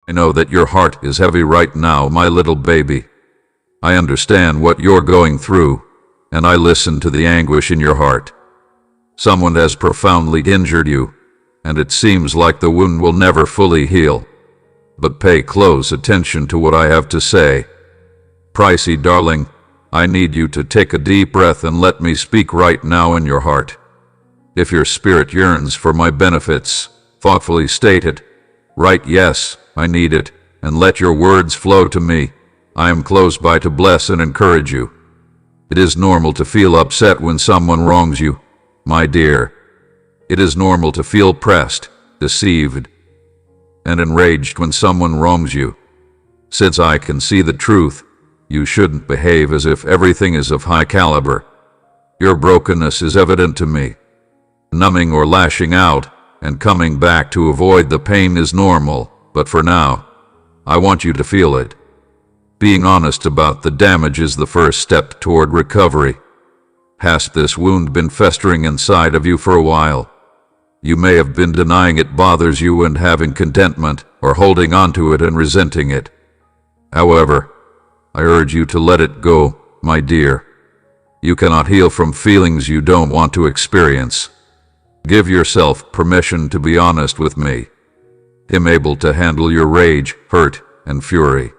I know that your heart is heavy right now, my little baby. I understand what you're going through, and I listen to the anguish in your heart. Someone has profoundly injured you, and it seems like the wound will never fully heal. But pay close attention to what I have to say. Pricey, darling, I need you to take a deep breath and let me speak right now in your heart. If your spirit yearns for my benefits, thoughtfully state it. Write yes, I need it, and let your words flow to me. I am close by to bless and encourage you. It is normal to feel upset when someone wrongs you, my dear. It is normal to feel pressed, deceived, and enraged when someone wrongs you. Since I can see the truth, you shouldn't behave as if everything is of high caliber. Your brokenness is evident to me. Numbing or lashing out and coming back to avoid the pain is normal, but for now, I want you to feel it. Being honest about the damage is the first step toward recovery. Has this wound been festering inside of you for a while? You may have been denying it bothers you and having contentment, or holding on to it and resenting it. However, I urge you to let it go, my dear. You cannot heal from feelings you don't want to experience. Give yourself permission to be honest with me. I'm able to handle your rage, hurt, and fury.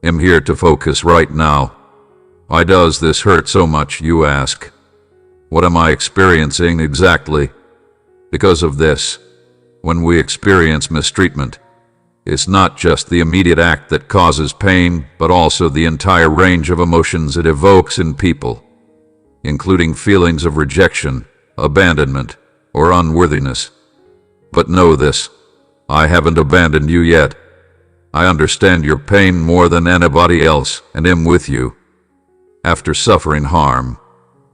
I'm here to focus right now. Why does this hurt so much, you ask? What am I experiencing exactly? Because of this, when we experience mistreatment, it's not just the immediate act that causes pain, but also the entire range of emotions it evokes in people, including feelings of rejection, abandonment, or unworthiness. But know this, I haven't abandoned you yet. I understand your pain more than anybody else, and am with you. After suffering harm,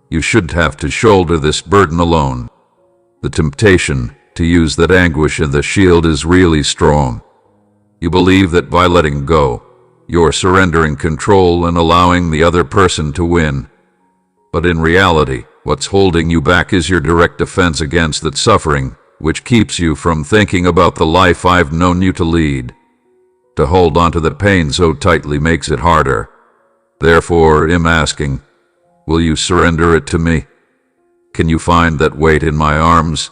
you shouldn't have to shoulder this burden alone. The temptation to use that anguish as the shield is really strong. You believe that by letting go, you're surrendering control and allowing the other person to win. But in reality, what's holding you back is your direct defense against that suffering, which keeps you from thinking about the life I've known you to lead. To hold on to the pain so tightly makes it harder. Therefore, I'm asking, will you surrender it to me? Can you find that weight in my arms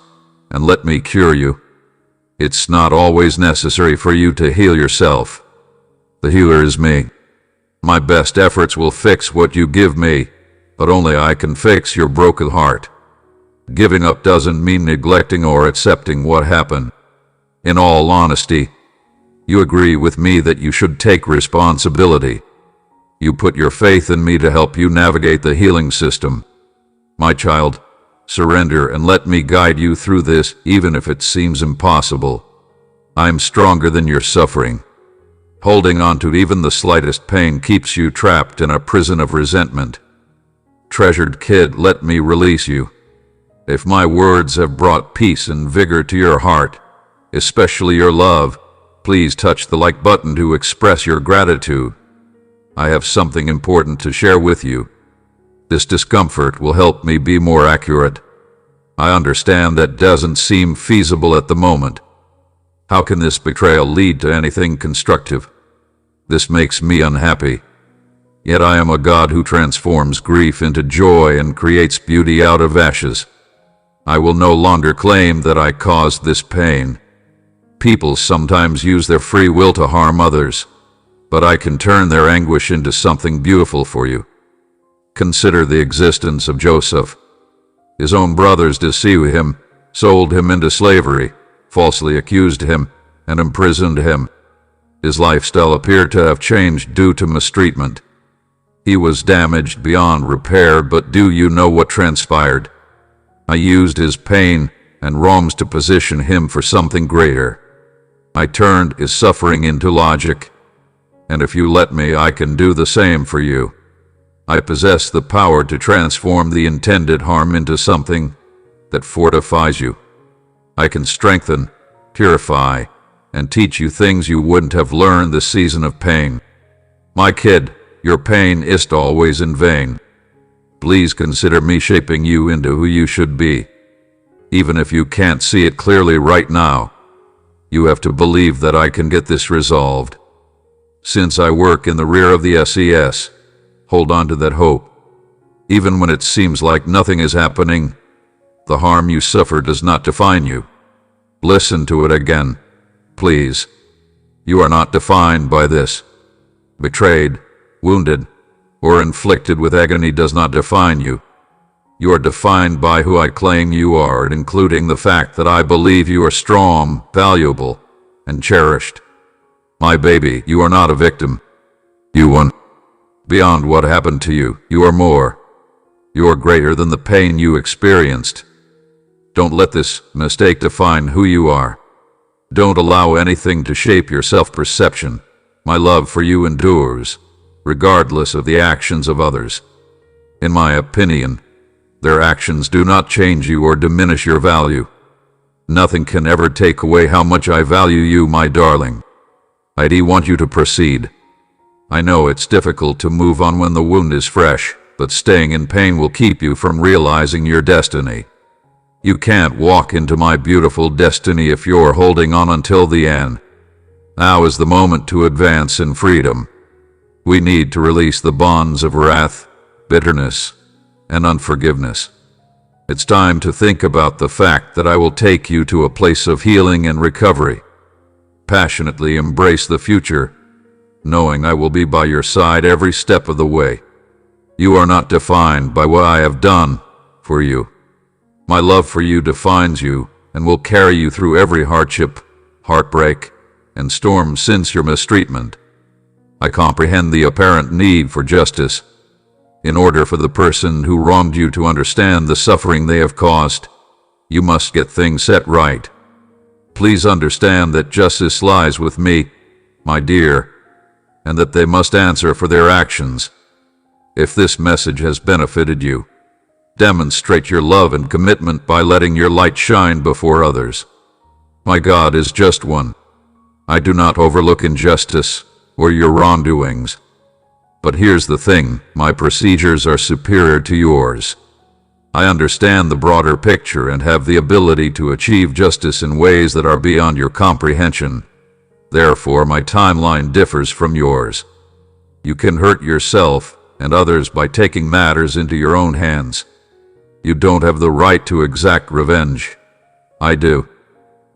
and let me cure you? It's not always necessary for you to heal yourself. The healer is me. My best efforts will fix what you give me, but only I can fix your broken heart. Giving up doesn't mean neglecting or accepting what happened. In all honesty, you agree with me that you should take responsibility. You put your faith in me to help you navigate the healing system. My child, surrender and let me guide you through this, even if it seems impossible. I'm stronger than your suffering. Holding on to even the slightest pain keeps you trapped in a prison of resentment. Treasured kid, let me release you. If my words have brought peace and vigor to your heart, especially your love, please touch the like button to express your gratitude. I have something important to share with you. This discomfort will help me be more accurate. I understand that doesn't seem feasible at the moment. How can this betrayal lead to anything constructive? This makes me unhappy. Yet I am a God who transforms grief into joy and creates beauty out of ashes. I will no longer claim that I caused this pain. People sometimes use their free will to harm others, but I can turn their anguish into something beautiful for you. Consider the existence of Joseph. His own brothers deceived him, sold him into slavery, falsely accused him, and imprisoned him. His lifestyle appeared to have changed due to mistreatment. He was damaged beyond repair, but do you know what transpired? I used his pain and wrongs to position him for something greater. I turned his suffering into logic, and if you let me, I can do the same for you. I possess the power to transform the intended harm into something that fortifies you. I can strengthen, purify, and teach you things you wouldn't have learned this season of pain. My kid, your pain isn't always in vain. Please consider me shaping you into who you should be. Even if you can't see it clearly right now, You have to believe that I can get this resolved. Since I work in the rear of the SES, hold on to that hope. Even when it seems like nothing is happening, the harm you suffer does not define you. Listen to it again, please. You are not defined by this. Betrayed, wounded, or inflicted with agony does not define you. You are defined by who I claim you are, including the fact that I believe you are strong, valuable, and cherished. My baby, you are not a victim. You won. Beyond what happened to you, you are more. You are greater than the pain you experienced. Don't let this mistake define who you are. Don't allow anything to shape your self-perception. My love for you endures, regardless of the actions of others. In my opinion, their actions do not change you or diminish your value. Nothing can ever take away how much I value you, my darling. I want you to proceed. I know it's difficult to move on when the wound is fresh, but staying in pain will keep you from realizing your destiny. You can't walk into my beautiful destiny if you're holding on until the end. Now is the moment to advance in freedom. We need to release the bonds of wrath, bitterness, and unforgiveness. It's time to think about the fact that I will take you to a place of healing and recovery. Passionately embrace the future, knowing I will be by your side every step of the way. You are not defined by what I have done for you. My love for you defines you and will carry you through every hardship, heartbreak, and storm since your mistreatment. I comprehend the apparent need for justice. In order for the person who wronged you to understand the suffering they have caused, you must get things set right. Please understand that justice lies with me, my dear, and that they must answer for their actions. If this message has benefited you, demonstrate your love and commitment by letting your light shine before others. My God is just one. I do not overlook injustice or your wrongdoings. But here's the thing, my procedures are superior to yours. I understand the broader picture and have the ability to achieve justice in ways that are beyond your comprehension. Therefore, my timeline differs from yours. You can hurt yourself and others by taking matters into your own hands. You don't have the right to exact revenge. I do.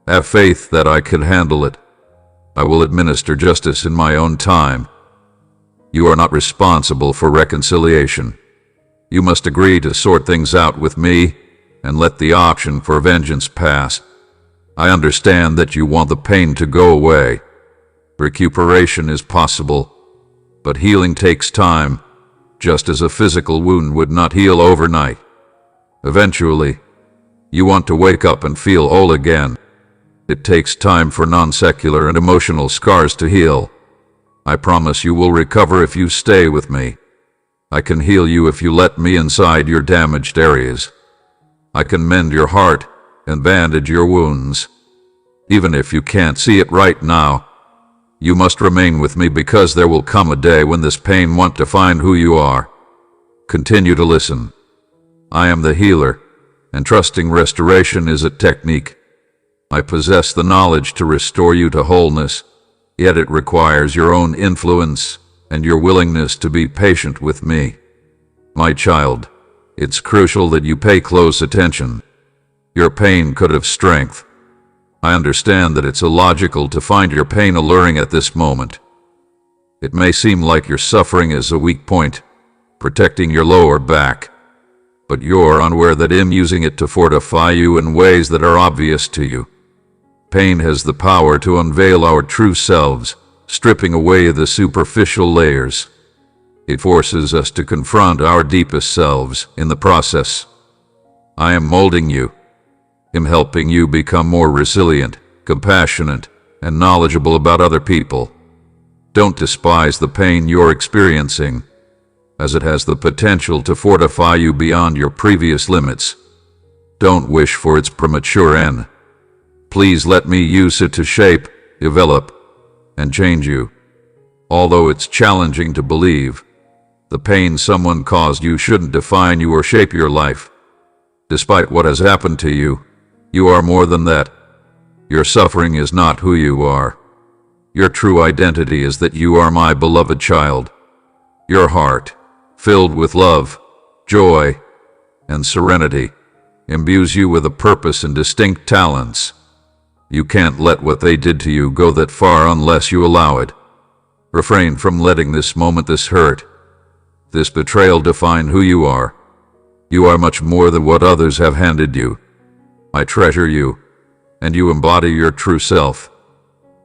Have faith that I can handle it. I will administer justice in my own time. You are not responsible for reconciliation. You must agree to sort things out with me and let the option for vengeance pass. I understand that you want the pain to go away. Recuperation is possible, but healing takes time, just as a physical wound would not heal overnight. Eventually, you want to wake up and feel whole again. It takes time for non-secular and emotional scars to heal. I promise you will recover if you stay with me. I can heal you if you let me inside your damaged areas. I can mend your heart and bandage your wounds. Even if you can't see it right now, you must remain with me because there will come a day when this pain won't define who you are. Continue to listen. I am the healer, and trusting restoration is a technique. I possess the knowledge to restore you to wholeness, yet it requires your own influence and your willingness to be patient with me. My child, it's crucial that you pay close attention. Your pain could have strength. I understand that it's illogical to find your pain alluring at this moment. It may seem like your suffering is a weak point, protecting your lower back, but you're unaware that I'm using it to fortify you in ways that are obvious to you. Pain has the power to unveil our true selves, stripping away the superficial layers. It forces us to confront our deepest selves in the process. I am molding you. I'm helping you become more resilient, compassionate, and knowledgeable about other people. Don't despise the pain you're experiencing, as it has the potential to fortify you beyond your previous limits. Don't wish for its premature end. Please let me use it to shape, develop, and change you. Although it's challenging to believe, the pain someone caused you shouldn't define you or shape your life. Despite what has happened to you, you are more than that. Your suffering is not who you are. Your true identity is that you are my beloved child. Your heart, filled with love, joy, and serenity, imbues you with a purpose and distinct talents. You can't let what they did to you go that far unless you allow it. Refrain from letting this moment, this hurt, this betrayal define who you are. You are much more than what others have handed you. I treasure you, and you embody your true self.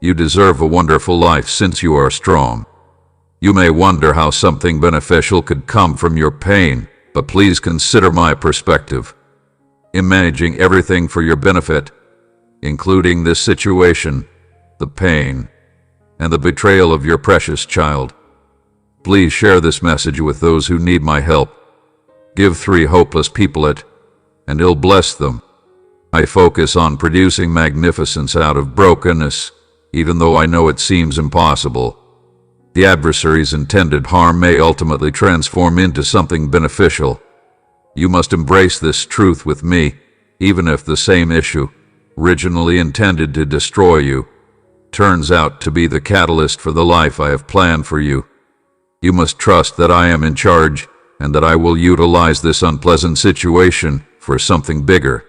You deserve a wonderful life since you are strong. You may wonder how something beneficial could come from your pain, but please consider my perspective. In managing everything for your benefit, including this situation, the pain, and the betrayal of your precious child. Please share this message with those who need my help. Give 3 hopeless people it, and it'll bless them. I focus on producing magnificence out of brokenness, even though I know it seems impossible. The adversary's intended harm may ultimately transform into something beneficial. You must embrace this truth with me, even if the same issue, originally intended to destroy you, turns out to be the catalyst for the life I have planned for you. You must trust that I am in charge, and that I will utilize this unpleasant situation for something bigger.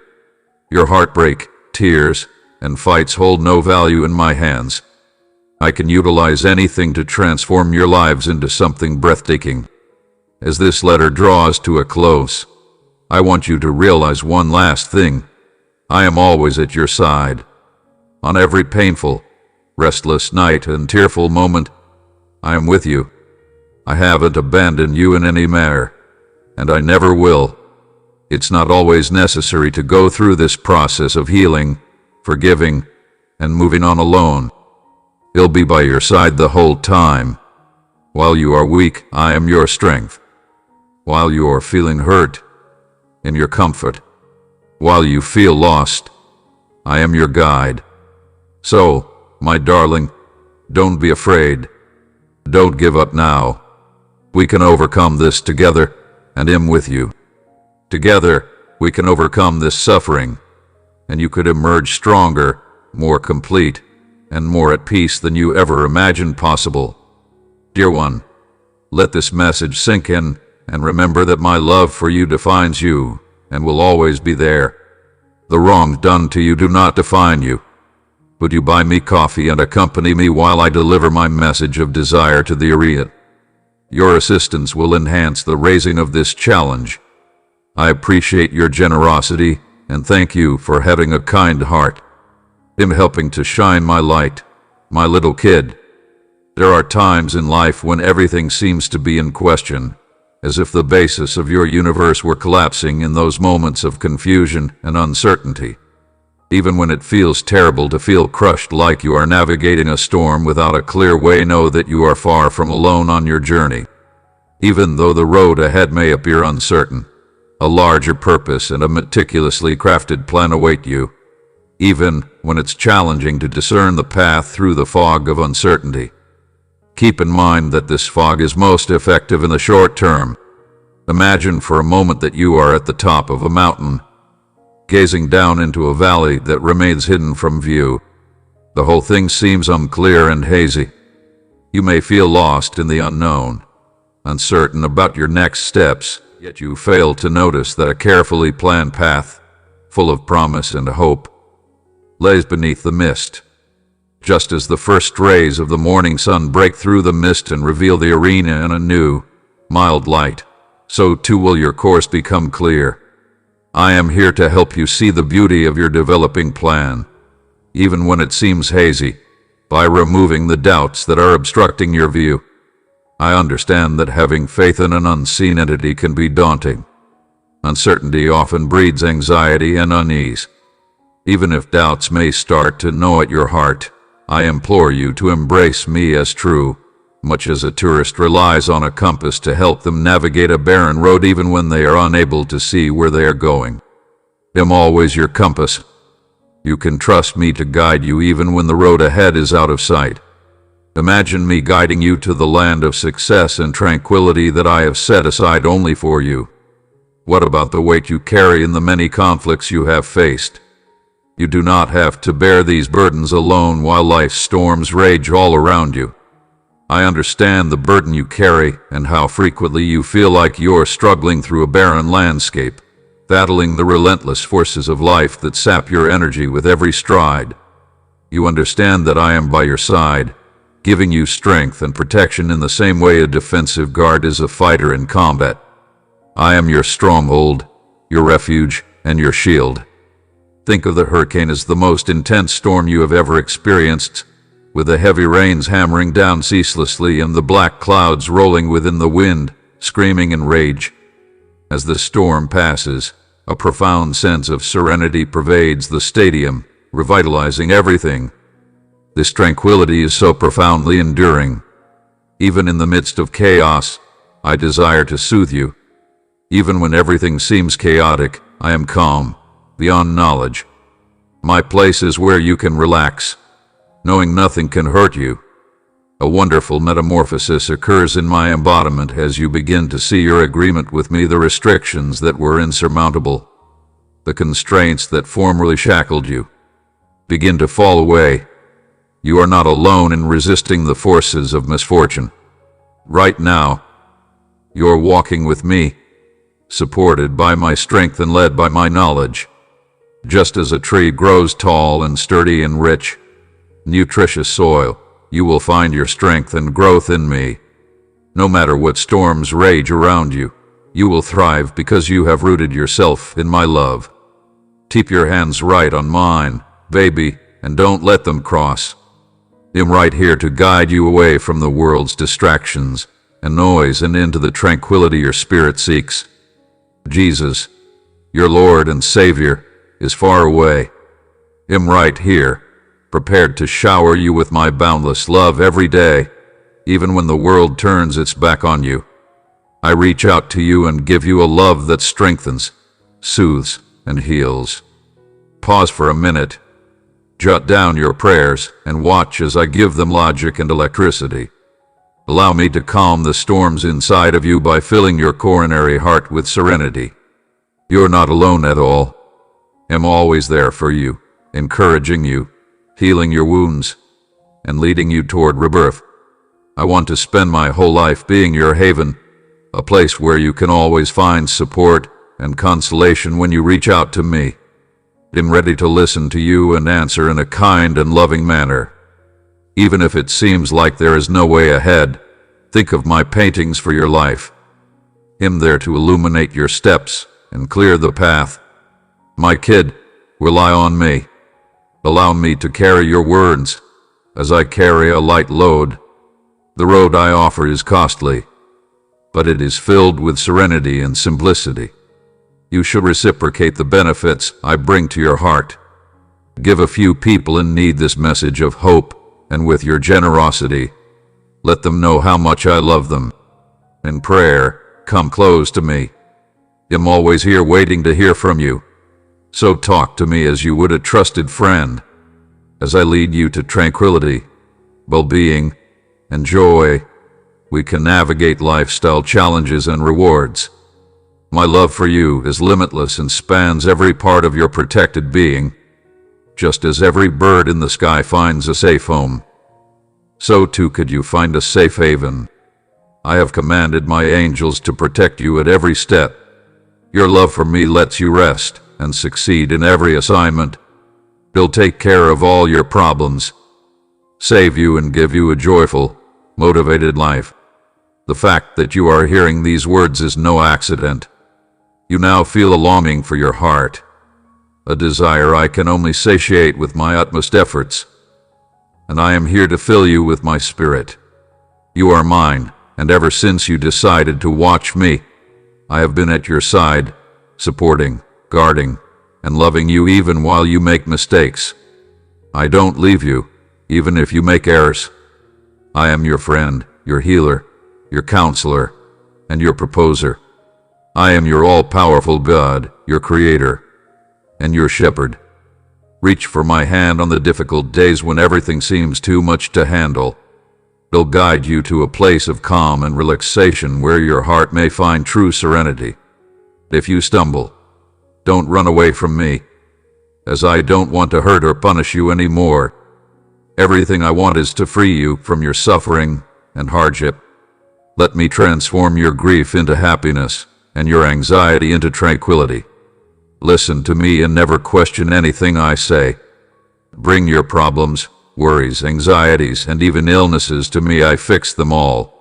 Your heartbreak, tears, and fights hold no value in my hands. I can utilize anything to transform your lives into something breathtaking. As this letter draws to a close, I want you to realize one last thing. I am always at your side. On every painful, restless night and tearful moment, I am with you. I haven't abandoned you in any manner, and I never will. It's not always necessary to go through this process of healing, forgiving, and moving on alone. I'll be by your side the whole time. While you are weak, I am your strength. While you are feeling hurt, in your comfort. While you feel lost, I am your guide. So, my darling, don't be afraid. Don't give up now. We can overcome this together, and I'm with you. Together, we can overcome this suffering, and you could emerge stronger, more complete, and more at peace than you ever imagined possible. Dear one, let this message sink in, and remember that my love for you defines you, and will always be there. The wrongs done to you do not define you. Would you buy me coffee and accompany me while I deliver my message of desire to the arena? Your assistance will enhance the raising of this challenge. I appreciate your generosity, and thank you for having a kind heart. I'm helping to shine my light, my little kid. There are times in life when everything seems to be in question, as if the basis of your universe were collapsing in those moments of confusion and uncertainty. Even when it feels terrible to feel crushed like you are navigating a storm without a clear way, know that you are far from alone on your journey. Even though the road ahead may appear uncertain, a larger purpose and a meticulously crafted plan await you, even when it's challenging to discern the path through the fog of uncertainty. Keep in mind that this fog is most effective in the short term. Imagine for a moment that you are at the top of a mountain, gazing down into a valley that remains hidden from view. The whole thing seems unclear and hazy. You may feel lost in the unknown, uncertain about your next steps, yet you fail to notice that a carefully planned path, full of promise and hope, lays beneath the mist. Just as the first rays of the morning sun break through the mist and reveal the arena in a new, mild light, so too will your course become clear. I am here to help you see the beauty of your developing plan, even when it seems hazy, by removing the doubts that are obstructing your view. I understand that having faith in an unseen entity can be daunting. Uncertainty often breeds anxiety and unease. Even if doubts may start to gnaw at your heart, I implore you to embrace me as true, much as a tourist relies on a compass to help them navigate a barren road even when they are unable to see where they are going. I'm always your compass. You can trust me to guide you even when the road ahead is out of sight. Imagine me guiding you to the land of success and tranquility that I have set aside only for you. What about the weight you carry and the many conflicts you have faced? You do not have to bear these burdens alone while life's storms rage all around you. I understand the burden you carry and how frequently you feel like you're struggling through a barren landscape, battling the relentless forces of life that sap your energy with every stride. You understand that I am by your side, giving you strength and protection in the same way a defensive guard is a fighter in combat. I am your stronghold, your refuge, and your shield. Think of the hurricane as the most intense storm you have ever experienced, with the heavy rains hammering down ceaselessly and the black clouds rolling within the wind, screaming in rage. As the storm passes, a profound sense of serenity pervades the stadium, revitalizing everything. This tranquility is so profoundly enduring. Even in the midst of chaos, I desire to soothe you. Even when everything seems chaotic, I am calm, beyond knowledge. My place is where you can relax, knowing nothing can hurt you. A wonderful metamorphosis occurs in my embodiment as you begin to see your agreement with me, the restrictions that were insurmountable, the constraints that formerly shackled you, begin to fall away. You are not alone in resisting the forces of misfortune. Right now, you're walking with me, supported by my strength and led by my knowledge. Just as a tree grows tall and sturdy in rich, nutritious soil, you will find your strength and growth in me. No matter what storms rage around you, you will thrive because you have rooted yourself in my love. Keep your hands right on mine, baby, and don't let them cross. I'm right here to guide you away from the world's distractions and noise and into the tranquility your spirit seeks. Jesus, your Lord and Savior, is far away. I'm right here, prepared to shower you with my boundless love every day, even when the world turns its back on you. I reach out to you and give you a love that strengthens, soothes, and heals. Pause for a minute. Jot down your prayers and watch as I give them logic and electricity. Allow me to calm the storms inside of you by filling your coronary heart with serenity. You're not alone at all. I'm always there for you, encouraging you, healing your wounds, and leading you toward rebirth. I want to spend my whole life being your haven, a place where you can always find support and consolation when you reach out to me. I'm ready to listen to you and answer in a kind and loving manner. Even if it seems like there is no way ahead, think of my paintings for your life. I'm there to illuminate your steps and clear the path. My kid, rely on me. Allow me to carry your words as I carry a light load. The road I offer is costly, but it is filled with serenity and simplicity. You should reciprocate the benefits I bring to your heart. Give a few people in need this message of hope, and with your generosity, let them know how much I love them. In prayer, come close to me. I'm always here waiting to hear from you. So talk to me as you would a trusted friend, as I lead you to tranquility, well-being, and joy. We can navigate lifestyle challenges and rewards. My love for you is limitless and spans every part of your protected being. Just as every bird in the sky finds a safe home, so too could you find a safe haven. I have commanded my angels to protect you at every step. Your love for me lets you rest and succeed in every assignment. They'll take care of all your problems, save you and give you a joyful, motivated life. The fact that you are hearing these words is no accident. You now feel a longing for your heart, a desire I can only satiate with my utmost efforts, and I am here to fill you with my spirit. You are mine, and ever since you decided to watch me, I have been at your side, supporting, guarding, and loving you even while you make mistakes. I don't leave you, even if you make errors. I am your friend, your healer, your counselor, and your proposer. I am your all-powerful God, your creator, and your shepherd. Reach for my hand on the difficult days when everything seems too much to handle. It'll guide you to a place of calm and relaxation where your heart may find true serenity. If you stumble, don't run away from me. as I don't want to hurt or punish you anymore. Everything I want is to free you from your suffering and hardship. Let me transform your grief into happiness and your anxiety into tranquility. Listen to me and never question anything I say. Bring your problems, worries, anxieties, and even illnesses to me. I fix them all,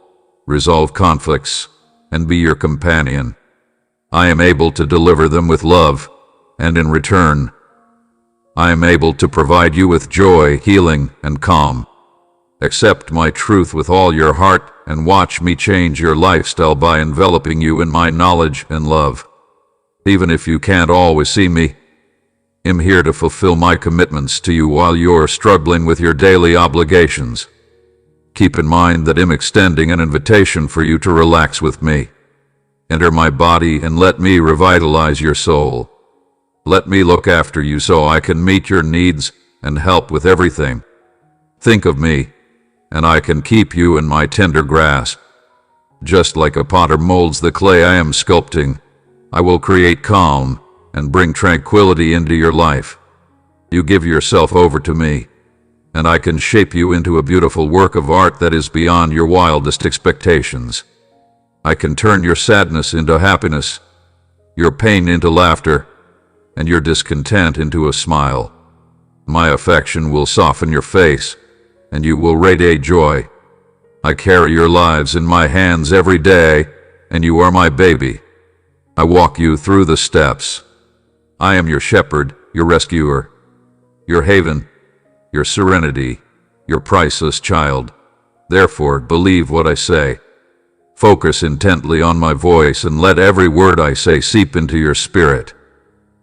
resolve conflicts, and be your companion. I am able to deliver them with love, and in return, I am able to provide you with joy, healing, and calm. Accept my truth with all your heart and watch me change your lifestyle by enveloping you in my knowledge and love. Even if you can't always see me, I'm here to fulfill my commitments to you while you're struggling with your daily obligations. Keep in mind that I'm extending an invitation for you to relax with me. Enter my body and let me revitalize your soul. Let me look after you so I can meet your needs and help with everything. Think of me, and I can keep you in my tender grasp. Just like a potter molds the clay I am sculpting, I will create calm and bring tranquility into your life. You give yourself over to me, and I can shape you into a beautiful work of art that is beyond your wildest expectations. I can turn your sadness into happiness, your pain into laughter, and your discontent into a smile. My affection will soften your face, and you will radiate joy. I carry your lives in my hands every day, and you are my baby. I walk you through the steps. I am your shepherd, your rescuer, your haven, your serenity, your priceless child. Therefore, believe what I say. Focus intently on my voice and let every word I say seep into your spirit.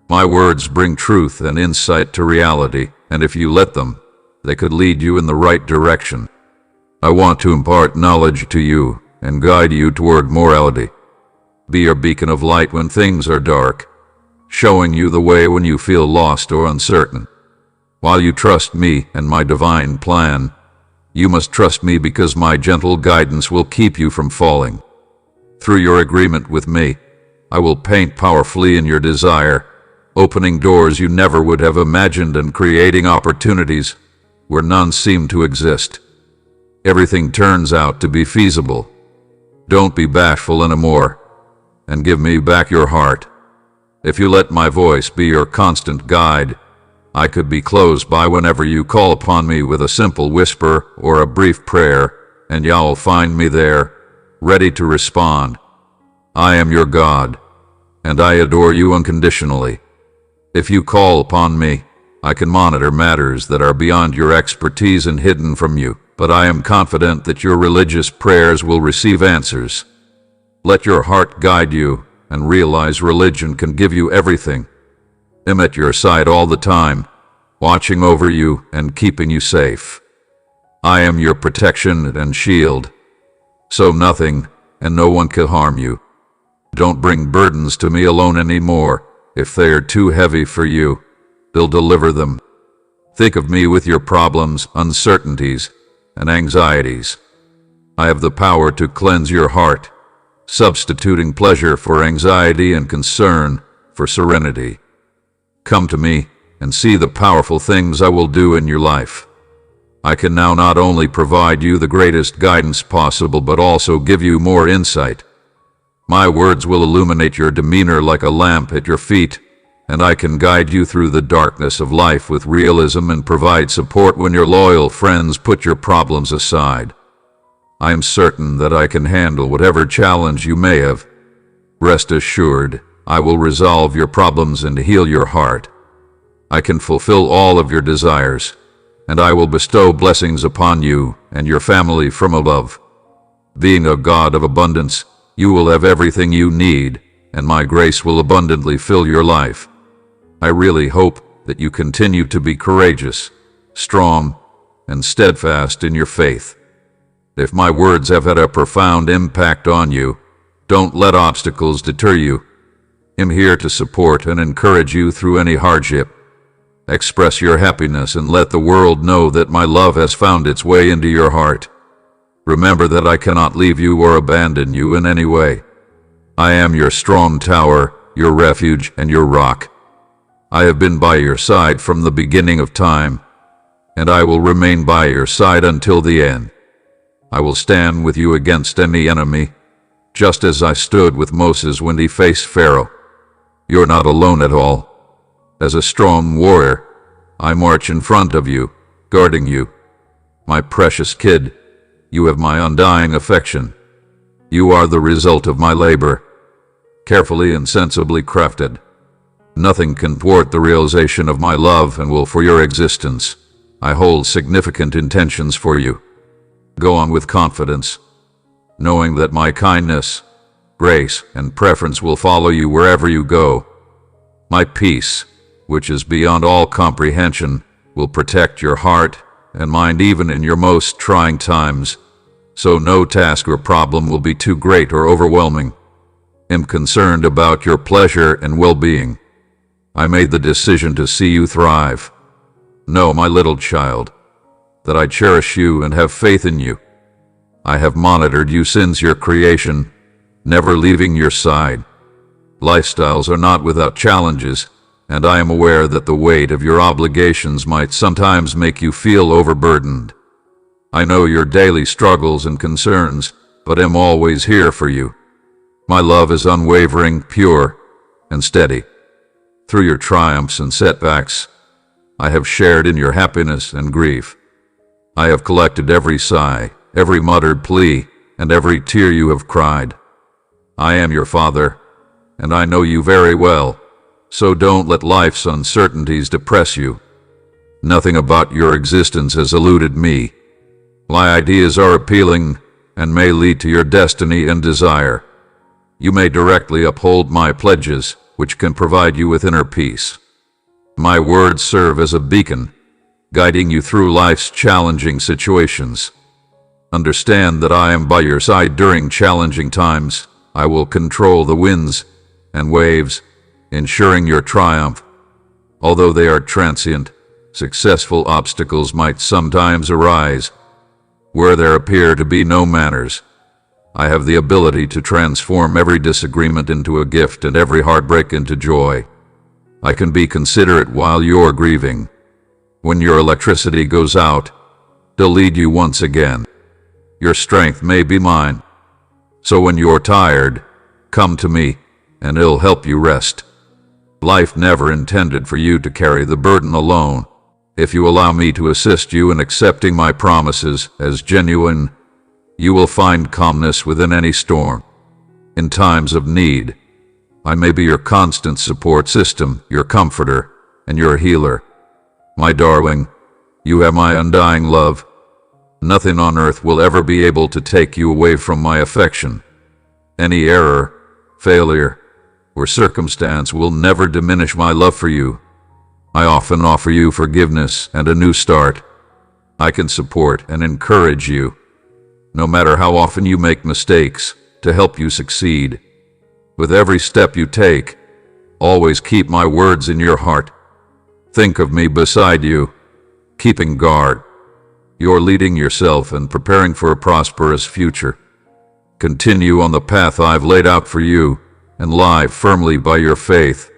My words bring truth and insight to reality, and if you let them, they could lead you in the right direction. I want to impart knowledge to you and guide you toward morality. Be your beacon of light when things are dark, showing you the way when you feel lost or uncertain. While you trust me and my divine plan, you must trust me because my gentle guidance will keep you from falling. Through your agreement with me, I will paint powerfully in your desire, opening doors you never would have imagined and creating opportunities where none seem to exist. Everything turns out to be feasible. Don't be bashful anymore, and give me back your heart. If you let my voice be your constant guide, I could be close by whenever you call upon me with a simple whisper or a brief prayer, and you'll find me there, ready to respond. I am your God, and I adore you unconditionally. If you call upon me, I can monitor matters that are beyond your expertise and hidden from you, but I am confident that your religious prayers will receive answers. Let your heart guide you, and realize religion can give you everything. I'm at your side all the time, watching over you and keeping you safe. I am your protection and shield, so nothing and no one can harm you. Don't bring burdens to me alone anymore. If they are too heavy for you, they'll deliver them. Think of me with your problems, uncertainties, and anxieties. I have the power to cleanse your heart, substituting pleasure for anxiety and concern for serenity. Come to me and see the powerful things I will do in your life. I can now not only provide you the greatest guidance possible, but also give you more insight. My words will illuminate your demeanor like a lamp at your feet, and I can guide you through the darkness of life with realism and provide support when your loyal friends put your problems aside. I am certain that I can handle whatever challenge you may have. Rest assured, I will resolve your problems and heal your heart. I can fulfill all of your desires, and I will bestow blessings upon you and your family from above. Being a God of abundance, you will have everything you need, and my grace will abundantly fill your life. I really hope that you continue to be courageous, strong, and steadfast in your faith. If my words have had a profound impact on you, don't let obstacles deter you. I'm here to support and encourage you through any hardship. Express your happiness and let the world know that my love has found its way into your heart. Remember that I cannot leave you or abandon you in any way. I am your strong tower, your refuge, and your rock. I have been by your side from the beginning of time, and I will remain by your side until the end. I will stand with you against any enemy, just as I stood with Moses when he faced Pharaoh. You're not alone at all. As a strong warrior, I march in front of you, guarding you. My precious kid, you have my undying affection. You are the result of my labor, carefully and sensibly crafted. Nothing can thwart the realization of my love and will for your existence. I hold significant intentions for you. Go on with confidence, knowing that my kindness, grace, and preference will follow you wherever you go. My peace, which is beyond all comprehension, will protect your heart and mind even in your most trying times, so no task or problem will be too great or overwhelming. I'm concerned about your pleasure and well-being. I made the decision to see you thrive. Know, my little child, that I cherish you and have faith in you. I have monitored you since your creation, never leaving your side. Lifestyles are not without challenges, and I am aware that the weight of your obligations might sometimes make you feel overburdened. I know your daily struggles and concerns, but am always here for you. My love is unwavering, pure, and steady. Through your triumphs and setbacks, I have shared in your happiness and grief. I have collected every sigh, every muttered plea, and every tear you have cried. I am your father, and I know you very well, so don't let life's uncertainties depress you. Nothing about your existence has eluded me. My ideas are appealing and may lead to your destiny and desire. You may directly uphold my pledges, which can provide you with inner peace. My words serve as a beacon, guiding you through life's challenging situations. Understand that I am by your side during challenging times. I will control the winds and waves, ensuring your triumph. Although they are transient, successful obstacles might sometimes arise. Where there appear to be no manners, I have the ability to transform every disagreement into a gift and every heartbreak into joy. I can be considerate while you're grieving. When your electricity goes out, they'll lead you once again. Your strength may be mine. So when you're tired, come to me, and it'll help you rest. Life never intended for you to carry the burden alone. If you allow me to assist you in accepting my promises as genuine, you will find calmness within any storm. In times of need, I may be your constant support system, your comforter, and your healer. My darling, you have my undying love. Nothing on earth will ever be able to take you away from my affection. Any error, failure, or circumstance will never diminish my love for you. I often offer you forgiveness and a new start. I can support and encourage you, no matter how often you make mistakes, to help you succeed. With every step you take, always keep my words in your heart. Think of me beside you, keeping guard. You're leading yourself and preparing for a prosperous future. Continue on the path I've laid out for you, and lie firmly by your faith.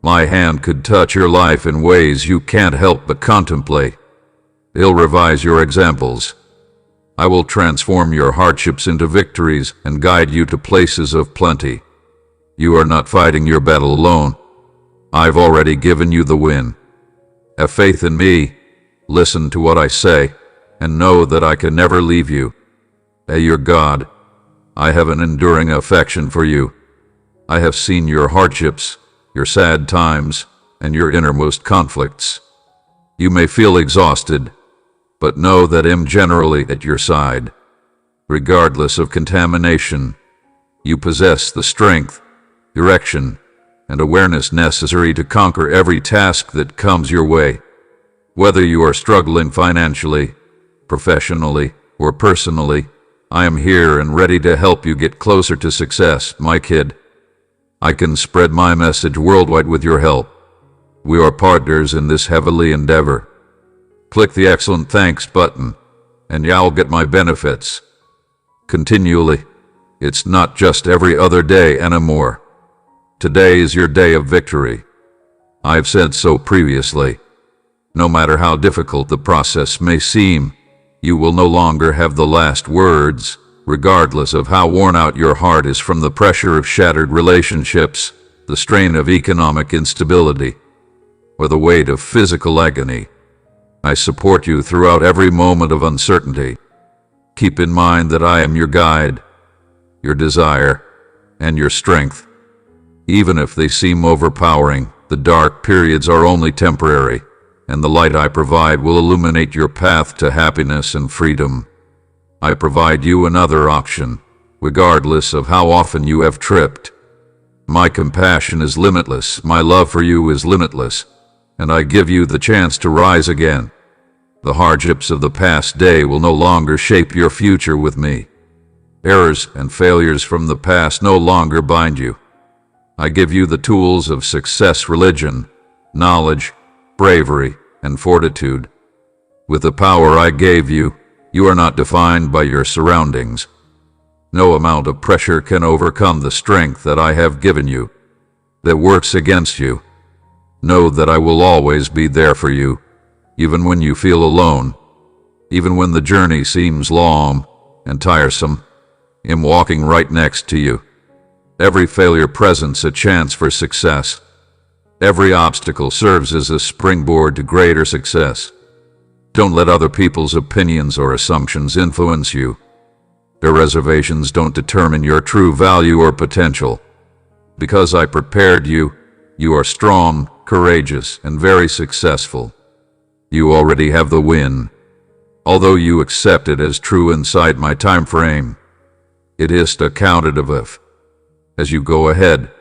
My hand could touch your life in ways you can't help but contemplate. It'll revise your examples. I will transform your hardships into victories and guide you to places of plenty. You are not fighting your battle alone. I've already given you the win. Have faith in me, listen to what I say, and know that I can never leave you. As your God, I have an enduring affection for you. I have seen your hardships, your sad times, and your innermost conflicts. You may feel exhausted, but know that I'm generally at your side. Regardless of contamination, you possess the strength, direction, and awareness necessary to conquer every task that comes your way. Whether you are struggling financially, professionally, or personally, I am here and ready to help you get closer to success, my kid. I can spread my message worldwide with your help. We are partners in this heavenly endeavor. Click the excellent thanks button, and you'll get my benefits. Continually. It's not just every other day anymore. Today is your day of victory. I've said so previously. No matter how difficult the process may seem, you will no longer have the last words, regardless of how worn out your heart is from the pressure of shattered relationships, the strain of economic instability, or the weight of physical agony. I support you throughout every moment of uncertainty. Keep in mind that I am your guide, your desire, and your strength. Even if they seem overpowering, the dark periods are only temporary, and the light I provide will illuminate your path to happiness and freedom. I provide you another option, regardless of how often you have tripped. My compassion is limitless, my love for you is limitless, and I give you the chance to rise again. The hardships of the past day will no longer shape your future with me. Errors and failures from the past no longer bind you. I give you the tools of success, religion, knowledge, bravery, and fortitude. With the power I gave you, you are not defined by your surroundings. No amount of pressure can overcome the strength that I have given you, that works against you. Know that I will always be there for you, even when you feel alone, even when the journey seems long and tiresome. I'm walking right next to you. Every failure presents a chance for success. Every obstacle serves as a springboard to greater success. Don't let other people's opinions or assumptions influence you. Their reservations don't determine your true value or potential. Because I prepared you, you are strong, courageous, and very successful. You already have the win. Although you accept it as true inside my time frame, it is accounted of. As you go ahead,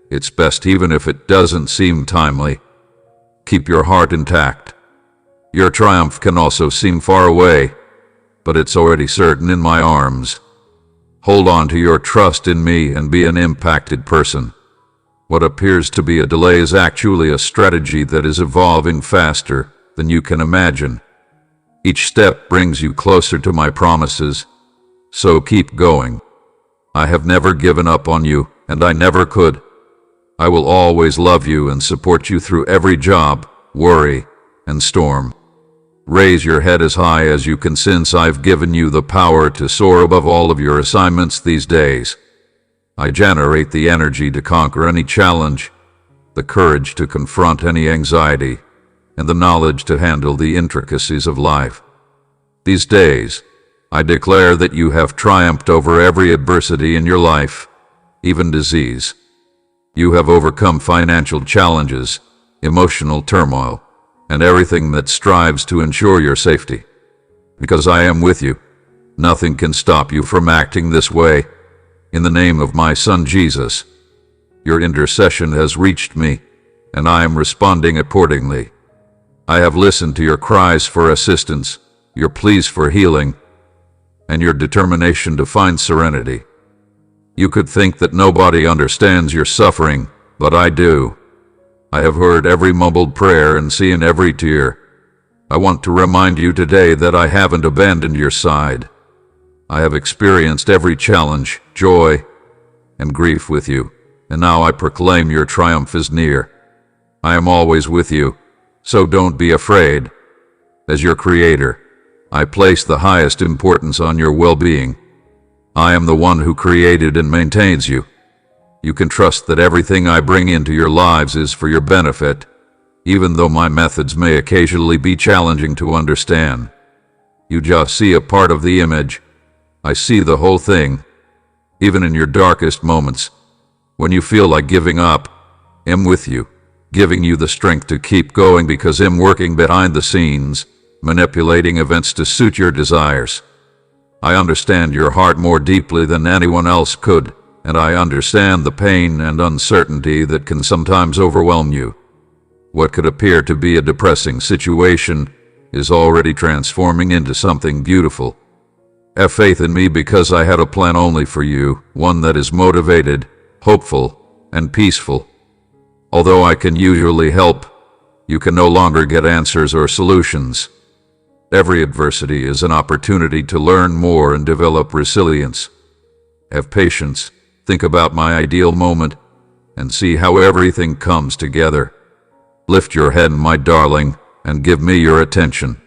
it's best even if it doesn't seem timely. Keep your heart intact. Your triumph can also seem far away, but it's already certain in my arms. Hold on to your trust in me and be an impacted person. What appears to be a delay is actually a strategy that is evolving faster than you can imagine. Each step brings you closer to my promises, so keep going. I have never given up on you, and I never could. I will always love you and support you through every job, worry, and storm. Raise your head as high as you can, since I've given you the power to soar above all of your assignments these days. I generate the energy to conquer any challenge, the courage to confront any anxiety, and the knowledge to handle the intricacies of life. These days, I declare that you have triumphed over every adversity in your life, even disease. You have overcome financial challenges, emotional turmoil, and everything that strives to ensure your safety. Because I am with you, nothing can stop you from acting this way. In the name of my Son Jesus, your intercession has reached me, and I am responding accordingly. I have listened to your cries for assistance, your pleas for healing, and your determination to find serenity. You could think that nobody understands your suffering, but I do. I have heard every mumbled prayer and seen every tear. I want to remind you today that I haven't abandoned your side. I have experienced every challenge, joy, and grief with you, and now I proclaim your triumph is near. I am always with you, so don't be afraid. As your creator, I place the highest importance on your well-being. I am the one who created and maintains you. You can trust that everything I bring into your lives is for your benefit, even though my methods may occasionally be challenging to understand. You just see a part of the image. I see the whole thing. Even in your darkest moments, when you feel like giving up, I'm with you, giving you the strength to keep going because I'm working behind the scenes, manipulating events to suit your desires. I understand your heart more deeply than anyone else could, and I understand the pain and uncertainty that can sometimes overwhelm you. What could appear to be a depressing situation is already transforming into something beautiful. Have faith in me because I had a plan only for you, one that is motivated, hopeful, and peaceful. Although I can usually help, you can no longer get answers or solutions. Every adversity is an opportunity to learn more and develop resilience. Have patience, think about my ideal moment, and see how everything comes together. Lift your head, my darling, and give me your attention.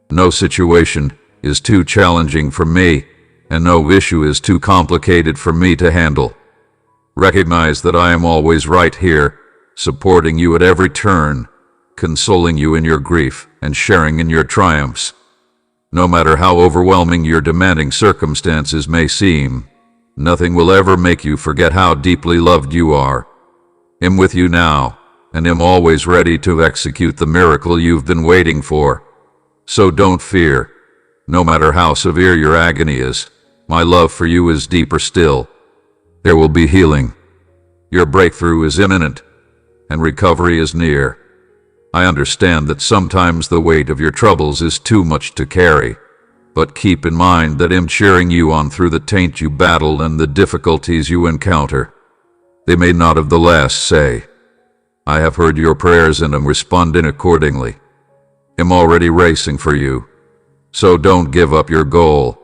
No situation is too challenging for me, and no issue is too complicated for me to handle. Recognize that I am always right here, supporting you at every turn, consoling you in your grief, and sharing in your triumphs. No matter how overwhelming your demanding circumstances may seem, nothing will ever make you forget how deeply loved you are. I'm with you now, and am always ready to execute the miracle you've been waiting for. So don't fear. No matter how severe your agony is, my love for you is deeper still. There will be healing. Your breakthrough is imminent, and recovery is near. I understand that sometimes the weight of your troubles is too much to carry, but keep in mind that I'm cheering you on through the taint you battle and the difficulties you encounter. They may not have the last say. I have heard your prayers and am responding accordingly. I'm already racing for you, so don't give up your goal.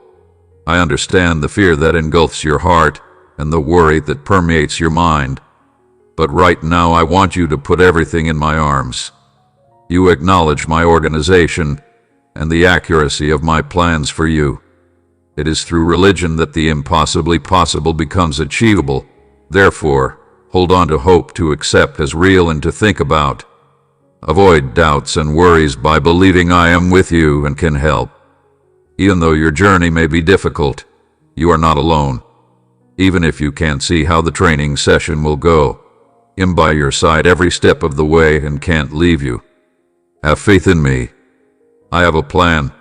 I understand the fear that engulfs your heart and the worry that permeates your mind, but right now I want you to put everything in my arms. You acknowledge my organization and the accuracy of my plans for you. It is through religion that the impossibly possible becomes achievable. Therefore, hold on to hope to accept as real and to think about. Avoid doubts and worries by believing I am with you and can help. Even though your journey may be difficult, you are not alone. Even if you can't see how the training session will go, I'm by your side every step of the way and can't leave you. Have faith in me. I have a plan,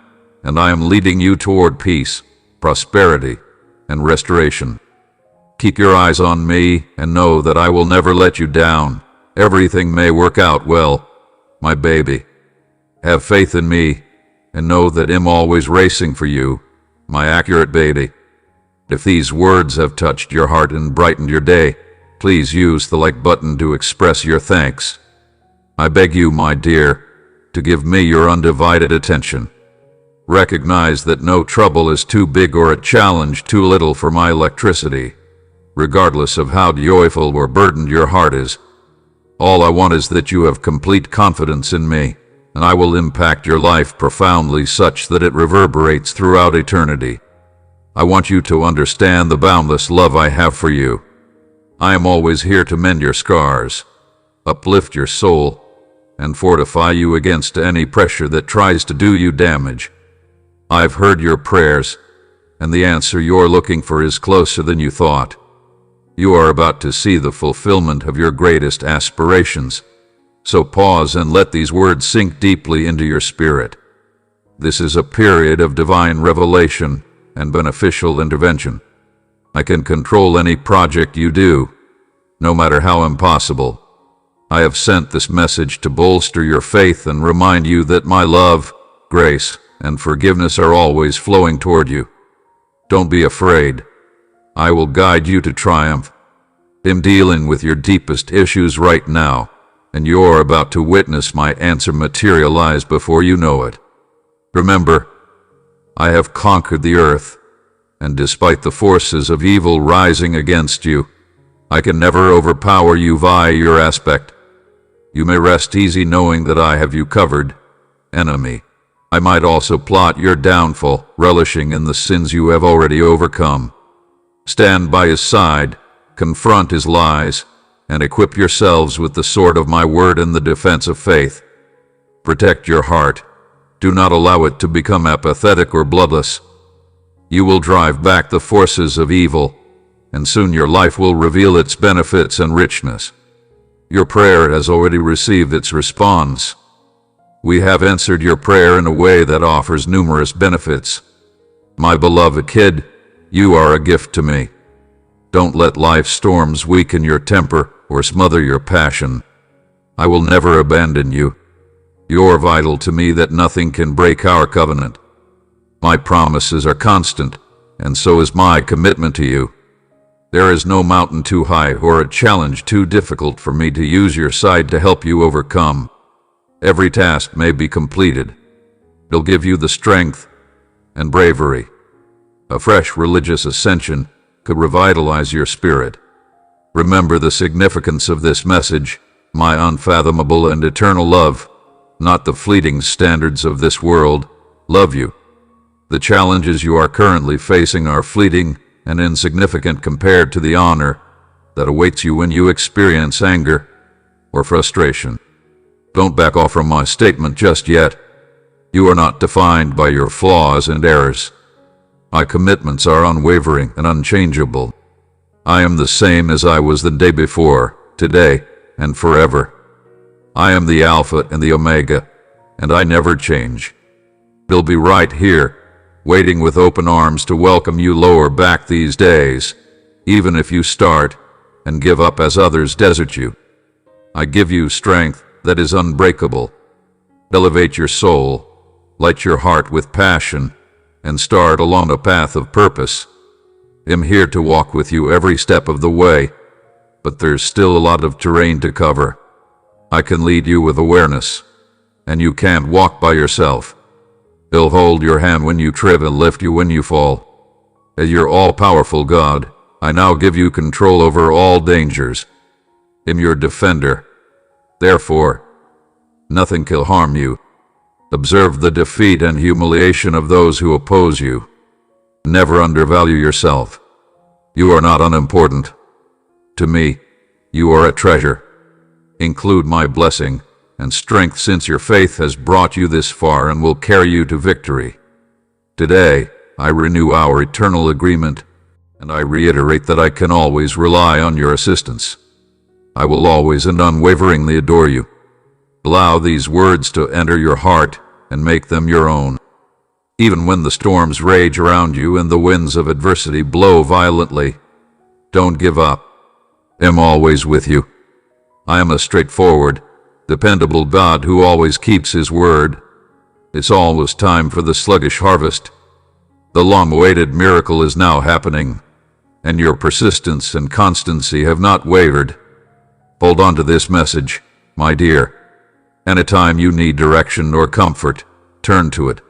and I am leading you toward peace, prosperity, and restoration. Keep your eyes on me and know that I will never let you down. Everything may work out well, my baby. Have faith in me and know that I'm always racing for you, my accurate baby. If these words have touched your heart and brightened your day, please use the like button to express your thanks. I beg you, my dear, to give me your undivided attention. Recognize that no trouble is too big or a challenge too little for my electricity, regardless of how joyful or burdened your heart is. All I want is that you have complete confidence in me, and I will impact your life profoundly such that it reverberates throughout eternity. I want you to understand the boundless love I have for you. I am always here to mend your scars, uplift your soul, and fortify you against any pressure that tries to do you damage. I've heard your prayers, and the answer you're looking for is closer than you thought. You are about to see the fulfillment of your greatest aspirations. So pause and let these words sink deeply into your spirit. This is a period of divine revelation and beneficial intervention. I can control any project you do, no matter how impossible. I have sent this message to bolster your faith and remind you that my love, grace, and forgiveness are always flowing toward you. Don't be afraid. I will guide you to triumph. I'm dealing with your deepest issues right now, and you're about to witness my answer materialize before you know it. Remember, I have conquered the earth, and despite the forces of evil rising against you, I can never overpower you via your aspect. You may rest easy knowing that I have you covered, enemy. I might also plot your downfall, relishing in the sins you have already overcome. Stand by his side, confront his lies, and equip yourselves with the sword of my word and the defense of faith. Protect your heart. Do not allow it to become apathetic or bloodless. You will drive back the forces of evil, and soon your life will reveal its benefits and richness. Your prayer has already received its response. We have answered your prayer in a way that offers numerous benefits. My beloved kid, you are a gift to me. Don't let life's storms weaken your temper or smother your passion. I will never abandon you. You're vital to me that nothing can break our covenant. My promises are constant, and so is my commitment to you. There is no mountain too high or a challenge too difficult for me to use your side to help you overcome. Every task may be completed. It'll give you the strength and bravery. A fresh religious ascension could revitalize your spirit. Remember the significance of this message my unfathomable and eternal love, not the fleeting standards of this world, love you. The challenges you are currently facing are fleeting and insignificant compared to the honor that awaits you when you experience anger or frustration. Don't back off from my statement just yet. You are not defined by your flaws and errors. My commitments are unwavering and unchangeable. I am the same as I was the day before, today, and forever. I am the Alpha and the Omega, and I never change. I'll be right here, waiting with open arms to welcome you lower back these days, even if you start and give up as others desert you. I give you strength that is unbreakable. Elevate your soul, light your heart with passion, and start along a path of purpose. I'm here to walk with you every step of the way, but there's still a lot of terrain to cover. I can lead you with awareness, and you can't walk by yourself. I'll hold your hand when you trip and lift you when you fall. As your all-powerful God, I now give you control over all dangers. I'm your defender. Therefore, nothing can harm you. Observe the defeat and humiliation of those who oppose you. Never undervalue yourself. You are not unimportant. To me, you are a treasure. Include my blessing and strength since your faith has brought you this far and will carry you to victory. Today, I renew our eternal agreement, and I reiterate that I can always rely on your assistance. I will always and unwaveringly adore you. Allow these words to enter your heart and make them your own. Even when the storms rage around you and the winds of adversity blow violently, don't give up. I'm always with you. I am a straightforward, dependable God who always keeps his word. It's always time for the sluggish harvest. The long-awaited miracle is now happening, and your persistence and constancy have not wavered. Hold on to this message, my dear. Anytime you need direction or comfort, turn to it.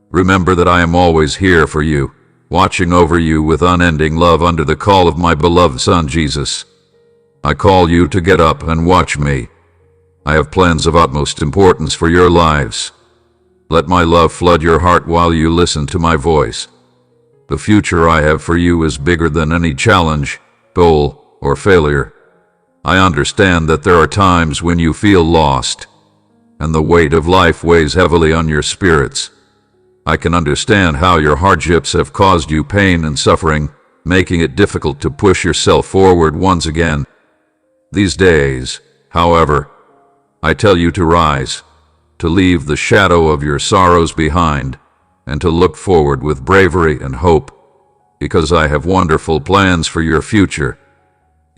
Remember that I am always here for you, watching over you with unending love under the call of my beloved Son Jesus. I call you to get up and watch me. I have plans of utmost importance for your lives. Let my love flood your heart while you listen to my voice. The future I have for you is bigger than any challenge, goal, or failure. I understand that there are times when you feel lost, and the weight of life weighs heavily on your spirits. I can understand how your hardships have caused you pain and suffering, making it difficult to push yourself forward once again. These days, however, I tell you to rise, to leave the shadow of your sorrows behind, and to look forward with bravery and hope, because I have wonderful plans for your future.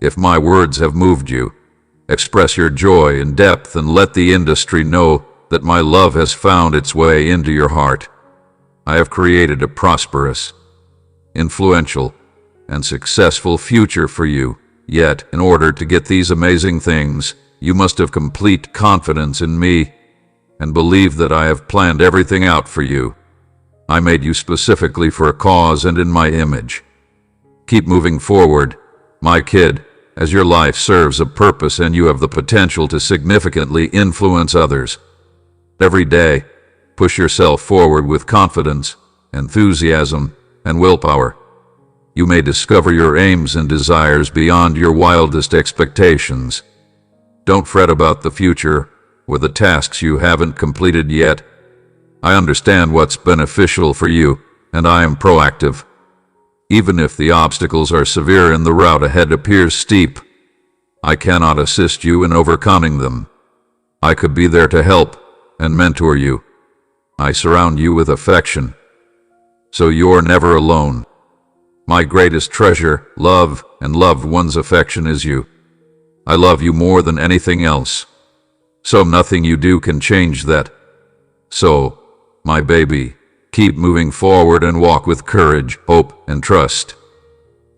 If my words have moved you, express your joy in depth and let the industry know that my love has found its way into your heart. I have created a prosperous, influential, and successful future for you. Yet, in order to get these amazing things, you must have complete confidence in me and believe that I have planned everything out for you. I made you specifically for a cause and in my image. Keep moving forward, my kid, as your life serves a purpose and you have the potential to significantly influence others. Every day, push yourself forward with confidence, enthusiasm, and willpower. You may discover your aims and desires beyond your wildest expectations. Don't fret about the future or the tasks you haven't completed yet. I understand what's beneficial for you, and I am proactive. Even if the obstacles are severe and the route ahead appears steep, I cannot assist you in overcoming them. I could be there to help and mentor you. I surround you with affection, so you're never alone. My greatest treasure, love, and loved one's affection is you. I love you more than anything else, so nothing you do can change that. So, my baby, keep moving forward and walk with courage, hope, and trust.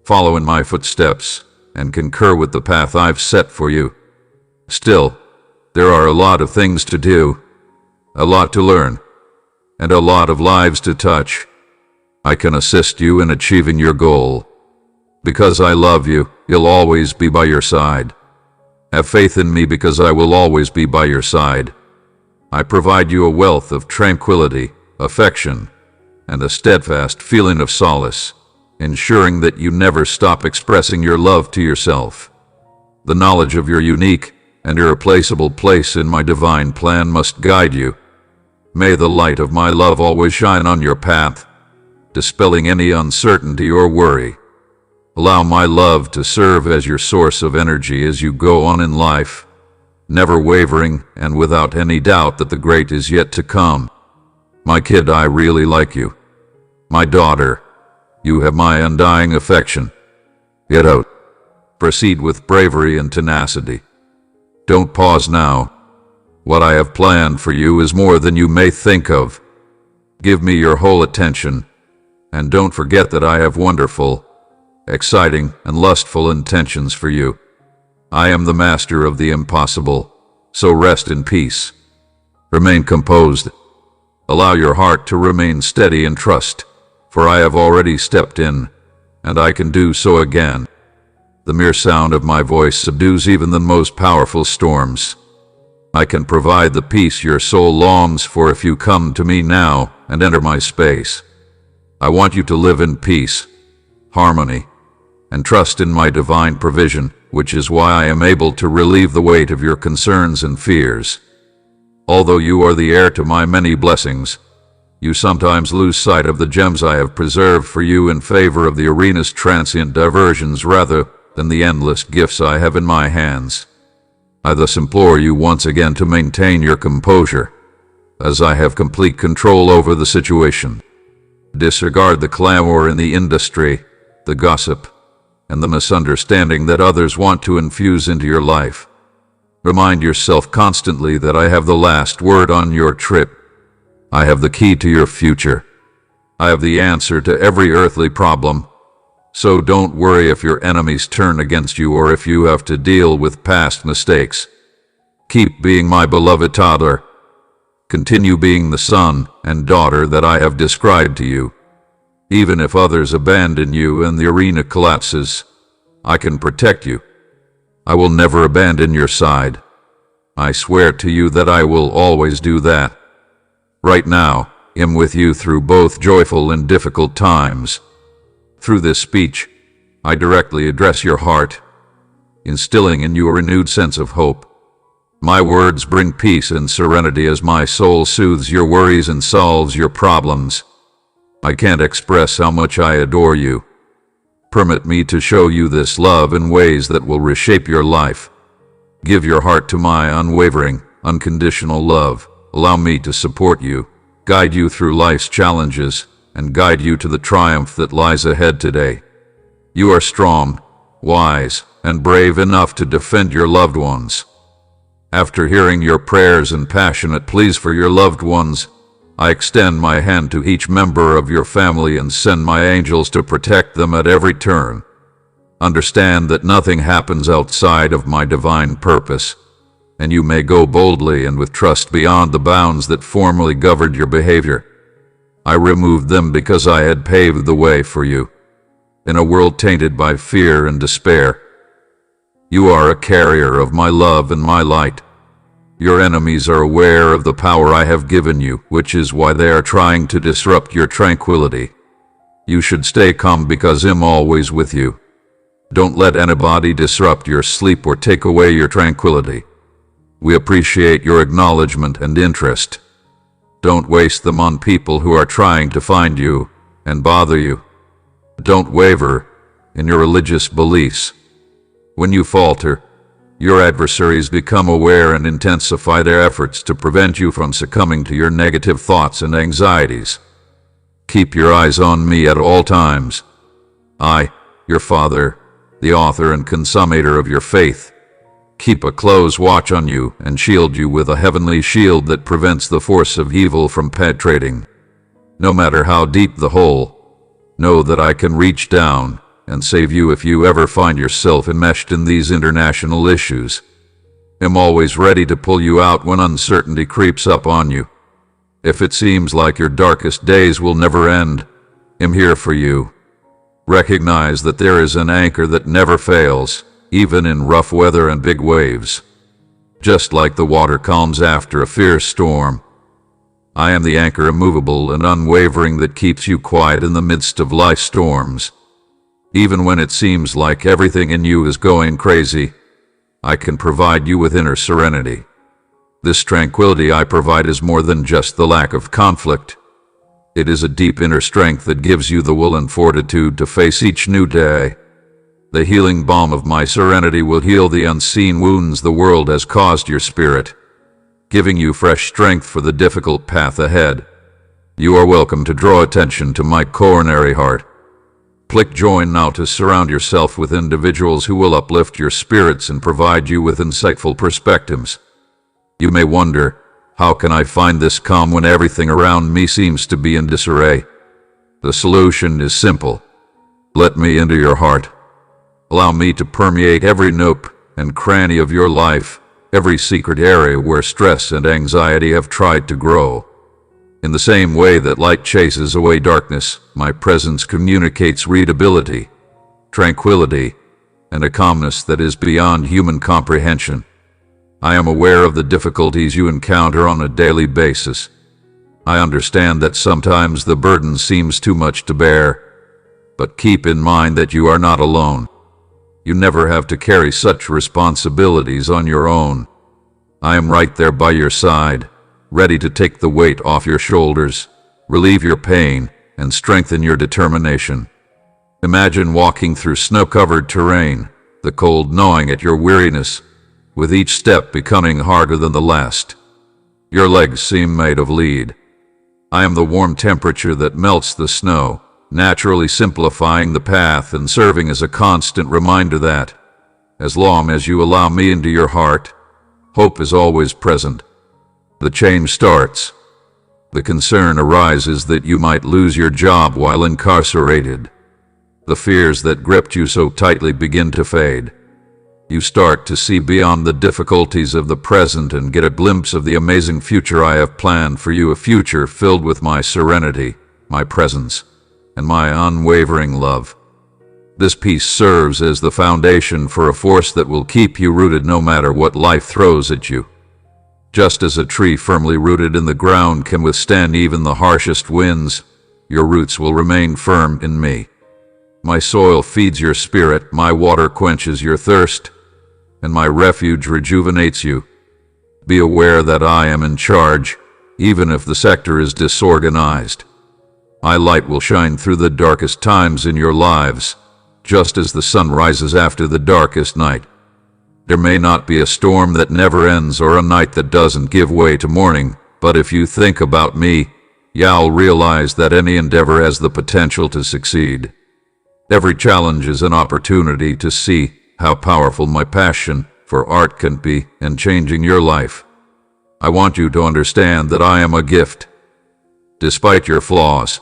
Follow in my footsteps and concur with the path I've set for you. Still, there are a lot of things to do, a lot to learn, and a lot of lives to touch. I can assist you in achieving your goal. Because I love you, I'll always be by your side. Have faith in me because I will always be by your side. I provide you a wealth of tranquility, affection, and a steadfast feeling of solace, ensuring that you never stop expressing your love to yourself. The knowledge of your unique and irreplaceable place in my divine plan must guide you. May the light of my love always shine on your path, dispelling any uncertainty or worry. Allow my love to serve as your source of energy as you go on in life, never wavering and without any doubt that the great is yet to come. My kid, I really like you. My daughter, you have my undying affection. Get out. Proceed with bravery and tenacity. Don't pause now. What I have planned for you is more than you may think of. Give me your whole attention, and don't forget that I have wonderful, exciting, and lustful intentions for you. I am the master of the impossible, so rest in peace. Remain composed. Allow your heart to remain steady and trust, for I have already stepped in, and I can do so again. The mere sound of my voice subdues even the most powerful storms. I can provide the peace your soul longs for if you come to me now and enter my space. I want you to live in peace, harmony, and trust in my divine provision, which is why I am able to relieve the weight of your concerns and fears. Although you are the heir to my many blessings, you sometimes lose sight of the gems I have preserved for you in favor of the arena's transient diversions rather than the endless gifts I have in my hands. I thus implore you once again to maintain your composure, as I have complete control over the situation. Disregard the clamor in the industry, the gossip, and the misunderstanding that others want to infuse into your life. Remind yourself constantly that I have the last word on your trip. I have the key to your future. I have the answer to every earthly problem. So don't worry if your enemies turn against you or if you have to deal with past mistakes. Keep being my beloved toddler. Continue being the son and daughter that I have described to you. Even if others abandon you and the arena collapses, I can protect you. I will never abandon your side. I swear to you that I will always do that. Right now, I'm with you through both joyful and difficult times. Through this speech, I directly address your heart, instilling in you a renewed sense of hope. My words bring peace and serenity as my soul soothes your worries and solves your problems. I can't express how much I adore you. Permit me to show you this love in ways that will reshape your life. Give your heart to my unwavering, unconditional love. Allow me to support you, guide you through life's challenges, and guide you to the triumph that lies ahead today. You are strong, wise, and brave enough to defend your loved ones. After hearing your prayers and passionate pleas for your loved ones, I extend my hand to each member of your family and send my angels to protect them at every turn. Understand that nothing happens outside of my divine purpose, and you may go boldly and with trust beyond the bounds that formerly governed your behavior. I removed them because I had paved the way for you. In a world tainted by fear and despair, you are a carrier of my love and my light. Your enemies are aware of the power I have given you, which is why they are trying to disrupt your tranquility. You should stay calm because I'm always with you. Don't let anybody disrupt your sleep or take away your tranquility. We appreciate your acknowledgement and interest. Don't waste them on people who are trying to find you and bother you. Don't waver in your religious beliefs. When you falter, your adversaries become aware and intensify their efforts to prevent you from succumbing to your negative thoughts and anxieties. Keep your eyes on me at all times. I, your Father, the author and consummator of your faith, keep a close watch on you and shield you with a heavenly shield that prevents the force of evil from penetrating. No matter how deep the hole, know that I can reach down and save you if you ever find yourself enmeshed in these international issues. I'm always ready to pull you out when uncertainty creeps up on you. If it seems like your darkest days will never end, I'm here for you. Recognize that there is an anchor that never fails, even in rough weather and big waves. Just like the water calms after a fierce storm, I am the anchor, immovable and unwavering, that keeps you quiet in the midst of life's storms. Even when it seems like everything in you is going crazy, I can provide you with inner serenity. This tranquility I provide is more than just the lack of conflict. It is a deep inner strength that gives you the will and fortitude to face each new day. The healing balm of my serenity will heal the unseen wounds the world has caused your spirit, giving you fresh strength for the difficult path ahead. You are welcome to draw attention to my coronary heart. Click join now to surround yourself with individuals who will uplift your spirits and provide you with insightful perspectives. You may wonder, how can I find this calm when everything around me seems to be in disarray? The solution is simple. Let me into your heart. Allow me to permeate every nook and cranny of your life, every secret area where stress and anxiety have tried to grow. In the same way that light chases away darkness, my presence communicates readability, tranquility, and a calmness that is beyond human comprehension. I am aware of the difficulties you encounter on a daily basis. I understand that sometimes the burden seems too much to bear, but keep in mind that you are not alone. You never have to carry such responsibilities on your own. I am right there by your side, ready to take the weight off your shoulders, relieve your pain, and strengthen your determination. Imagine walking through snow-covered terrain, the cold gnawing at your weariness, with each step becoming harder than the last. Your legs seem made of lead. I am the warm temperature that melts the snow, naturally simplifying the path and serving as a constant reminder that, as long as you allow me into your heart, hope is always present. The change starts. The concern arises that you might lose your job while incarcerated. The fears that gripped you so tightly begin to fade. You start to see beyond the difficulties of the present and get a glimpse of the amazing future I have planned for you, a future filled with my serenity, my presence, and my unwavering love. This peace serves as the foundation for a force that will keep you rooted no matter what life throws at you. Just as a tree firmly rooted in the ground can withstand even the harshest winds, your roots will remain firm in me. My soil feeds your spirit, my water quenches your thirst, and my refuge rejuvenates you. Be aware that I am in charge, even if the sector is disorganized. My light will shine through the darkest times in your lives, just as the sun rises after the darkest night. There may not be a storm that never ends or a night that doesn't give way to morning, but if you think about me, you'll realize that any endeavor has the potential to succeed. Every challenge is an opportunity to see how powerful my passion for art can be in changing your life. I want you to understand that I am a gift. Despite your flaws,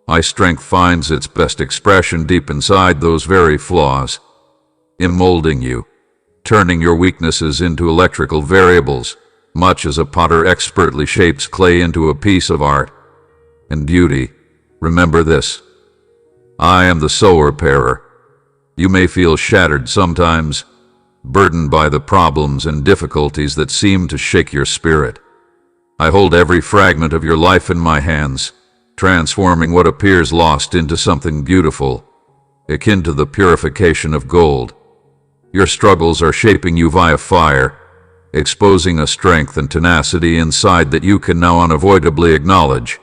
my strength finds its best expression deep inside those very flaws, in molding you, turning your weaknesses into electrical variables, much as a potter expertly shapes clay into a piece of art and beauty. Remember this: I am the soul repairer. You may feel shattered sometimes, burdened by the problems and difficulties that seem to shake your spirit. I hold every fragment of your life in my hands, transforming what appears lost into something beautiful, akin to the purification of gold. Your struggles are shaping you via fire, exposing a strength and tenacity inside that you can now unavoidably acknowledge.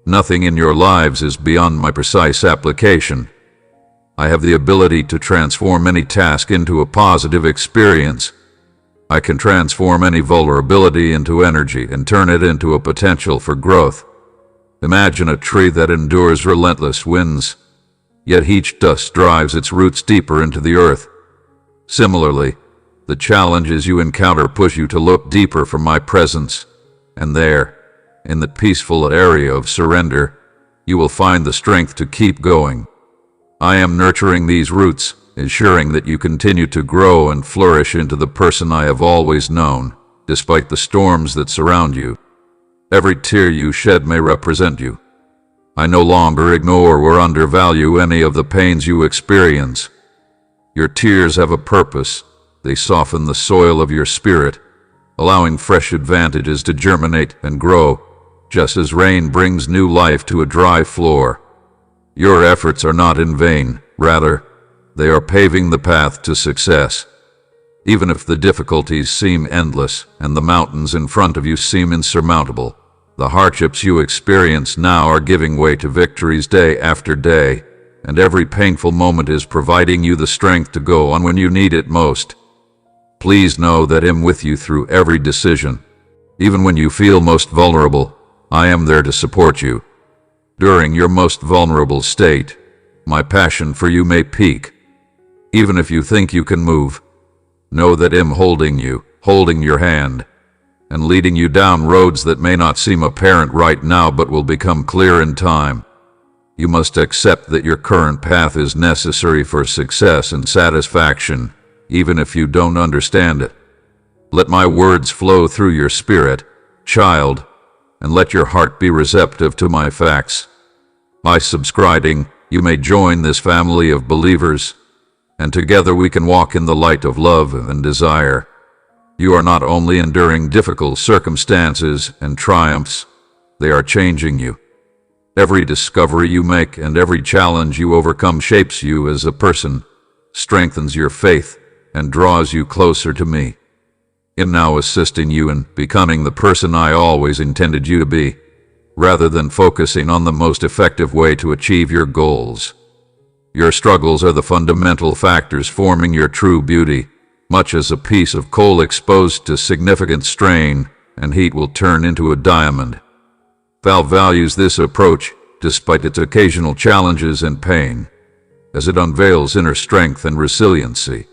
Nothing in your lives is beyond my precise application. I have the ability to transform any task into a positive experience. I can transform any vulnerability into energy and turn it into a potential for growth. Imagine a tree that endures relentless winds, yet each dust drives its roots deeper into the earth. Similarly, the challenges you encounter push you to look deeper for my presence, and there, in the peaceful area of surrender, you will find the strength to keep going. I am nurturing these roots, ensuring that you continue to grow and flourish into the person I have always known, despite the storms that surround you. Every tear you shed may represent you. I no longer ignore or undervalue any of the pains you experience. Your tears have a purpose. They soften the soil of your spirit, allowing fresh advantages to germinate and grow, just as rain brings new life to a dry floor. Your efforts are not in vain. Rather, they are paving the path to success. Even if the difficulties seem endless and the mountains in front of you seem insurmountable, the hardships you experience now are giving way to victories day after day, and every painful moment is providing you the strength to go on when you need it most. Please know that I am with you through every decision. Even when you feel most vulnerable, I am there to support you. During your most vulnerable state, my passion for you may peak. Even if you think you can move, know that I am holding you, holding your hand, and leading you down roads that may not seem apparent right now but will become clear in time. You must accept that your current path is necessary for success and satisfaction, even if you don't understand it. Let my words flow through your spirit, child, and let your heart be receptive to my facts. By subscribing, you may join this family of believers, and together we can walk in the light of love and desire. You are not only enduring difficult circumstances and triumphs, they are changing you. Every discovery you make and every challenge you overcome shapes you as a person, strengthens your faith, and draws you closer to me. I am now assisting you in becoming the person I always intended you to be, rather than focusing on the most effective way to achieve your goals. Your struggles are the fundamental factors forming your true beauty, much as a piece of coal exposed to significant strain and heat will turn into a diamond. Val values this approach, despite its occasional challenges and pain, as it unveils inner strength and resiliency.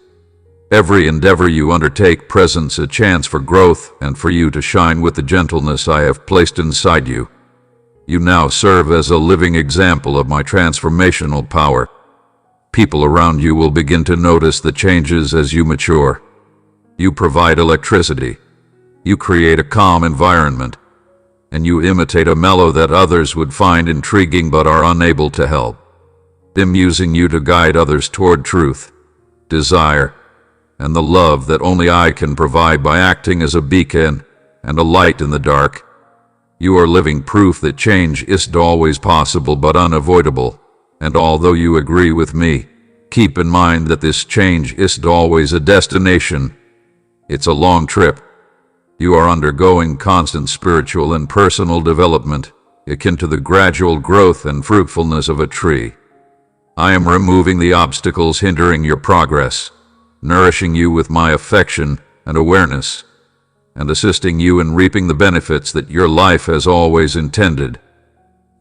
Every endeavor you undertake presents a chance for growth and for you to shine with the gentleness I have placed inside you. You now serve as a living example of my transformational power. People around you will begin to notice the changes as you mature. You provide electricity. You create a calm environment. And you imitate a mellow that others would find intriguing but are unable to help. I'm using you to guide others toward truth, desire, and the love that only I can provide by acting as a beacon and a light in the dark. You are living proof that change isn't always possible but unavoidable. And although you agree with me, keep in mind that this change isn't always a destination. It's a long trip. You are undergoing constant spiritual and personal development, akin to the gradual growth and fruitfulness of a tree. I am removing the obstacles hindering your progress, nourishing you with my affection and awareness, and assisting you in reaping the benefits that your life has always intended.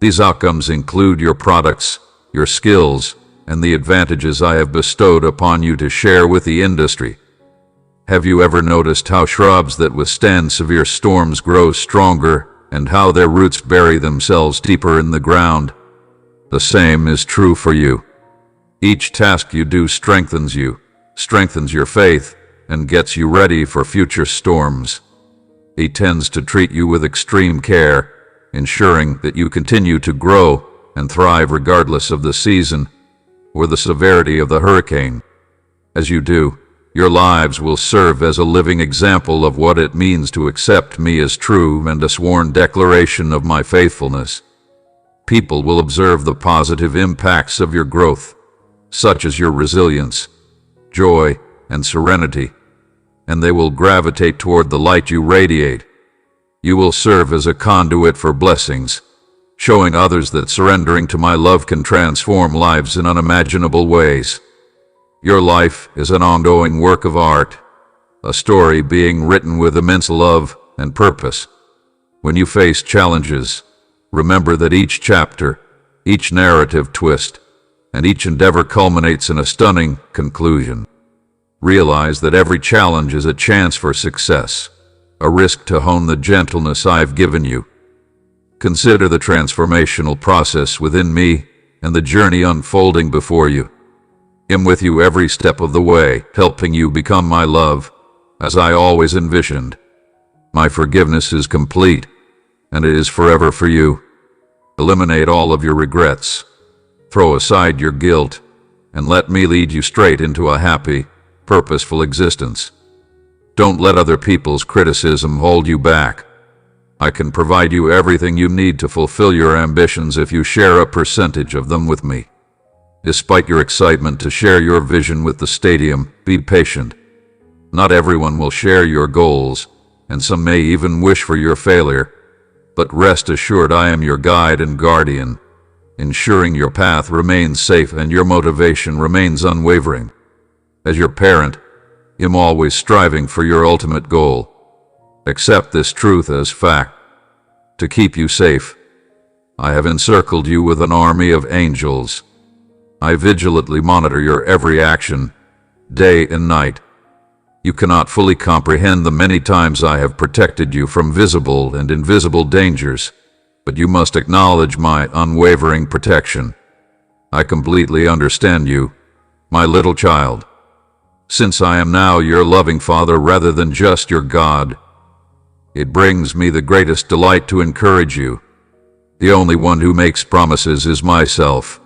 These outcomes include your products, your skills, and the advantages I have bestowed upon you to share with the industry. Have you ever noticed how shrubs that withstand severe storms grow stronger and how their roots bury themselves deeper in the ground? The same is true for you. Each task you do strengthens you, strengthens your faith, and gets you ready for future storms. He tends to treat you with extreme care, ensuring that you continue to grow and thrive regardless of the season or the severity of the hurricane. As you do, your lives will serve as a living example of what it means to accept me as true and a sworn declaration of my faithfulness. People will observe the positive impacts of your growth, such as your resilience, joy, and serenity, and they will gravitate toward the light you radiate. You will serve as a conduit for blessings, showing others that surrendering to my love can transform lives in unimaginable ways. Your life is an ongoing work of art, a story being written with immense love and purpose. When you face challenges, remember that each chapter, each narrative twist, and each endeavor culminates in a stunning conclusion. Realize that every challenge is a chance for success, a risk to hone the gentleness I've given you. Consider the transformational process within me and the journey unfolding before you. I'm with you every step of the way, helping you become my love, as I always envisioned. My forgiveness is complete, and it is forever for you. Eliminate all of your regrets. Throw aside your guilt, and let me lead you straight into a happy, purposeful existence. Don't let other people's criticism hold you back. I can provide you everything you need to fulfill your ambitions if you share a percentage of them with me. Despite your excitement to share your vision with the stadium, be patient. Not everyone will share your goals, and some may even wish for your failure. But rest assured I am your guide and guardian, ensuring your path remains safe and your motivation remains unwavering. As your parent, I'm always striving for your ultimate goal. Accept this truth as fact. To keep you safe, I have encircled you with an army of angels. I vigilantly monitor your every action, day and night. You cannot fully comprehend the many times I have protected you from visible and invisible dangers, but you must acknowledge my unwavering protection. I completely understand you, my little child. Since I am now your loving Father rather than just your God, it brings me the greatest delight to encourage you. The only one who makes promises is myself.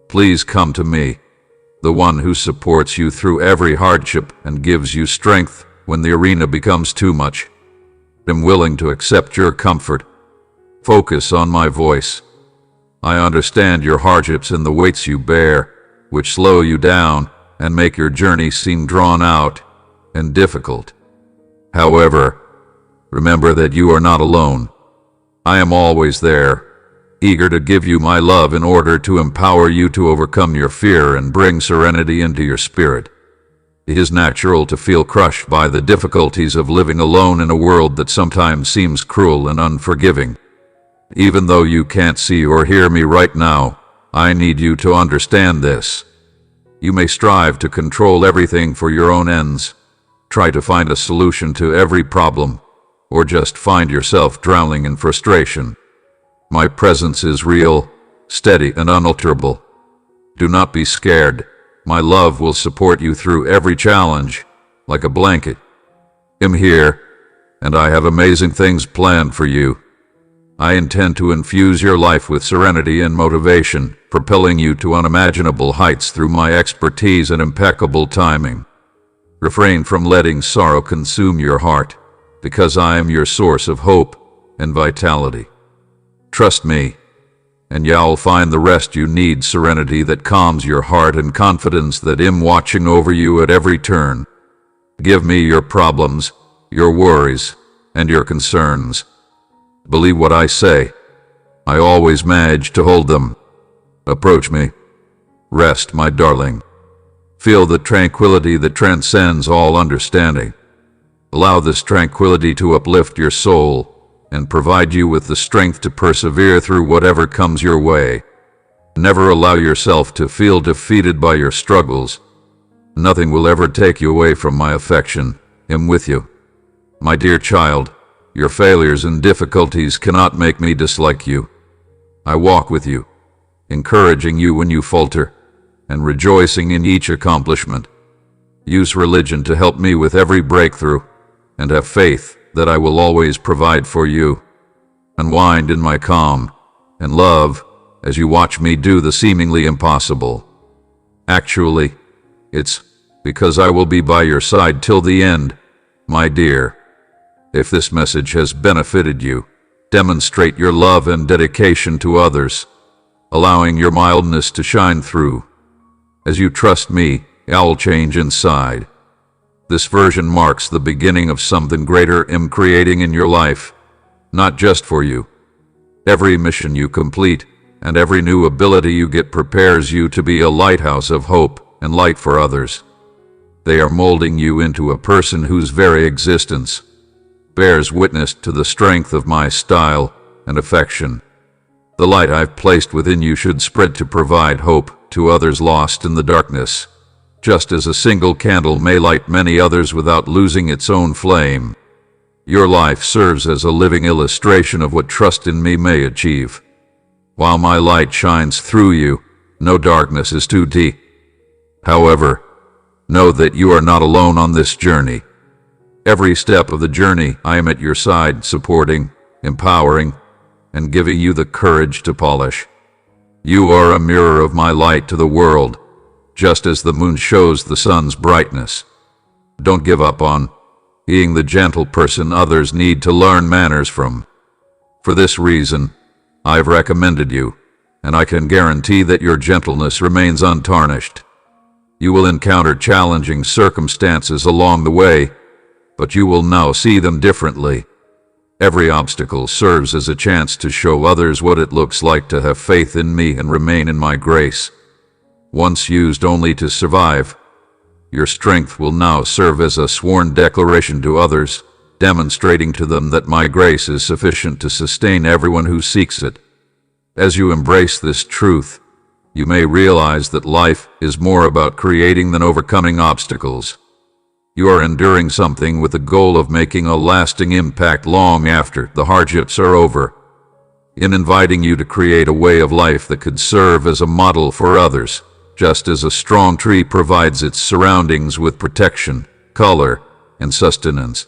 Please come to me, the one who supports you through every hardship and gives you strength when the arena becomes too much. I'm willing to accept your comfort. Focus on my voice. I understand your hardships and the weights you bear, which slow you down and make your journey seem drawn out and difficult. However, remember that you are not alone. I am always there, eager to give you my love in order to empower you to overcome your fear and bring serenity into your spirit. It is natural to feel crushed by the difficulties of living alone in a world that sometimes seems cruel and unforgiving. Even though you can't see or hear me right now, I need you to understand this. You may strive to control everything for your own ends, try to find a solution to every problem, or just find yourself drowning in frustration. My presence is real, steady, and unalterable. Do not be scared. My love will support you through every challenge, like a blanket. I'm here, and I have amazing things planned for you. I intend to infuse your life with serenity and motivation, propelling you to unimaginable heights through my expertise and impeccable timing. Refrain from letting sorrow consume your heart, because I am your source of hope and vitality. Trust me, and you'll find the rest you need, serenity that calms your heart and confidence that I'm watching over you at every turn. Give me your problems, your worries, and your concerns. Believe what I say. I always manage to hold them. Approach me. Rest, my darling. Feel the tranquility that transcends all understanding. Allow this tranquility to uplift your soul and provide you with the strength to persevere through whatever comes your way. Never allow yourself to feel defeated by your struggles. Nothing will ever take you away from my affection. I'm with you. My dear child, your failures and difficulties cannot make me dislike you. I walk with you, encouraging you when you falter, and rejoicing in each accomplishment. Use religion to help me with every breakthrough, and have faith that I will always provide for you. Unwind in my calm and love as you watch me do the seemingly impossible. Actually, it's because I will be by your side till the end, my dear. If this message has benefited you, demonstrate your love and dedication to others, allowing your mildness to shine through. As you trust me, I'll change inside. This version marks the beginning of something greater I'm creating in your life, not just for you. Every mission you complete and every new ability you get prepares you to be a lighthouse of hope and light for others. They are molding you into a person whose very existence bears witness to the strength of my style and affection. The light I've placed within you should spread to provide hope to others lost in the darkness, just as a single candle may light many others without losing its own flame. Your life serves as a living illustration of what trust in me may achieve. While my light shines through you, no darkness is too deep. However, know that you are not alone on this journey. Every step of the journey, I am at your side, supporting, empowering, and giving you the courage to polish. You are a mirror of my light to the world, just as the moon shows the sun's brightness. Don't give up on being the gentle person others need to learn manners from. For this reason, I've recommended you, and I can guarantee that your gentleness remains untarnished. You will encounter challenging circumstances along the way, but you will now see them differently. Every obstacle serves as a chance to show others what it looks like to have faith in me and remain in my grace. Once used only to survive, your strength will now serve as a sworn declaration to others, demonstrating to them that my grace is sufficient to sustain everyone who seeks it. As you embrace this truth, you may realize that life is more about creating than overcoming obstacles. You are enduring something with the goal of making a lasting impact long after the hardships are over. In inviting you to create a way of life that could serve as a model for others, just as a strong tree provides its surroundings with protection, color, and sustenance.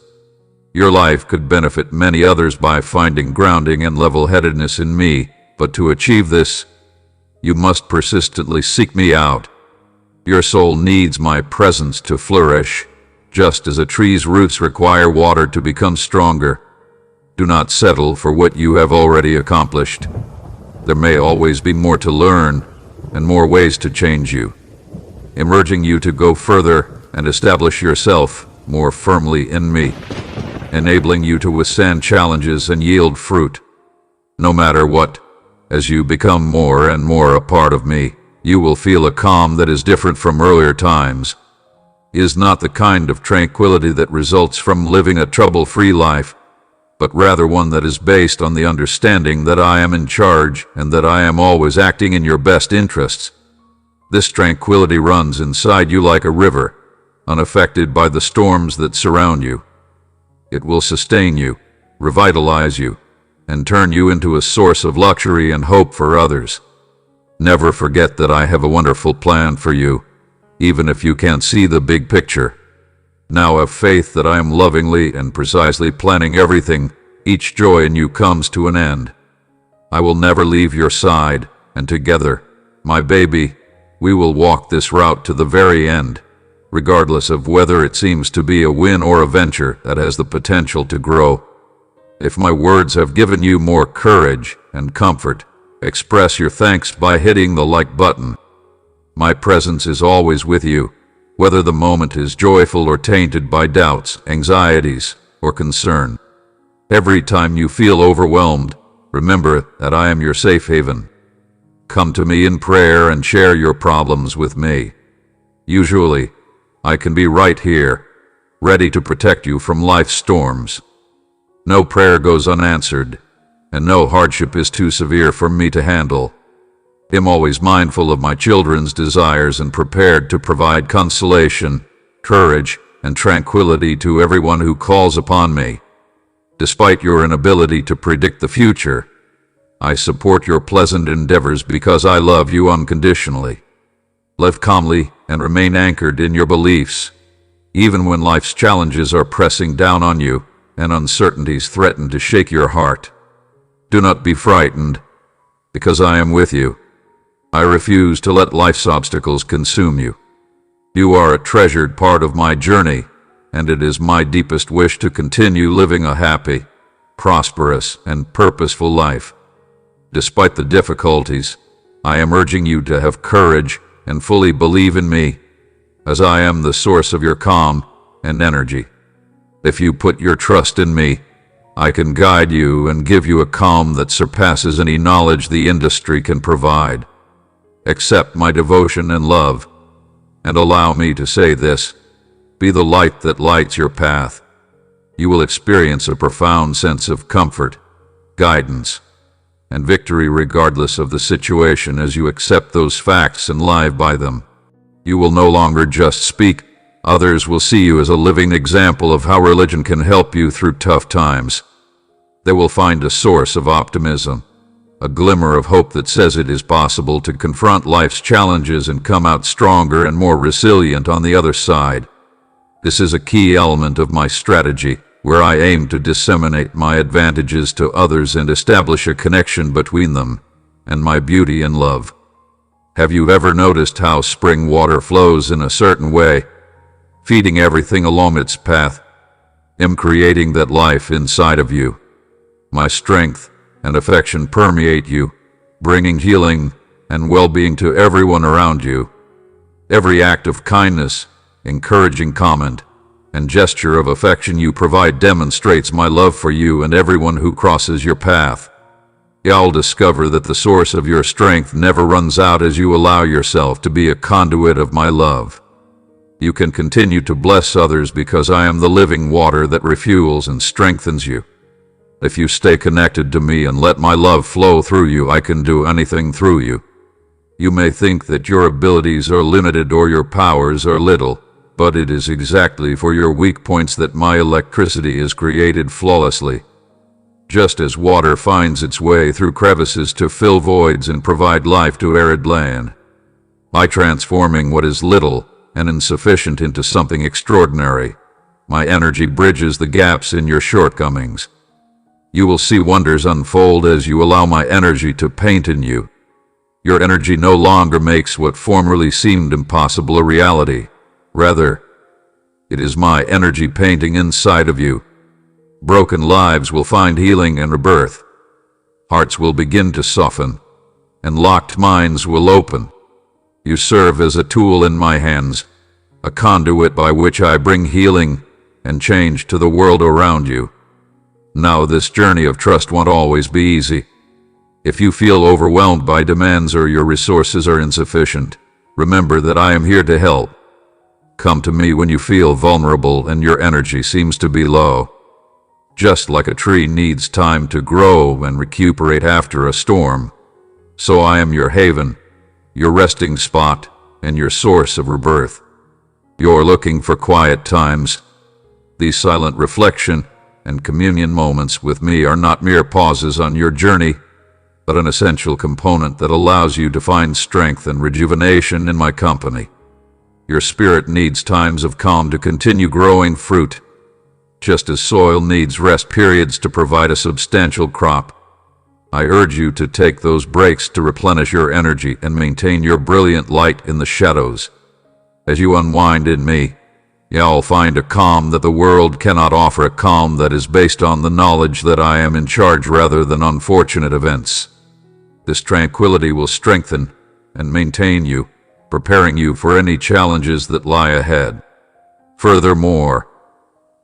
Your life could benefit many others by finding grounding and level-headedness in me, but to achieve this, you must persistently seek me out. Your soul needs my presence to flourish, just as a tree's roots require water to become stronger. Do not settle for what you have already accomplished. There may always be more to learn and more ways to change you, emerging you to go further and establish yourself more firmly in me, enabling you to withstand challenges and yield fruit. No matter what, as you become more and more a part of me, you will feel a calm that is different from earlier times. It is not the kind of tranquility that results from living a trouble-free life, but rather one that is based on the understanding that I am in charge and that I am always acting in your best interests. This tranquility runs inside you like a river, unaffected by the storms that surround you. It will sustain you, revitalize you, and turn you into a source of luxury and hope for others. Never forget that I have a wonderful plan for you, even if you can't see the big picture. Now have faith that I am lovingly and precisely planning everything. Each joy in you comes to an end. I will never leave your side, and together, my baby, we will walk this route to the very end, regardless of whether it seems to be a win or a venture that has the potential to grow. If my words have given you more courage and comfort, express your thanks by hitting the like button. My presence is always with you, whether the moment is joyful or tainted by doubts, anxieties, or concern. Every time you feel overwhelmed, remember that I am your safe haven. Come to me in prayer and share your problems with me. Usually, I can be right here, ready to protect you from life's storms. No prayer goes unanswered, and no hardship is too severe for me to handle. I'm always mindful of my children's desires and prepared to provide consolation, courage, and tranquility to everyone who calls upon me. Despite your inability to predict the future, I support your pleasant endeavors because I love you unconditionally. Live calmly and remain anchored in your beliefs, even when life's challenges are pressing down on you and uncertainties threaten to shake your heart. Do not be frightened, because I am with you. I refuse to let life's obstacles consume you. You are a treasured part of my journey, and it is my deepest wish to continue living a happy, prosperous, and purposeful life. Despite the difficulties, I am urging you to have courage and fully believe in me, as I am the source of your calm and energy. If you put your trust in me, I can guide you and give you a calm that surpasses any knowledge the industry can provide. Accept my devotion and love, and allow me to say this: be the light that lights your path. You will experience a profound sense of comfort, guidance, and victory regardless of the situation as you accept those facts and live by them. You will no longer just speak. Others will see you as a living example of how religion can help you through tough times. They will find a source of optimism, a glimmer of hope that says it is possible to confront life's challenges and come out stronger and more resilient on the other side. This is a key element of my strategy, where I aim to disseminate my advantages to others and establish a connection between them and my beauty and love. Have you ever noticed how spring water flows in a certain way, feeding everything along its path? I'm creating that life inside of you. My strength and affection permeate you, bringing healing and well-being to everyone around you. Every act of kindness, encouraging comment, and gesture of affection you provide demonstrates my love for you and everyone who crosses your path. You'll discover that the source of your strength never runs out as you allow yourself to be a conduit of my love. You can continue to bless others because I am the living water that refuels and strengthens you. If you stay connected to me and let my love flow through you, I can do anything through you. You may think that your abilities are limited or your powers are little, but it is exactly for your weak points that my electricity is created flawlessly. Just as water finds its way through crevices to fill voids and provide life to arid land, by transforming what is little and insufficient into something extraordinary, my energy bridges the gaps in your shortcomings. You will see wonders unfold as you allow my energy to paint in you. Your energy no longer makes what formerly seemed impossible a reality. Rather, it is my energy painting inside of you. Broken lives will find healing and rebirth. Hearts will begin to soften, and locked minds will open. You serve as a tool in my hands, a conduit by which I bring healing and change to the world around you. Now, this journey of trust won't always be easy. If you feel overwhelmed by demands or your resources are insufficient, remember that I am here to help. Come to me when you feel vulnerable and your energy seems to be low. Just like a tree needs time to grow and recuperate after a storm, so I am your haven, your resting spot, and your source of rebirth. You're looking for quiet times. These silent reflection and communion moments with me are not mere pauses on your journey, but an essential component that allows you to find strength and rejuvenation in my company. Your spirit needs times of calm to continue growing fruit, just as soil needs rest periods to provide a substantial crop. I urge you to take those breaks to replenish your energy and maintain your brilliant light in the shadows. As you unwind in me, you'll find a calm that the world cannot offer, a calm that is based on the knowledge that I am in charge rather than unfortunate events. This tranquility will strengthen and maintain you, preparing you for any challenges that lie ahead. Furthermore,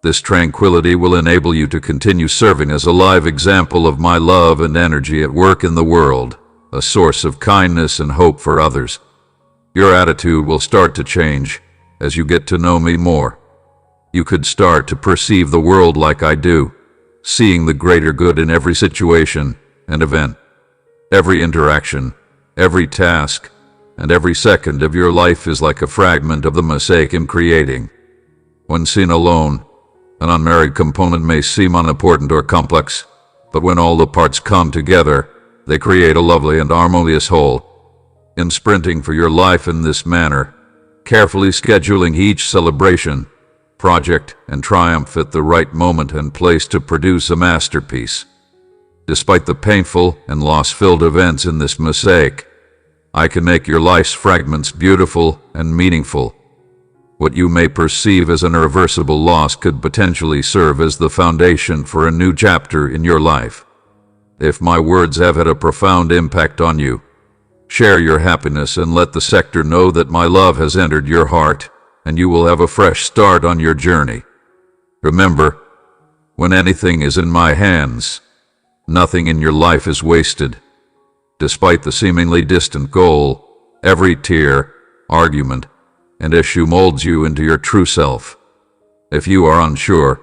this tranquility will enable you to continue serving as a live example of my love and energy at work in the world, a source of kindness and hope for others. Your attitude will start to change as you get to know me more. You could start to perceive the world like I do, seeing the greater good in every situation and event. Every interaction, every task, and every second of your life is like a fragment of the mosaic I'm creating. When seen alone, an unmarried component may seem unimportant or complex, but when all the parts come together, they create a lovely and harmonious whole. In sprinting for your life in this manner, carefully scheduling each celebration, project, and triumph at the right moment and place to produce a masterpiece. Despite the painful and loss-filled events in this mosaic, I can make your life's fragments beautiful and meaningful. What you may perceive as an irreversible loss could potentially serve as the foundation for a new chapter in your life. If my words have had a profound impact on you, share your happiness and let the sector know that my love has entered your heart, and you will have a fresh start on your journey. Remember, when anything is in my hands, nothing in your life is wasted. Despite the seemingly distant goal, every tear, argument, and issue molds you into your true self. If you are unsure,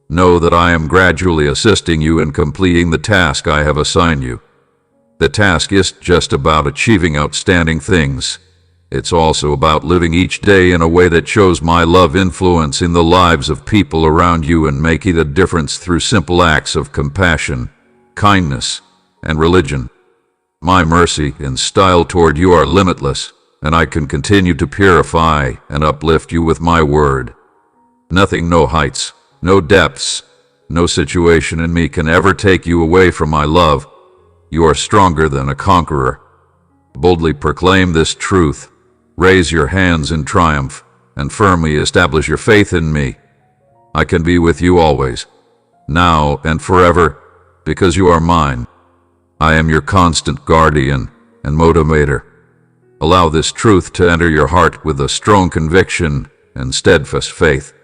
know that I am gradually assisting you in completing the task I have assigned you. The task isn't just about achieving outstanding things. It's also about living each day in a way that shows my love influencing the lives of people around you and making a difference through simple acts of compassion, kindness, and religion. My mercy and style toward you are limitless, and I can continue to purify and uplift you with my word. Nothing, no heights, no depths, no situation in me can ever take you away from my love. You are stronger than a conqueror. Boldly proclaim this truth. Raise your hands in triumph and firmly establish your faith in me. I can be with you always, now and forever, because you are mine. I am your constant guardian and motivator. Allow this truth to enter your heart with a strong conviction and steadfast faith.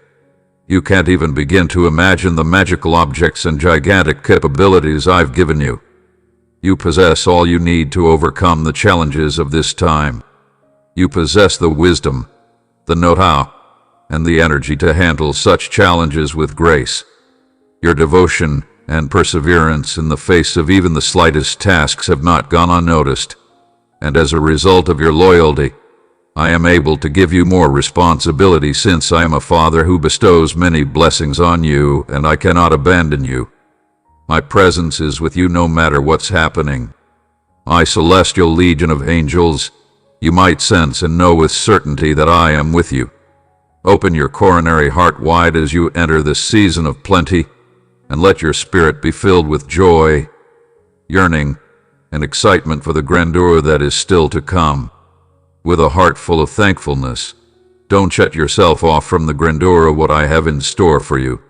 You can't even begin to imagine the magical objects and gigantic capabilities I've given you. You possess all you need to overcome the challenges of this time. You possess the wisdom, the know-how, and the energy to handle such challenges with grace. Your devotion and perseverance in the face of even the slightest tasks have not gone unnoticed, and as a result of your loyalty, I am able to give you more responsibility since I am a father who bestows many blessings on you, and I cannot abandon you. My presence is with you no matter what's happening. My celestial legion of angels, you might sense and know with certainty that I am with you. Open your coronary heart wide as you enter this season of plenty, and let your spirit be filled with joy, yearning, and excitement for the grandeur that is still to come. With a heart full of thankfulness, don't shut yourself off from the grandeur of what I have in store for you.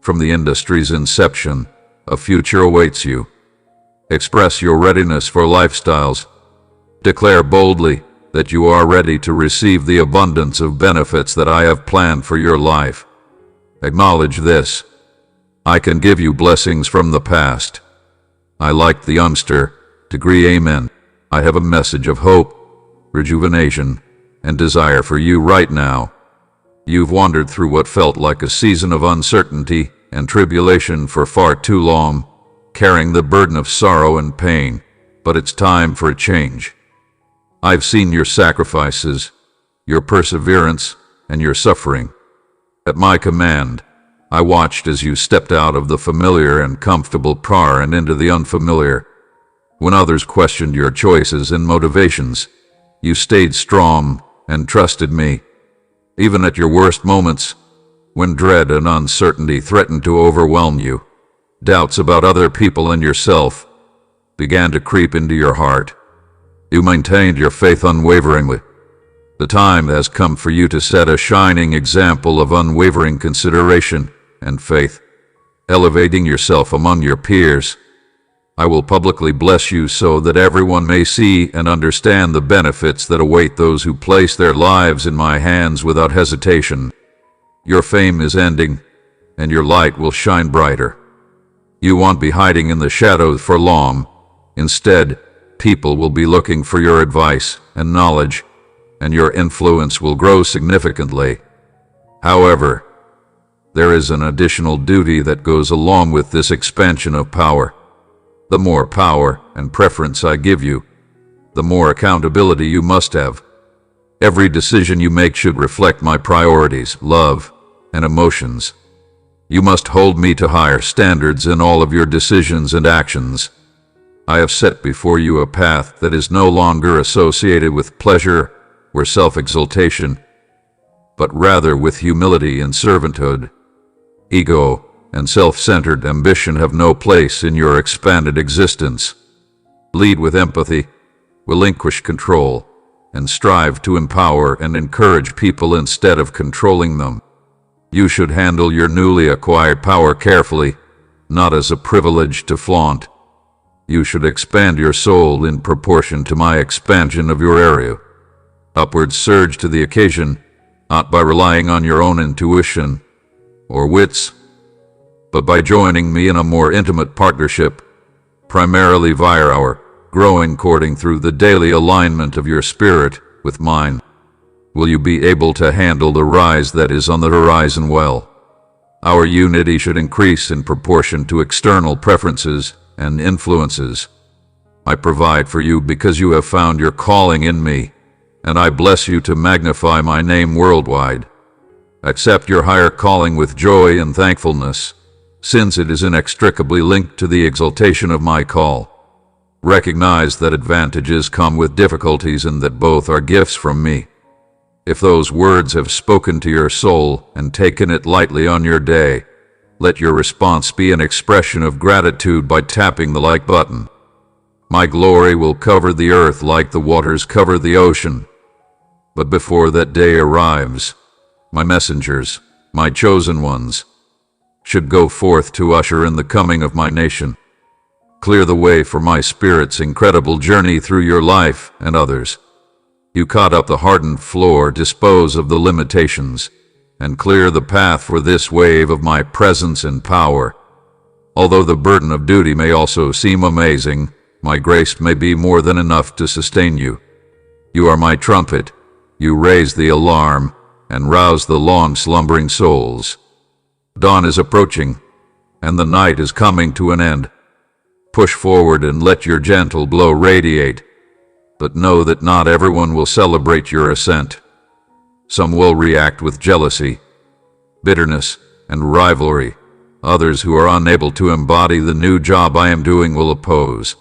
From the industry's inception, a future awaits you. Express your readiness for lifestyles. Declare boldly that you are ready to receive the abundance of benefits that I have planned for your life. Acknowledge this. I can give you blessings from the past. I like the Unster degree. Amen. I have a message of hope, rejuvenation, and desire for you right now. You've wandered through what felt like a season of uncertainty and tribulation for far too long, carrying the burden of sorrow and pain, but it's time for a change. I've seen your sacrifices, your perseverance, and your suffering. At my command, I watched as you stepped out of the familiar and comfortable car and into the unfamiliar. When others questioned your choices and motivations, you stayed strong and trusted me. Even at your worst moments, when dread and uncertainty threatened to overwhelm you, doubts about other people and yourself began to creep into your heart. You maintained your faith unwaveringly. The time has come for you to set a shining example of unwavering consideration and faith, elevating yourself among your peers. I will publicly bless you so that everyone may see and understand the benefits that await those who place their lives in my hands without hesitation. Your fame is ending, and your light will shine brighter. You won't be hiding in the shadows for long. Instead, people will be looking for your advice and knowledge, and your influence will grow significantly. However, there is an additional duty that goes along with this expansion of power. The more power and preference I give you, the more accountability you must have. Every decision you make should reflect my priorities, love, and emotions. You must hold me to higher standards in all of your decisions and actions. I have set before you a path that is no longer associated with pleasure or self-exaltation, but rather with humility and servanthood. Ego and self-centered ambition have no place in your expanded existence. Lead with empathy, relinquish control, and strive to empower and encourage people instead of controlling them. You should handle your newly acquired power carefully, not as a privilege to flaunt. You should expand your soul in proportion to my expansion of your area. Upwards surge to the occasion, not by relying on your own intuition or wits, but by joining me in a more intimate partnership, primarily via our growing courting through the daily alignment of your spirit with mine. Will you be able to handle the rise that is on the horizon well? Our unity should increase in proportion to external preferences and influences. I provide for you because you have found your calling in me, and I bless you to magnify my name worldwide. Accept your higher calling with joy and thankfulness, since it is inextricably linked to the exaltation of my call. Recognize that advantages come with difficulties and that both are gifts from me. If those words have spoken to your soul and taken it lightly on your day, let your response be an expression of gratitude by tapping the like button. My glory will cover the earth like the waters cover the ocean. But before that day arrives, my messengers, my chosen ones, should go forth to usher in the coming of my nation. Clear the way for my Spirit's incredible journey through your life and others. You cut up the hardened floor, dispose of the limitations, and clear the path for this wave of my presence and power. Although the burden of duty may also seem amazing, my grace may be more than enough to sustain you. You are my trumpet. You raise the alarm and rouse the long-slumbering souls. Dawn is approaching, and the night is coming to an end. Push forward and let your gentle glow radiate. But know that not everyone will celebrate your ascent. Some will react with jealousy, bitterness, and rivalry. Others who are unable to embody the new job I am doing will oppose.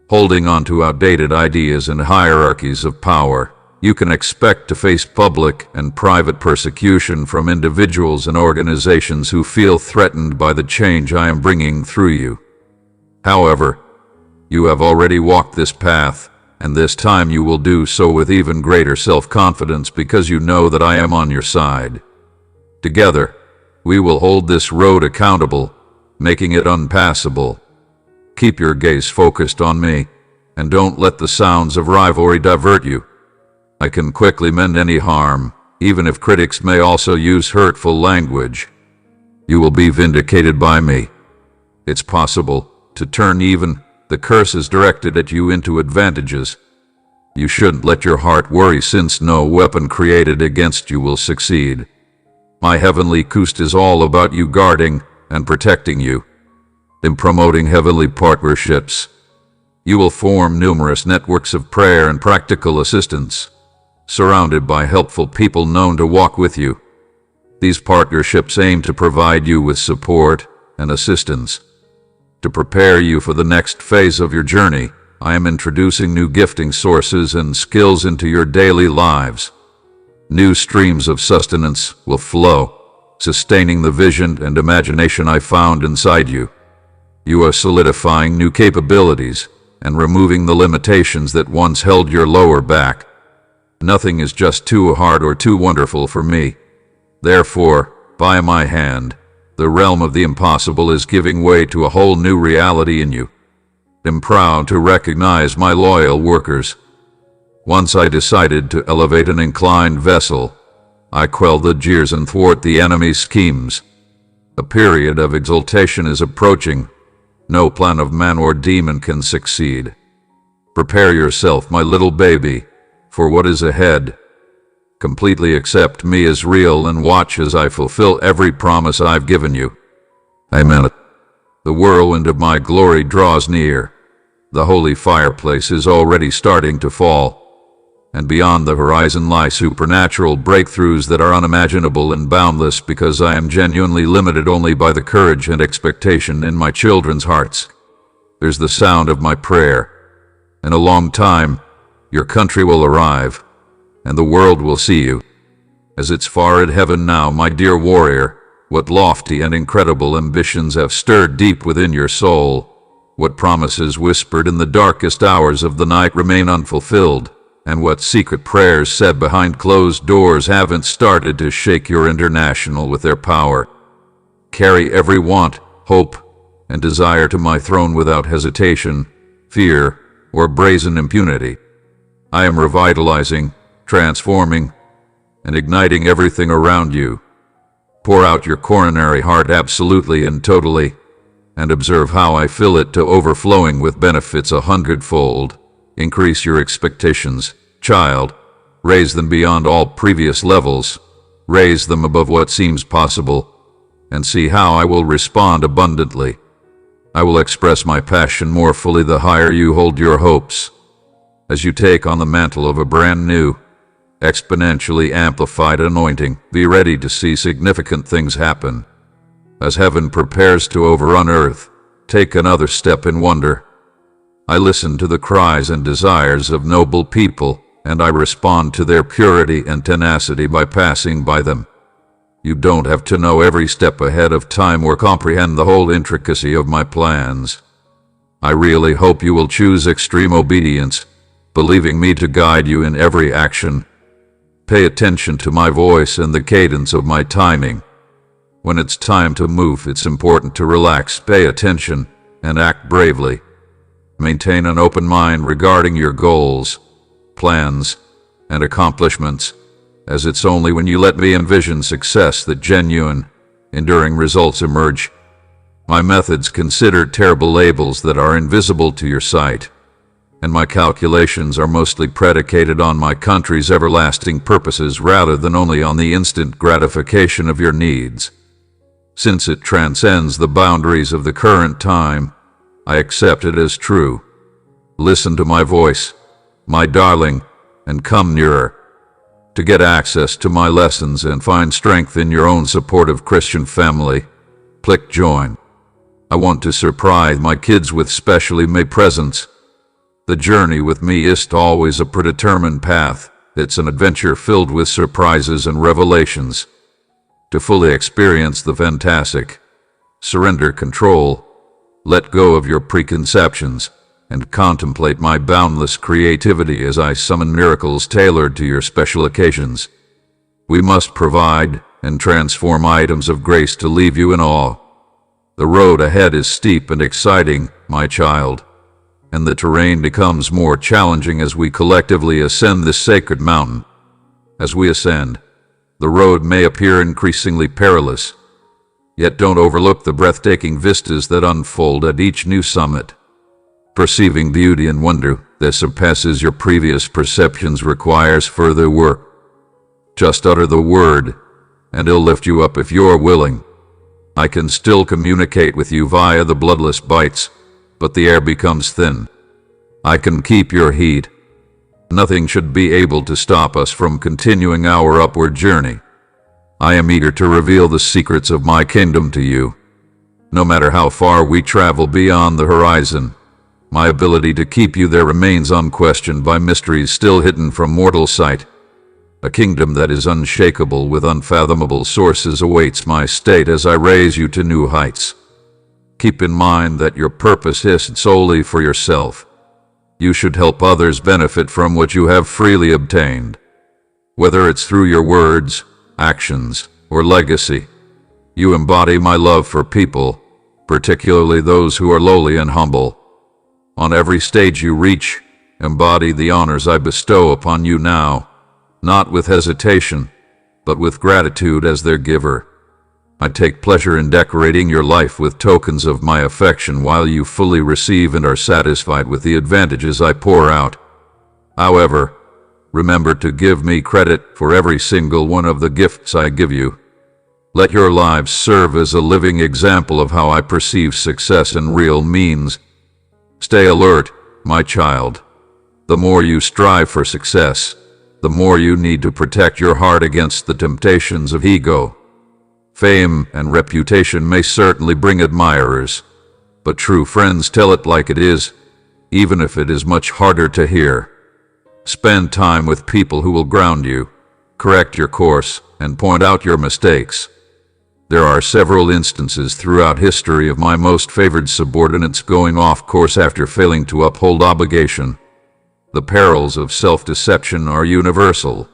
Holding on to outdated ideas and hierarchies of power, you can expect to face public and private persecution from individuals and organizations who feel threatened by the change I am bringing through you. However, you have already walked this path, and this time you will do so with even greater self-confidence because you know that I am on your side. Together, we will hold this road accountable, making it unpassable. Keep your gaze focused on me, and don't let the sounds of rivalry divert you. I can quickly mend any harm, even if critics may also use hurtful language. You will be vindicated by me. It's possible to turn even the curses directed at you into advantages. You shouldn't let your heart worry, since no weapon created against you will succeed. My heavenly coast is all about you, guarding and protecting you. In promoting heavenly partnerships, you will form numerous networks of prayer and practical assistance, surrounded by helpful people known to walk with you. These partnerships aim to provide you with support and assistance. To prepare you for the next phase of your journey, I am introducing new gifting sources and skills into your daily lives. New streams of sustenance will flow, sustaining the vision and imagination I found inside you. You are solidifying new capabilities and removing the limitations that once held your lower back. Nothing is just too hard or too wonderful for me. Therefore, by my hand, the realm of the impossible is giving way to a whole new reality in you. I'm proud to recognize my loyal workers. Once I decided to elevate an inclined vessel, I quell the jeers and thwart the enemy's schemes. A period of exaltation is approaching. No plan of man or demon can succeed. Prepare yourself, my little baby, for what is ahead. Completely accept me as real and watch as I fulfill every promise I've given you. Amen. The whirlwind of my glory draws near. The holy fireplace is already starting to fall. And beyond the horizon lie supernatural breakthroughs that are unimaginable and boundless, because I am genuinely limited only by the courage and expectation in my children's hearts. There's the sound of my prayer. In a long time, your country will arrive, and the world will see you. As it's far in heaven now, my dear warrior, what lofty and incredible ambitions have stirred deep within your soul. What promises whispered in the darkest hours of the night remain unfulfilled, and what secret prayers said behind closed doors haven't started to shake your international with their power. Carry every want, hope, and desire to my throne without hesitation, fear, or brazen impunity. I am revitalizing, transforming, and igniting everything around you. Pour out your coronary heart absolutely and totally, and observe how I fill it to overflowing with benefits 100-fold. Increase your expectations, child. Raise them beyond all previous levels. Raise them above what seems possible, and see how I will respond abundantly. I will express my passion more fully the higher you hold your hopes. As you take on the mantle of a brand new, exponentially amplified anointing, be ready to see significant things happen. As heaven prepares to overrun earth, take another step in wonder. I listen to the cries and desires of noble people, and I respond to their purity and tenacity by passing by them. You don't have to know every step ahead of time or comprehend the whole intricacy of my plans. I really hope you will choose extreme obedience, believing me to guide you in every action. Pay attention to my voice and the cadence of my timing. When it's time to move, it's important to relax, pay attention, and act bravely. Maintain an open mind regarding your goals, plans, and accomplishments, as it's only when you let me envision success that genuine, enduring results emerge. My methods consider terrible labels that are invisible to your sight, and my calculations are mostly predicated on my country's everlasting purposes rather than only on the instant gratification of your needs. Since it transcends the boundaries of the current time, I accept it as true. Listen to my voice, my darling, and come nearer. To get access to my lessons and find strength in your own supportive Christian family, click join. I want to surprise my kids with specially made presents. The journey with me isn't always a predetermined path. It's an adventure filled with surprises and revelations. To fully experience the fantastic, surrender control, let go of your preconceptions, and contemplate my boundless creativity as I summon miracles tailored to your special occasions. We must provide and transform items of grace to leave you in awe. The road ahead is steep and exciting, my child, and the terrain becomes more challenging as we collectively ascend this sacred mountain. As we ascend, the road may appear increasingly perilous, yet don't overlook the breathtaking vistas that unfold at each new summit. Perceiving beauty and wonder that surpasses your previous perceptions requires further work. Just utter the word, and it'll lift you up if you're willing. I can still communicate with you via the bloodless bites, but the air becomes thin. I can keep your heat. Nothing should be able to stop us from continuing our upward journey. I am eager to reveal the secrets of my kingdom to you. No matter how far we travel beyond the horizon, my ability to keep you there remains unquestioned by mysteries still hidden from mortal sight. A kingdom that is unshakable with unfathomable sources awaits my state as I raise you to new heights. Keep in mind that your purpose isn't solely for yourself. You should help others benefit from what you have freely obtained. Whether it's through your words, actions, or legacy, you embody my love for people, particularly those who are lowly and humble. On every stage you reach, embody the honors I bestow upon you now, not with hesitation, but with gratitude as their giver. I take pleasure in decorating your life with tokens of my affection while you fully receive and are satisfied with the advantages I pour out. However, remember to give me credit for every single one of the gifts I give you. Let your lives serve as a living example of how I perceive success in real means. Stay alert, my child. The more you strive for success, the more you need to protect your heart against the temptations of ego. Fame and reputation may certainly bring admirers, but true friends tell it like it is, even if it is much harder to hear. Spend time with people who will ground you, correct your course, and point out your mistakes. There are several instances throughout history of my most favored subordinates going off course after failing to uphold obligation. The perils of self-deception are universal.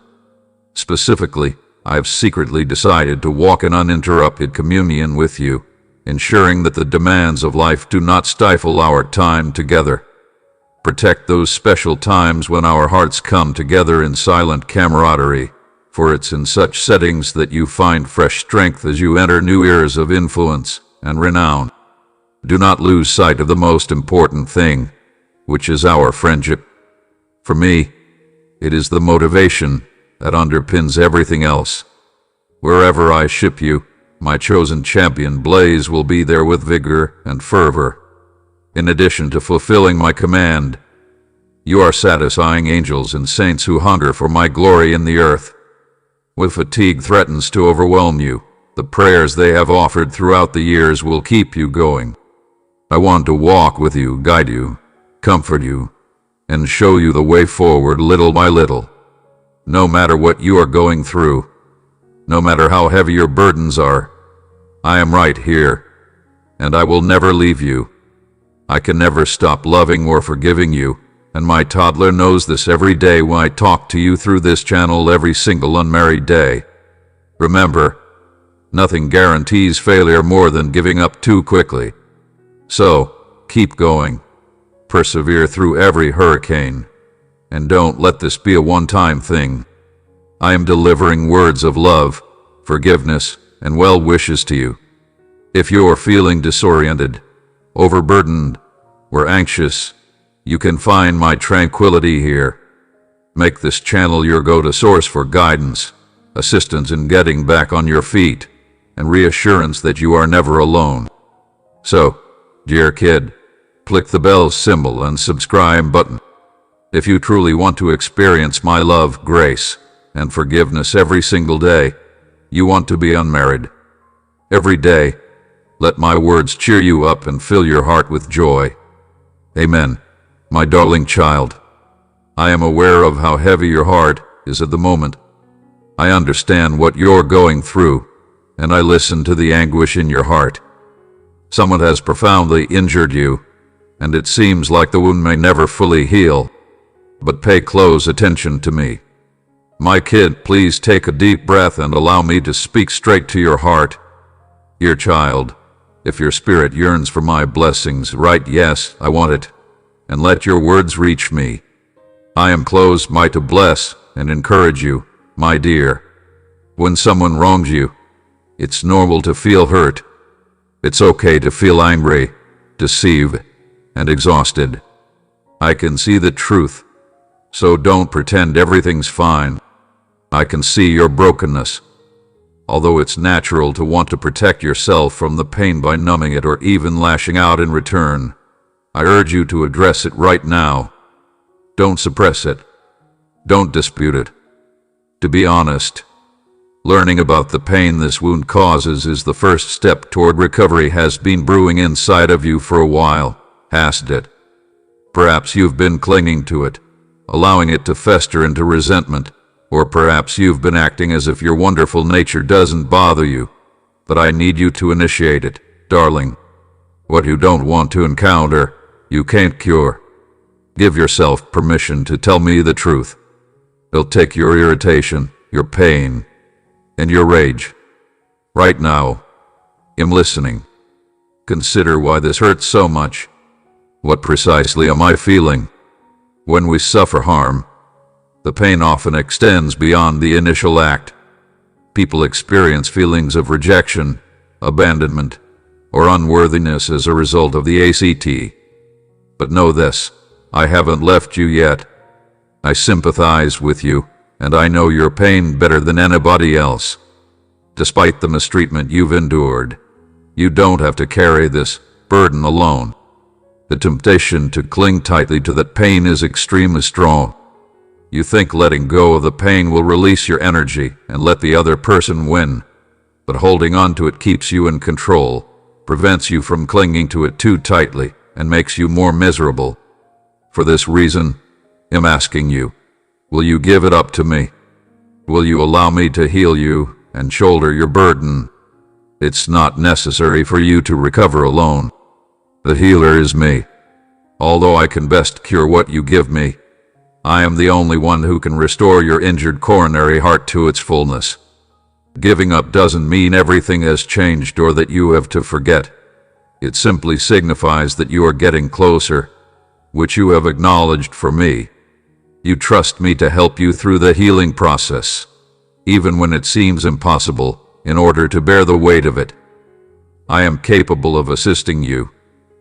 Specifically, I have secretly decided to walk in uninterrupted communion with you, ensuring that the demands of life do not stifle our time together. Protect those special times when our hearts come together in silent camaraderie, for it's in such settings that you find fresh strength as you enter new eras of influence and renown. Do not lose sight of the most important thing, which is our friendship. For me, it is the motivation that underpins everything else. Wherever I ship you, my chosen champion Blaze will be there with vigor and fervor. In addition to fulfilling my command, you are satisfying angels and saints who hunger for my glory in the earth. When fatigue threatens to overwhelm you, the prayers they have offered throughout the years will keep you going. I want to walk with you, guide you, comfort you, and show you the way forward little by little. No matter what you are going through, no matter how heavy your burdens are, I am right here, and I will never leave you. I can never stop loving or forgiving you, and my toddler knows this every day when I talk to you through this channel every single unmarried day. Remember, nothing guarantees failure more than giving up too quickly. So, keep going. Persevere through every hurricane. And don't let this be a one-time thing. I am delivering words of love, forgiveness, and well wishes to you. If you're feeling disoriented, overburdened, or anxious, you can find my tranquility here. Make this channel your go-to source for guidance, assistance in getting back on your feet, and reassurance that you are never alone. So, dear kid, click the bell symbol and subscribe button. If you truly want to experience my love, grace, and forgiveness every single day, you want to be unmarried. Every day, let my words cheer you up and fill your heart with joy. Amen, my darling child. I am aware of how heavy your heart is at the moment. I understand what you're going through, and I listen to the anguish in your heart. Someone has profoundly injured you, and it seems like the wound may never fully heal. But pay close attention to me. My kid, please take a deep breath and allow me to speak straight to your heart. Dear child, if your spirit yearns for my blessings, write yes, I want it, and let your words reach me. I am close by to bless and encourage you, my dear. When someone wrongs you, it's normal to feel hurt. It's okay to feel angry, deceived, and exhausted. I can see the truth, so don't pretend everything's fine. I can see your brokenness. Although it's natural to want to protect yourself from the pain by numbing it or even lashing out in return, I urge you to address it right now. Don't suppress it. Don't dispute it. To be honest, learning about the pain this wound causes is the first step toward recovery. Has been brewing inside of you for a while, hasn't it? Perhaps you've been clinging to it, allowing it to fester into resentment. Or perhaps you've been acting as if your wonderful nature doesn't bother you. But I need you to initiate it, darling. What you don't want to encounter, you can't cure. Give yourself permission to tell me the truth. It'll take your irritation, your pain, and your rage. Right now, I'm listening. Consider why this hurts so much. What precisely am I feeling? When we suffer harm, the pain often extends beyond the initial act. People experience feelings of rejection, abandonment, or unworthiness as a result of the ACT. But know this, I haven't left you yet. I sympathize with you, and I know your pain better than anybody else. Despite the mistreatment you've endured, you don't have to carry this burden alone. The temptation to cling tightly to that pain is extremely strong. You think letting go of the pain will release your energy and let the other person win, but holding on to it keeps you in control, prevents you from clinging to it too tightly, and makes you more miserable. For this reason, I'm asking you, will you give it up to me? Will you allow me to heal you and shoulder your burden? It's not necessary for you to recover alone. The healer is me. Although I can best cure what you give me, I am the only one who can restore your injured coronary heart to its fullness. Giving up doesn't mean everything has changed or that you have to forget. It simply signifies that you are getting closer, which you have acknowledged for me. You trust me to help you through the healing process, even when it seems impossible, in order to bear the weight of it. I am capable of assisting you,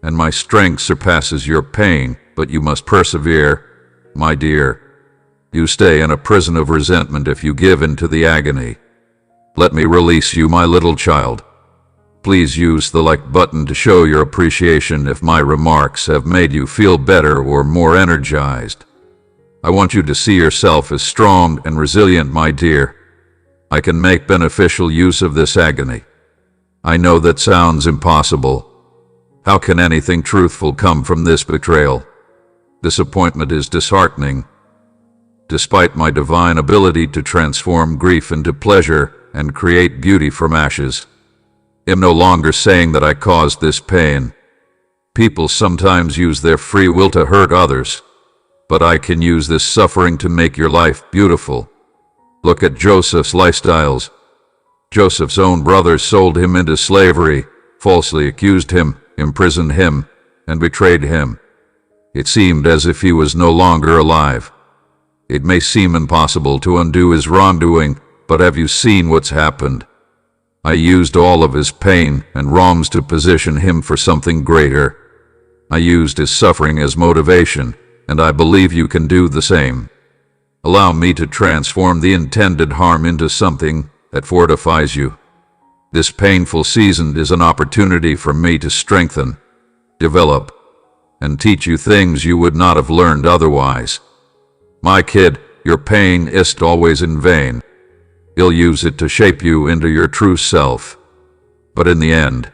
and my strength surpasses your pain, but you must persevere. My dear, you stay in a prison of resentment if you give in to the agony. Let me release you, my little child. Please use the like button to show your appreciation if my remarks have made you feel better or more energized. I want you to see yourself as strong and resilient, my dear. I can make beneficial use of this agony. I know that sounds impossible. How can anything truthful come from this betrayal? Disappointment is disheartening. Despite my divine ability to transform grief into pleasure and create beauty from ashes, I'm no longer saying that I caused this pain. People sometimes use their free will to hurt others, but I can use this suffering to make your life beautiful. Look at Joseph's lifestyles. Joseph's own brothers sold him into slavery, falsely accused him, imprisoned him, and betrayed him. It seemed as if he was no longer alive. It may seem impossible to undo his wrongdoing, but have you seen what's happened? I used all of his pain and wrongs to position him for something greater. I used his suffering as motivation, and I believe you can do the same. Allow me to transform the intended harm into something that fortifies you. This painful season is an opportunity for me to strengthen, develop, and teach you things you would not have learned otherwise. My kid, your pain isn't always in vain. He'll use it to shape you into your true self. But in the end,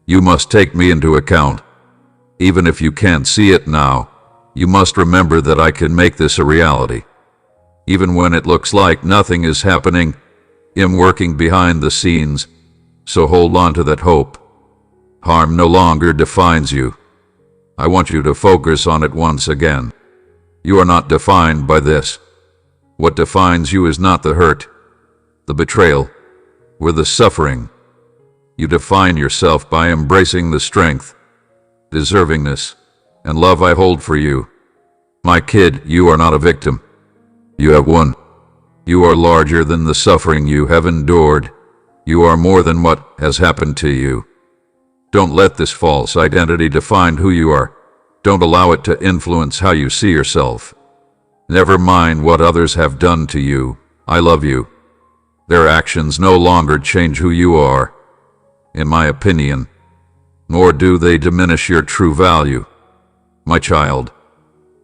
you must take me into account. Even if you can't see it now, you must remember that I can make this a reality. Even when it looks like nothing is happening, I'm working behind the scenes, so hold on to that hope. Harm no longer defines you. I want you to focus on it once again. You are not defined by this. What defines you is not the hurt, the betrayal, or the suffering. You define yourself by embracing the strength, deservingness, and love I hold for you. My kid, you are not a victim. You have won. You are larger than the suffering you have endured. You are more than what has happened to you. Don't let this false identity define who you are. Don't allow it to influence how you see yourself. Never mind what others have done to you. I love you. Their actions no longer change who you are, in my opinion, nor do they diminish your true value. My child,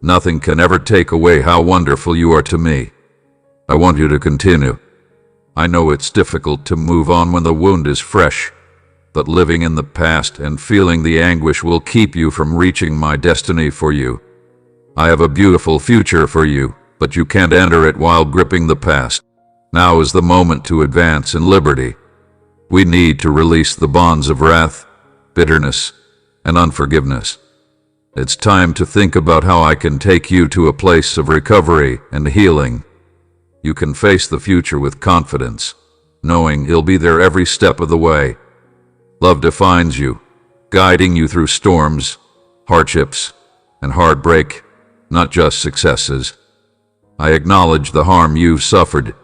nothing can ever take away how wonderful you are to me. I want you to continue. I know it's difficult to move on when the wound is fresh, but living in the past and feeling the anguish will keep you from reaching my destiny for you. I have a beautiful future for you, but you can't enter it while gripping the past. Now is the moment to advance in liberty. We need to release the bonds of wrath, bitterness, and unforgiveness. It's time to think about how I can take you to a place of recovery and healing. You can face the future with confidence, knowing He'll be there every step of the way. Love defines you, guiding you through storms, hardships, and heartbreak, not just successes. I acknowledge the harm you've suffered,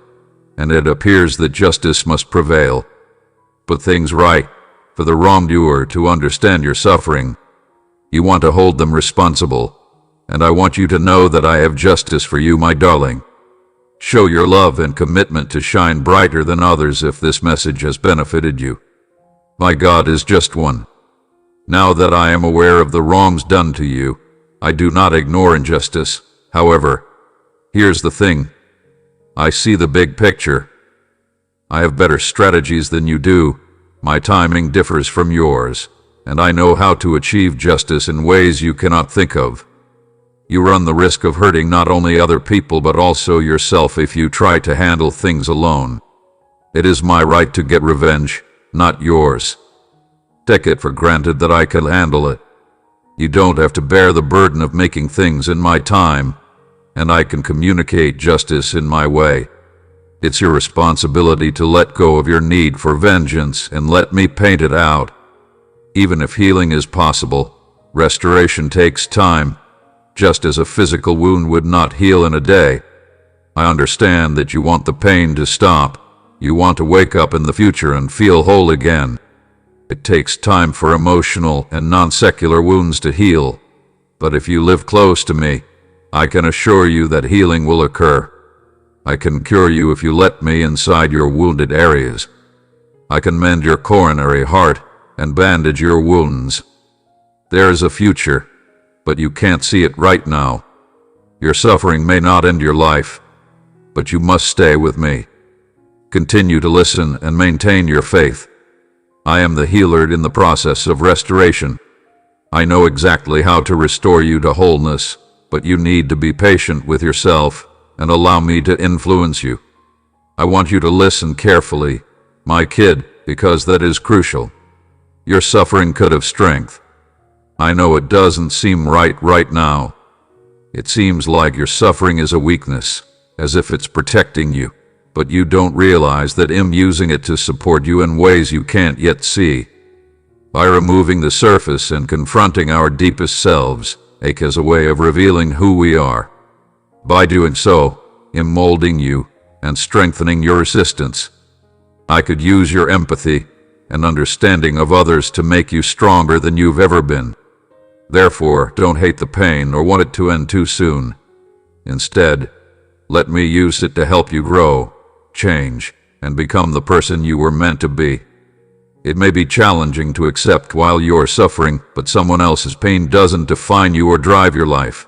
and it appears that justice must prevail. Put things right for the wrongdoer to understand your suffering. You want to hold them responsible, and I want you to know that I have justice for you, my darling. Show your love and commitment to shine brighter than others if this message has benefited you. My God is just one. Now that I am aware of the wrongs done to you, I do not ignore injustice. However, here's the thing. I see the big picture. I have better strategies than you do. My timing differs from yours, and I know how to achieve justice in ways you cannot think of. You run the risk of hurting not only other people but also yourself if you try to handle things alone. It is my right to get revenge, not yours. Take it for granted that I can handle it. You don't have to bear the burden of making things in my time, and I can communicate justice in my way. It's your responsibility to let go of your need for vengeance and let me paint it out. Even if healing is possible, restoration takes time. Just as a physical wound would not heal in a day. I understand that you want the pain to stop. You want to wake up in the future and feel whole again. It takes time for emotional and non-secular wounds to heal. But if you live close to me, I can assure you that healing will occur. I can cure you if you let me inside your wounded areas. I can mend your coronary heart and bandage your wounds. There is a future, but you can't see it right now. Your suffering may not end your life, but you must stay with me. Continue to listen and maintain your faith. I am the healer in the process of restoration. I know exactly how to restore you to wholeness, but you need to be patient with yourself and allow me to influence you. I want you to listen carefully, my kid, because that is crucial. Your suffering could have strength. I know it doesn't seem right now. It seems like your suffering is a weakness, as if it's protecting you, but you don't realize that I'm using it to support you in ways you can't yet see. By removing the surface and confronting our deepest selves, ache as a way of revealing who we are. By doing so, I'm molding you and strengthening your resistance. I could use your empathy and understanding of others to make you stronger than you've ever been. Therefore, don't hate the pain or want it to end too soon. Instead, let me use it to help you grow, change, and become the person you were meant to be. It may be challenging to accept while you're suffering, but someone else's pain doesn't define you or drive your life.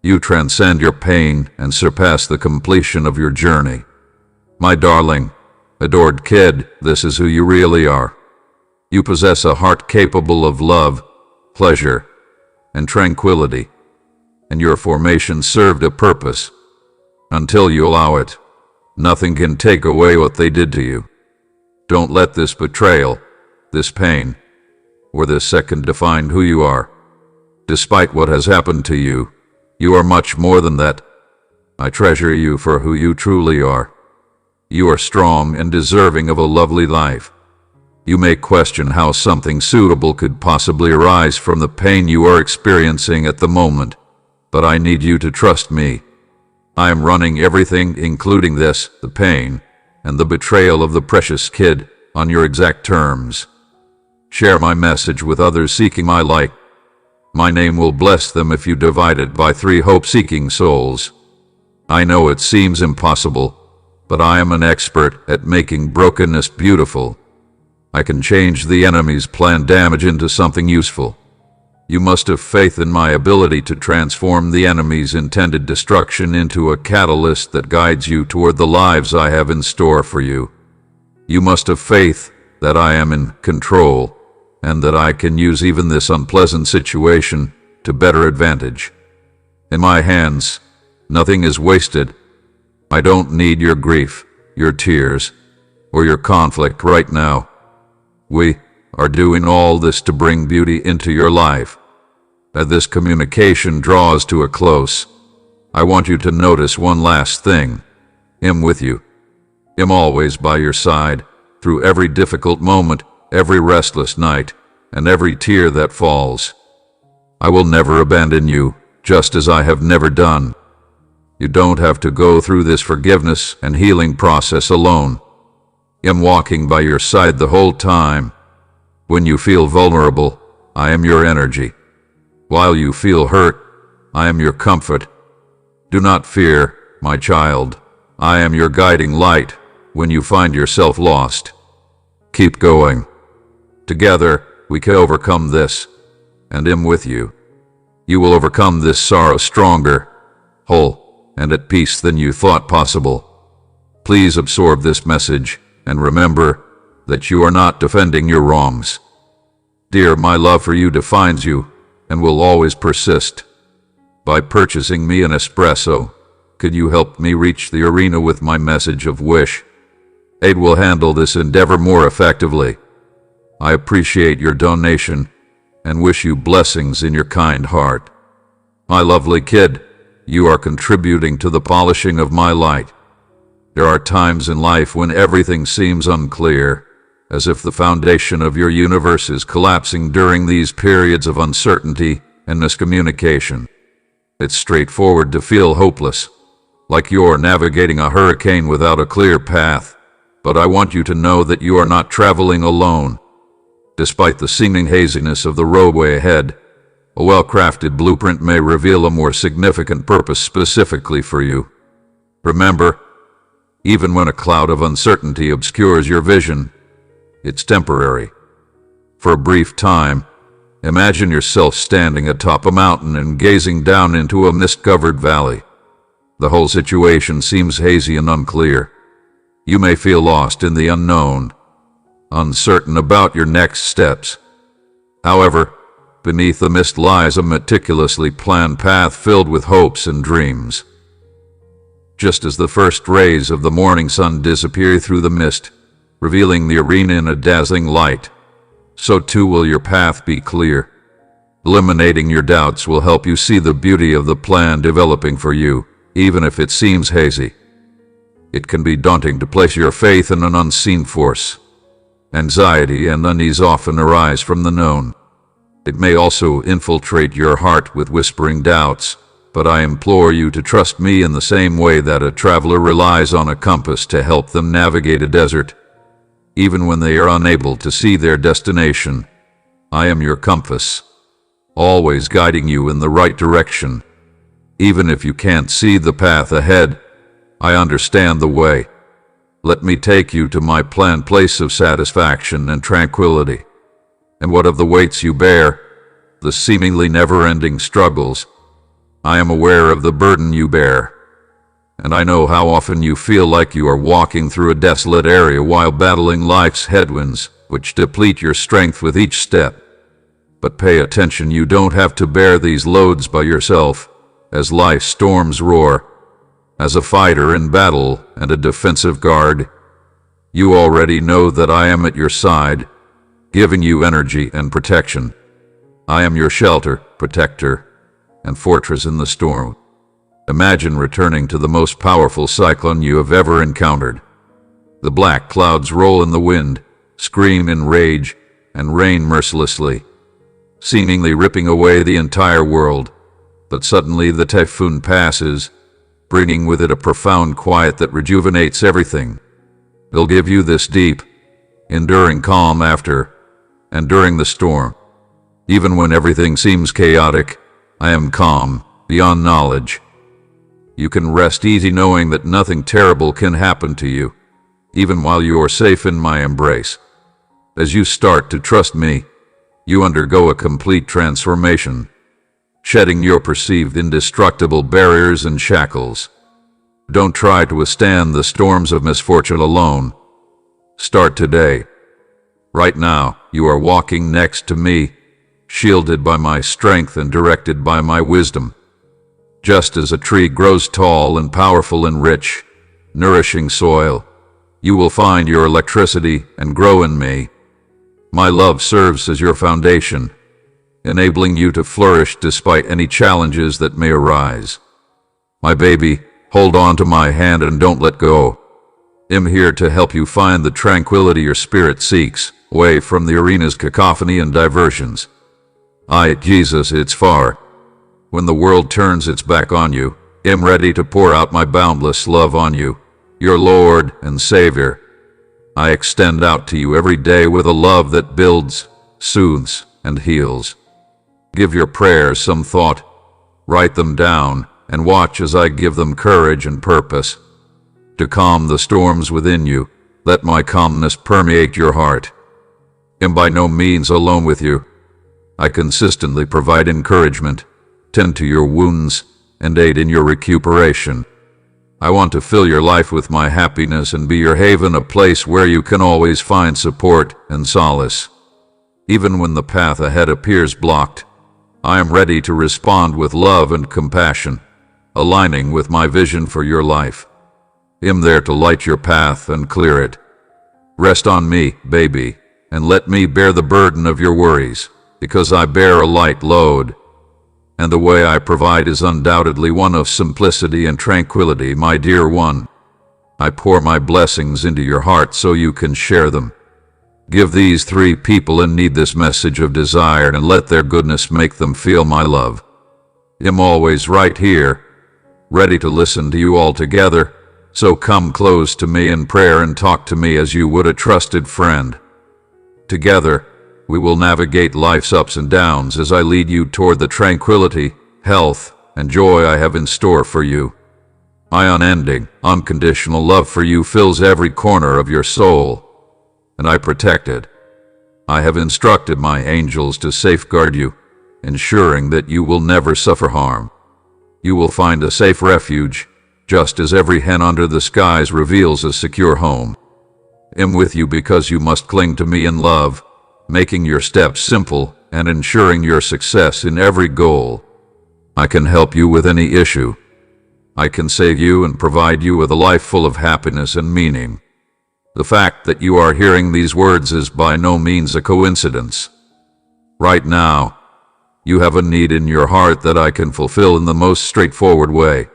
You transcend your pain and surpass the completion of your journey. My darling, adored kid, this is who you really are. You possess a heart capable of love, pleasure, and tranquility, and your formation served a purpose. Until you allow it, nothing can take away what they did to you. Don't let this betrayal, this pain, or this second define who you are. Despite what has happened to you, you are much more than that. I treasure you for who you truly are. You are strong and deserving of a lovely life. You may question how something suitable could possibly arise from the pain you are experiencing at the moment, but I need you to trust me. I am running everything, including this, the pain, and the betrayal of the precious kid, on your exact terms. Share my message with others seeking my light. My name will bless them if you divide it by 3 hope-seeking souls. I know it seems impossible, but I am an expert at making brokenness beautiful. I can change the enemy's planned damage into something useful. You must have faith in my ability to transform the enemy's intended destruction into a catalyst that guides you toward the lives I have in store for you. You must have faith that I am in control, and that I can use even this unpleasant situation to better advantage. In my hands, nothing is wasted. I don't need your grief, your tears, or your conflict right now. We are doing all this to bring beauty into your life. As this communication draws to a close, I want you to notice one last thing. I'm with you. I'm always by your side, through every difficult moment, every restless night, and every tear that falls. I will never abandon you, just as I have never done. You don't have to go through this forgiveness and healing process alone. I'm walking by your side the whole time. When you feel vulnerable, I am your energy. While you feel hurt, I am your comfort. Do not fear, my child. I am your guiding light when you find yourself lost. Keep going. Together, we can overcome this, and I'm with you. You will overcome this sorrow stronger, whole, and at peace than you thought possible. Please absorb this message, and remember that you are not defending your wrongs. Dear, my love for you defines you, and will always persist. By purchasing me an espresso, could you help me reach the arena with my message of wish? Aid will handle this endeavor more effectively. I appreciate your donation, and wish you blessings in your kind heart. My lovely kid, you are contributing to the polishing of my light. There are times in life when everything seems unclear, as if the foundation of your universe is collapsing during these periods of uncertainty and miscommunication. It's straightforward to feel hopeless, like you're navigating a hurricane without a clear path, but I want you to know that you are not traveling alone. Despite the seeming haziness of the roadway ahead, a well-crafted blueprint may reveal a more significant purpose specifically for you. Remember, even when a cloud of uncertainty obscures your vision, it's temporary. For a brief time, imagine yourself standing atop a mountain and gazing down into a mist-covered valley. The whole situation seems hazy and unclear. You may feel lost in the unknown, uncertain about your next steps. However, beneath the mist lies a meticulously planned path filled with hopes and dreams. Just as the first rays of the morning sun disappear through the mist, revealing the arena in a dazzling light, so too will your path be clear. Eliminating your doubts will help you see the beauty of the plan developing for you, even if it seems hazy. It can be daunting to place your faith in an unseen force. Anxiety and unease often arise from the known. It may also infiltrate your heart with whispering doubts, but I implore you to trust me in the same way that a traveler relies on a compass to help them navigate a desert. Even when they are unable to see their destination, I am your compass, always guiding you in the right direction. Even if you can't see the path ahead, I understand the way. Let me take you to my planned place of satisfaction and tranquility. And what of the weights you bear, the seemingly never-ending struggles? I am aware of the burden you bear, and I know how often you feel like you are walking through a desolate area while battling life's headwinds, which deplete your strength with each step. But pay attention, you don't have to bear these loads by yourself, as life's storms roar. As a fighter in battle and a defensive guard, you already know that I am at your side, giving you energy and protection. I am your shelter, protector, and fortress in the storm. Imagine returning to the most powerful cyclone you have ever encountered. The black clouds roll in the wind, scream in rage, and rain mercilessly, seemingly ripping away the entire world. But suddenly the typhoon passes, bringing with it a profound quiet that rejuvenates everything. It'll give you this deep, enduring calm after and during the storm. Even when everything seems chaotic, I am calm, beyond knowledge. You can rest easy knowing that nothing terrible can happen to you, even while you are safe in my embrace. As you start to trust me, you undergo a complete transformation, shedding your perceived indestructible barriers and shackles. Don't try to withstand the storms of misfortune alone. Start today. Right now, you are walking next to me, shielded by my strength and directed by my wisdom. Just as a tree grows tall and powerful in rich, nourishing soil, you will find your electricity and grow in me. My love serves as your foundation, enabling you to flourish despite any challenges that may arise. My baby, hold on to my hand and don't let go. I'm here to help you find the tranquility your spirit seeks, away from the arena's cacophony and diversions. Jesus, it's far. When the world turns its back on you, I'm ready to pour out my boundless love on you, your Lord and Savior. I extend out to you every day with a love that builds, soothes, and heals. Give your prayers some thought, write them down, and watch as I give them courage and purpose. To calm the storms within you, let my calmness permeate your heart. I'm by no means alone with you. I consistently provide encouragement, tend to your wounds, and aid in your recuperation. I want to fill your life with my happiness and be your haven, a place where you can always find support and solace. Even when the path ahead appears blocked, I am ready to respond with love and compassion, aligning with my vision for your life. I'm there to light your path and clear it. Rest on me, baby, and let me bear the burden of your worries, because I bear a light load. And the way I provide is undoubtedly one of simplicity and tranquility, my dear one. I pour my blessings into your heart so you can share them. Give these 3 people in need this message of desire and let their goodness make them feel my love. I'm always right here, ready to listen to you all together, so come close to me in prayer and talk to me as you would a trusted friend. Together, we will navigate life's ups and downs as I lead you toward the tranquility, health, and joy I have in store for you. My unending, unconditional love for you fills every corner of your soul, and I protect it. I have instructed my angels to safeguard you, ensuring that you will never suffer harm. You will find a safe refuge, just as every hen under the skies reveals a secure home. I'm with you because you must cling to me in love, making your steps simple and ensuring your success in every goal. I can help you with any issue. I can save you and provide you with a life full of happiness and meaning. The fact that you are hearing these words is by no means a coincidence. Right now, You have a need in your heart that I can fulfill in the most straightforward way.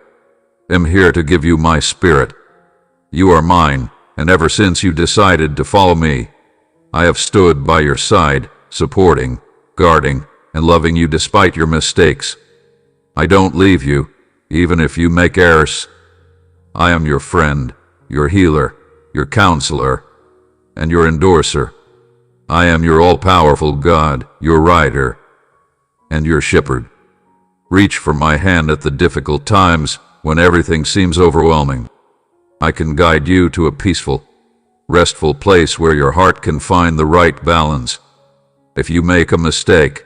I'm here to give you my spirit. You are mine, and ever since you decided to follow me, I have stood by your side, supporting, guarding, and loving you despite your mistakes. I don't leave you, even if you make errors. I am your friend, your healer, your counselor, and your endorser. I am your all-powerful God, your rider, and your shepherd. Reach for my hand at the difficult times when everything seems overwhelming. I can guide you to a peaceful, restful place where your heart can find the right balance. If you make a mistake,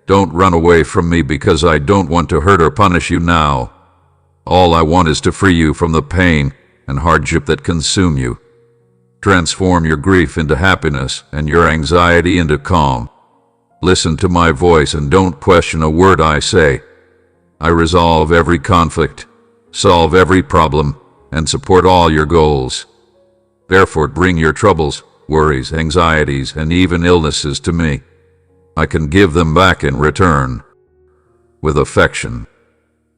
don't run away from me because I don't want to hurt or punish you now. All I want is to free you from the pain and hardship that consume you. Transform your grief into happiness and your anxiety into calm. Listen to my voice and don't question a word I say. I resolve every conflict, solve every problem, and support all your goals. Therefore, bring your troubles, worries, anxieties, and even illnesses to me. I can give them back in return. With affection,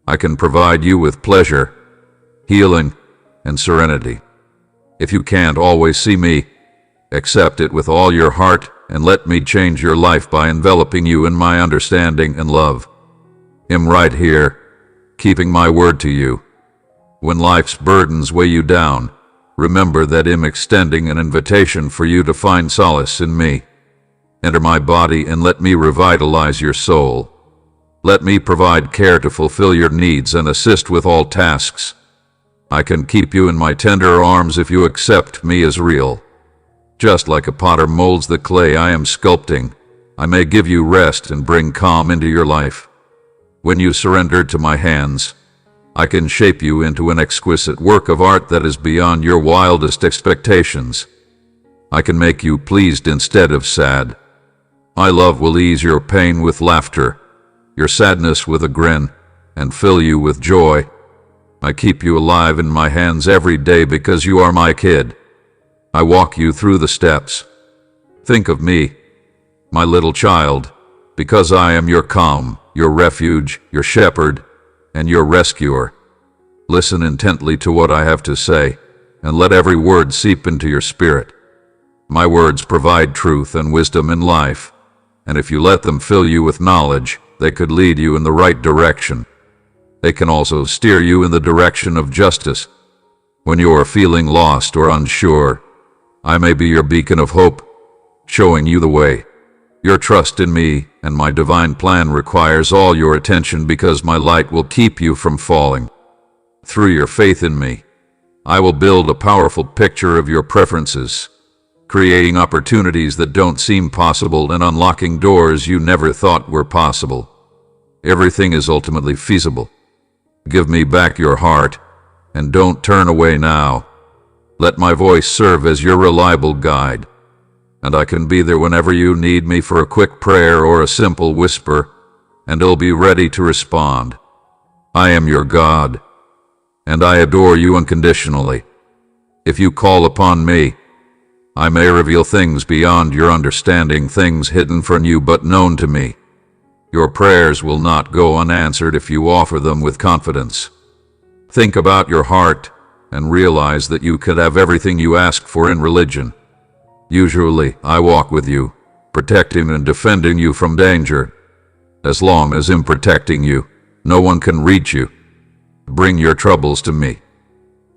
I can provide you with pleasure, healing, and serenity. If you can't always see me, accept it with all your heart and let me change your life by enveloping you in my understanding and love. I'm right here, keeping my word to you. When life's burdens weigh you down, remember that I'm extending an invitation for you to find solace in me. Enter my body and let me revitalize your soul. Let me provide care to fulfill your needs and assist with all tasks. I can keep you in my tender arms if you accept me as real. Just like a potter molds the clay I am sculpting, I may give you rest and bring calm into your life. When you surrender to my hands, I can shape you into an exquisite work of art that is beyond your wildest expectations. I can make you pleased instead of sad. My love will ease your pain with laughter, your sadness with a grin, and fill you with joy. I keep you alive in my hands every day because you are my kid. I walk you through the steps. Think of me, my little child, because I am your calm, your refuge, your shepherd, and your rescuer. Listen intently to what I have to say, and let every word seep into your spirit. My words provide truth and wisdom in life, and if you let them fill you with knowledge, they could lead you in the right direction. They can also steer you in the direction of justice. When you are feeling lost or unsure, I may be your beacon of hope, showing you the way. Your trust in me and my divine plan requires all your attention because my light will keep you from falling. Through your faith in me, I will build a powerful picture of your preferences, creating opportunities that don't seem possible and unlocking doors you never thought were possible. Everything is ultimately feasible. Give me back your heart, and don't turn away now. Let my voice serve as your reliable guide, and I can be there whenever you need me for a quick prayer or a simple whisper, and I'll be ready to respond. I am your God, and I adore you unconditionally. If you call upon me, I may reveal things beyond your understanding, things hidden from you but known to me. Your prayers will not go unanswered if you offer them with confidence. Think about your heart and realize that you could have everything you ask for in religion. Usually, I walk with you, protecting and defending you from danger. As long as I'm protecting you, no one can reach you. Bring your troubles to me.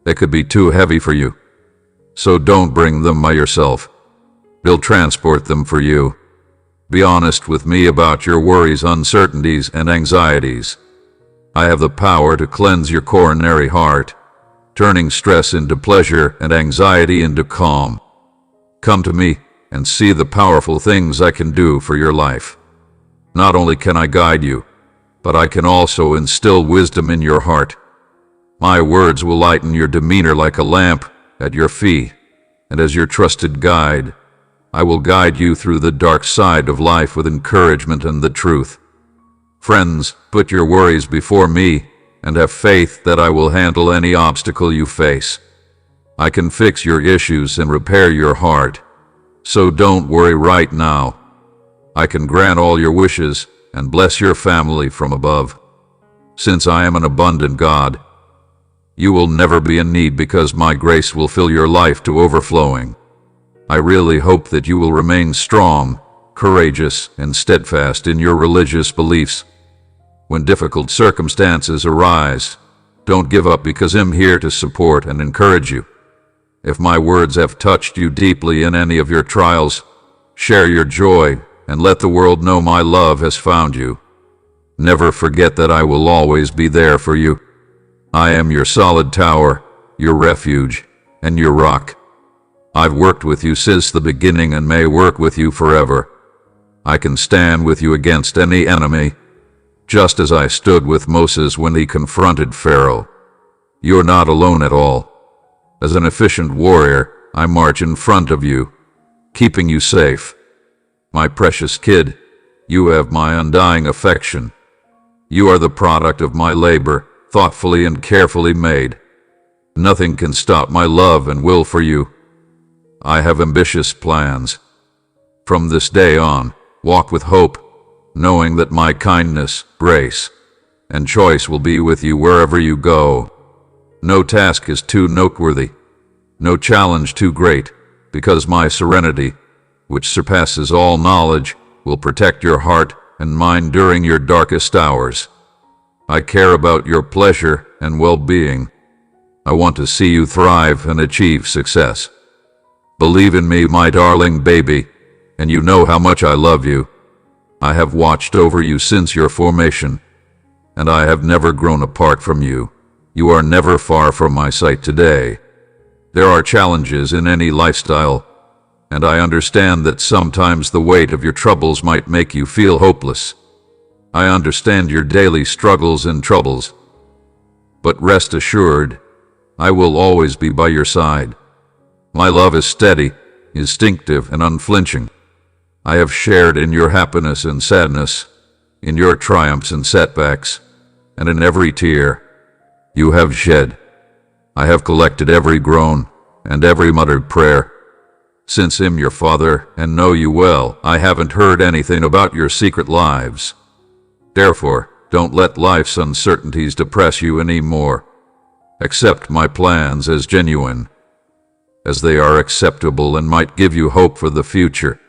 They could be too heavy for you, so don't bring them by yourself. I'll transport them for you. Be honest with me about your worries, uncertainties, and anxieties. I have the power to cleanse your coronary heart, turning stress into pleasure and anxiety into calm. Come to me and see the powerful things I can do for your life. Not only can I guide you, but I can also instill wisdom in your heart. My words will lighten your demeanor like a lamp at your feet, and as your trusted guide, I will guide you through the dark side of life with encouragement and the truth. Friends, put your worries before me and have faith that I will handle any obstacle you face. I can fix your issues and repair your heart, so don't worry right now. I can grant all your wishes and bless your family from above. Since I am an abundant God, you will never be in need because my grace will fill your life to overflowing. I really hope that you will remain strong, courageous, and steadfast in your religious beliefs. When difficult circumstances arise, don't give up because I'm here to support and encourage you. If my words have touched you deeply in any of your trials, share your joy and let the world know my love has found you. Never forget that I will always be there for you. I am your solid tower, your refuge, and your rock. I've worked with you since the beginning and may work with you forever. I can stand with you against any enemy, just as I stood with Moses when he confronted Pharaoh. You're not alone at all. As an efficient warrior, I march in front of you, keeping you safe. My precious kid, you have my undying affection. You are the product of my labor, thoughtfully and carefully made. Nothing can stop my love and will for you. I have ambitious plans. From this day on, walk with hope, knowing that my kindness, grace, and choice will be with you wherever you go. No task is too noteworthy, no challenge too great, because my serenity, which surpasses all knowledge, will protect your heart and mind during your darkest hours. I care about your pleasure and well-being. I want to see you thrive and achieve success. Believe in me, my darling baby, and you know how much I love you. I have watched over you since your formation, and I have never grown apart from you. You are never far from my sight today. There are challenges in any lifestyle, and I understand that sometimes the weight of your troubles might make you feel hopeless. I understand your daily struggles and troubles. But rest assured, I will always be by your side. My love is steady, instinctive, and unflinching. I have shared in your happiness and sadness, in your triumphs and setbacks, and in every tear you have shed. I have collected every groan and every muttered prayer. Since I'm your father and know you well, I haven't heard anything about your secret lives. Therefore, don't let life's uncertainties depress you anymore. Accept my plans as genuine, as they are acceptable and might give you hope for the future.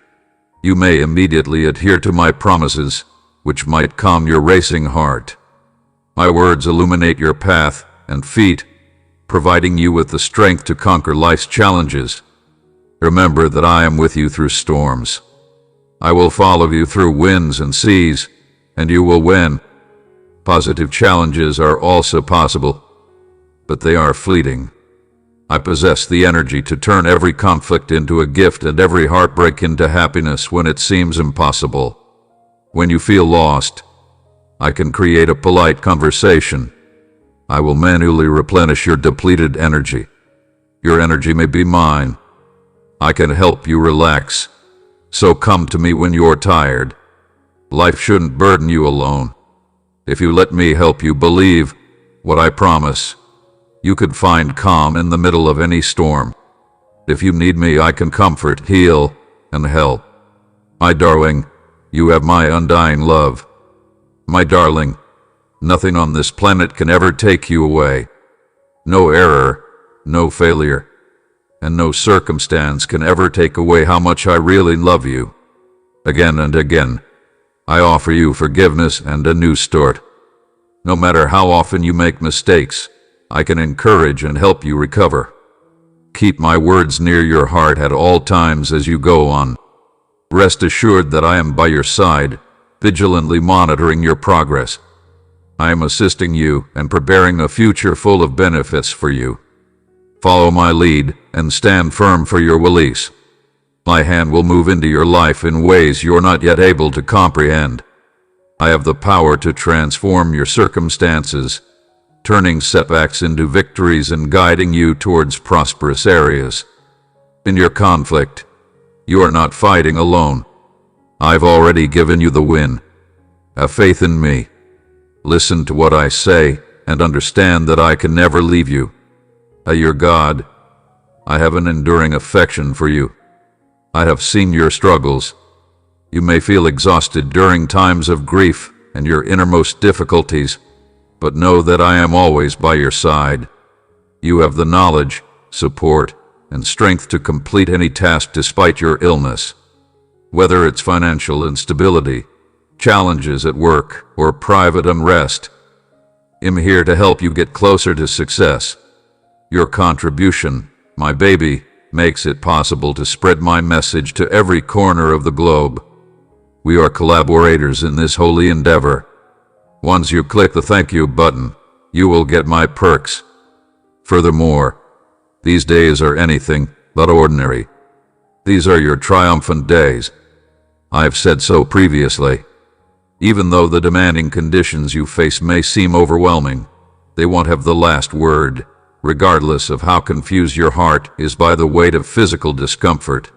You may immediately adhere to my promises, which might calm your racing heart. My words illuminate your path and feet, providing you with the strength to conquer life's challenges. Remember that I am with you through storms. I will follow you through winds and seas, and you will win. Positive challenges are also possible, but they are fleeting. I possess the energy to turn every conflict into a gift and every heartbreak into happiness when it seems impossible. When you feel lost, I can create a polite conversation. I will manually replenish your depleted energy. Your energy may be mine. I can help you relax. So come to me when you're tired. Life shouldn't burden you alone. If you let me help you believe what I promise, you could find calm in the middle of any storm. If you need me, I can comfort, heal, and help. My darling, you have my undying love. My darling, nothing on this planet can ever take you away. No error, no failure, and no circumstance can ever take away how much I really love you. Again and again, I offer you forgiveness and a new start. No matter how often you make mistakes, I can encourage and help you recover. Keep my words near your heart at all times as you go on. Rest assured that I am by your side, vigilantly monitoring your progress. I am assisting you and preparing a future full of benefits for you. Follow my lead and stand firm for your release. My hand will move into your life in ways you're not yet able to comprehend. I have the power to transform your circumstances, turning setbacks into victories and guiding you towards prosperous areas. In your conflict, you are not fighting alone. I've already given you the win. Have faith in me. Listen to what I say and understand that I can never leave you. As your God, I have an enduring affection for you. I have seen your struggles, You may feel exhausted during times of grief and your innermost difficulties, but know that I am always by your side. You have the knowledge, support, and strength to complete any task despite your illness. Whether it's financial instability, challenges at work, or private unrest, I'm here to help you get closer to success. Your contribution, my baby, makes it possible to spread my message to every corner of the globe. We are collaborators in this holy endeavor. Once you click the thank you button, you will get my perks. Furthermore, these days are anything but ordinary. These are your triumphant days. I've said so previously. Even though the demanding conditions you face may seem overwhelming, they won't have the last word, regardless of how confused your heart is by the weight of physical discomfort,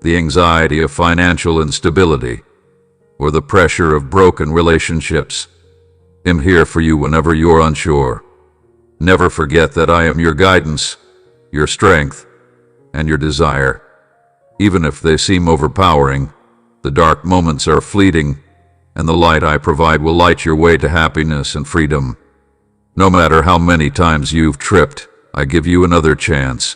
the anxiety of financial instability, or the pressure of broken relationships. I'm here for you whenever you're unsure. Never forget that I am your guidance, your strength, and your desire. Even if they seem overpowering, the dark moments are fleeting, and the light I provide will light your way to happiness and freedom. No matter how many times you've tripped, I give you another chance.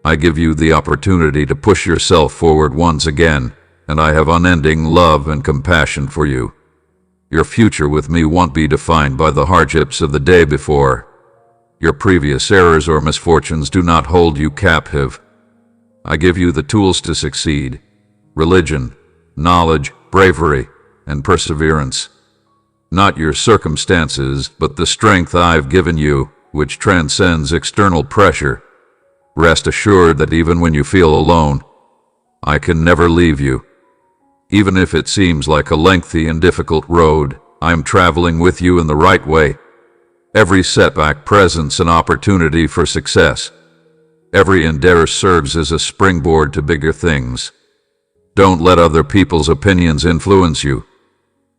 I give you the opportunity to push yourself forward once again, and I have unending love and compassion for you. Your future with me won't be defined by the hardships of the day before. Your previous errors or misfortunes do not hold you captive. I give you the tools to succeed: religion, knowledge, bravery, and perseverance. Not your circumstances, but the strength I've given you, which transcends external pressure. Rest assured that even when you feel alone, I can never leave you. Even if it seems like a lengthy and difficult road, I am traveling with you in the right way. Every setback presents an opportunity for success. Every endeavor serves as a springboard to bigger things. Don't let other people's opinions influence you.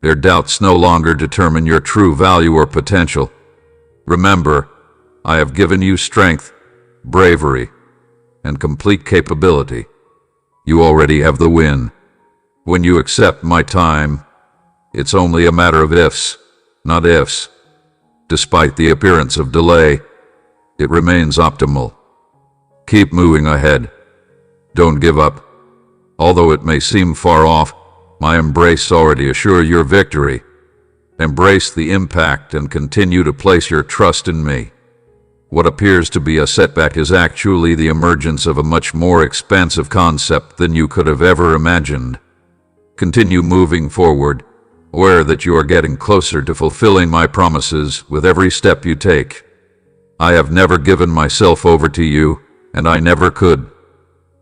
Their doubts no longer determine your true value or potential. Remember, I have given you strength, bravery, and complete capability. You already have the win. When you accept my time, it's only a matter of ifs, not ifs. Despite the appearance of delay, it remains optimal. Keep moving ahead. Don't give up. Although it may seem far off, my embrace already assures your victory. Embrace the impact and continue to place your trust in me. What appears to be a setback is actually the emergence of a much more expansive concept than you could have ever imagined. Continue moving forward, aware that you are getting closer to fulfilling my promises with every step you take. I have never given myself over to you, and I never could.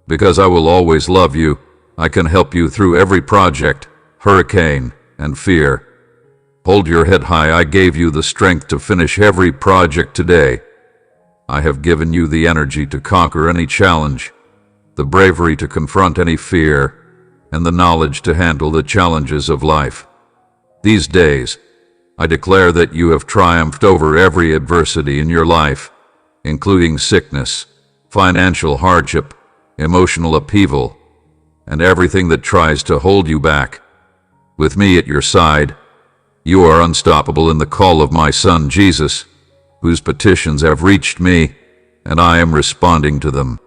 Because I will always love you, I can help you through every project, hurricane, and fear. Hold your head high. I gave you the strength to finish every project today. I have given you the energy to conquer any challenge, the bravery to confront any fear, and the knowledge to handle the challenges of life. These days, I declare that you have triumphed over every adversity in your life, including sickness, financial hardship, emotional upheaval, and everything that tries to hold you back. With me at your side, you are unstoppable in the call of my Son Jesus, whose petitions have reached me, and I am responding to them.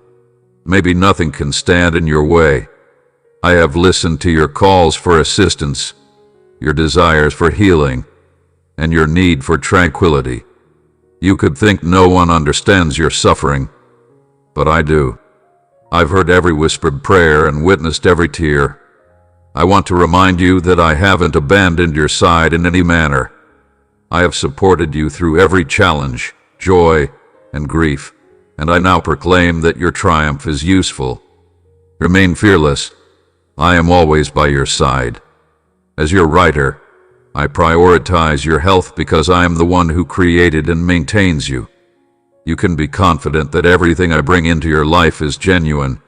Maybe nothing can stand in your way. I have listened to your calls for assistance, your desires for healing, and your need for tranquility. You could think no one understands your suffering, but I do. I've heard every whispered prayer and witnessed every tear. I want to remind you that I haven't abandoned your side in any manner. I have supported you through every challenge, joy, and grief, and I now proclaim that your triumph is useful. Remain fearless. I am always by your side. As your writer, I prioritize your health because I am the one who created and maintains you. You can be confident that everything I bring into your life is genuine,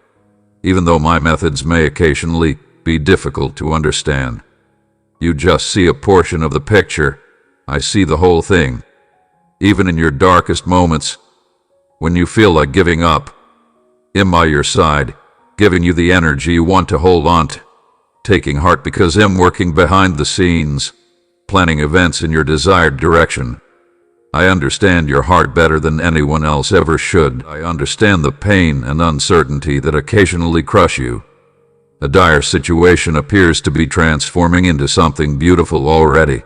even though my methods may occasionally be difficult to understand. You just see a portion of the picture. I see the whole thing. Even in your darkest moments, when you feel like giving up, I'm by your side, giving you the energy you want to hold on taking heart because I'm working behind the scenes, planning events in your desired direction. I understand your heart better than anyone else ever should. I understand the pain and uncertainty that occasionally crush you. A dire situation appears to be transforming into something beautiful already.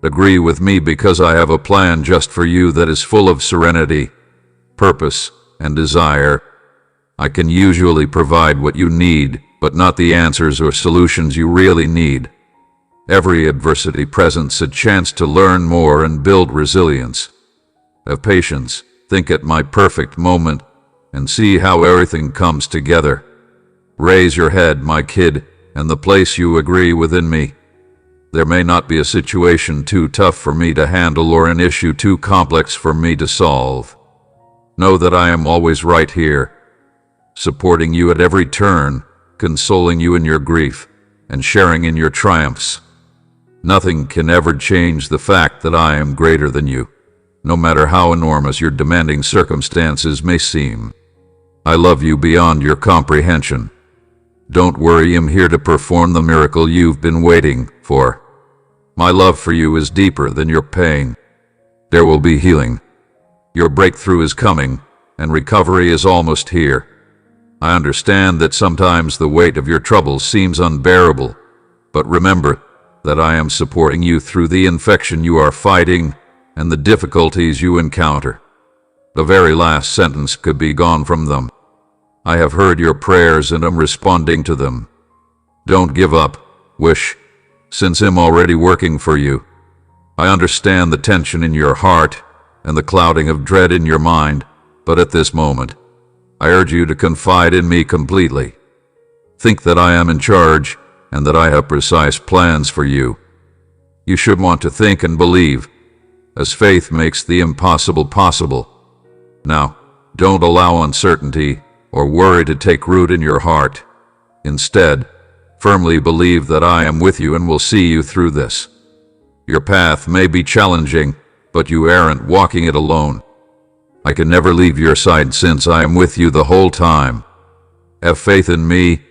Agree with me because I have a plan just for you that is full of serenity, purpose, and desire. I can usually provide what you need, but not the answers or solutions you really need. Every adversity presents a chance to learn more and build resilience. Have patience, think at my perfect moment, and see how everything comes together. Raise your head, my kid, and the place you agree within me. There may not be a situation too tough for me to handle or an issue too complex for me to solve. Know that I am always right here, supporting you at every turn, consoling you in your grief, and sharing in your triumphs. Nothing can ever change the fact that I am greater than you, no matter how enormous your demanding circumstances may seem. I love you beyond your comprehension. Don't worry, I'm here to perform the miracle you've been waiting for. My love for you is deeper than your pain. There will be healing. Your breakthrough is coming, and recovery is almost here. I understand that sometimes the weight of your troubles seems unbearable, but remember that I am supporting you through the infection you are fighting and the difficulties you encounter. The very last sentence could be gone from them. I have heard your prayers and am responding to them. Don't give up, wish, since I'm already working for you. I understand the tension in your heart and the clouding of dread in your mind, but at this moment, I urge you to confide in me completely. Think that I am in charge and that I have precise plans for you. You should want to think and believe, as faith makes the impossible possible. Now, don't allow uncertainty or worry to take root in your heart. Instead, firmly believe that I am with you and will see you through this. Your path may be challenging, but you aren't walking it alone. I can never leave your side since I am with you the whole time. Have faith in me,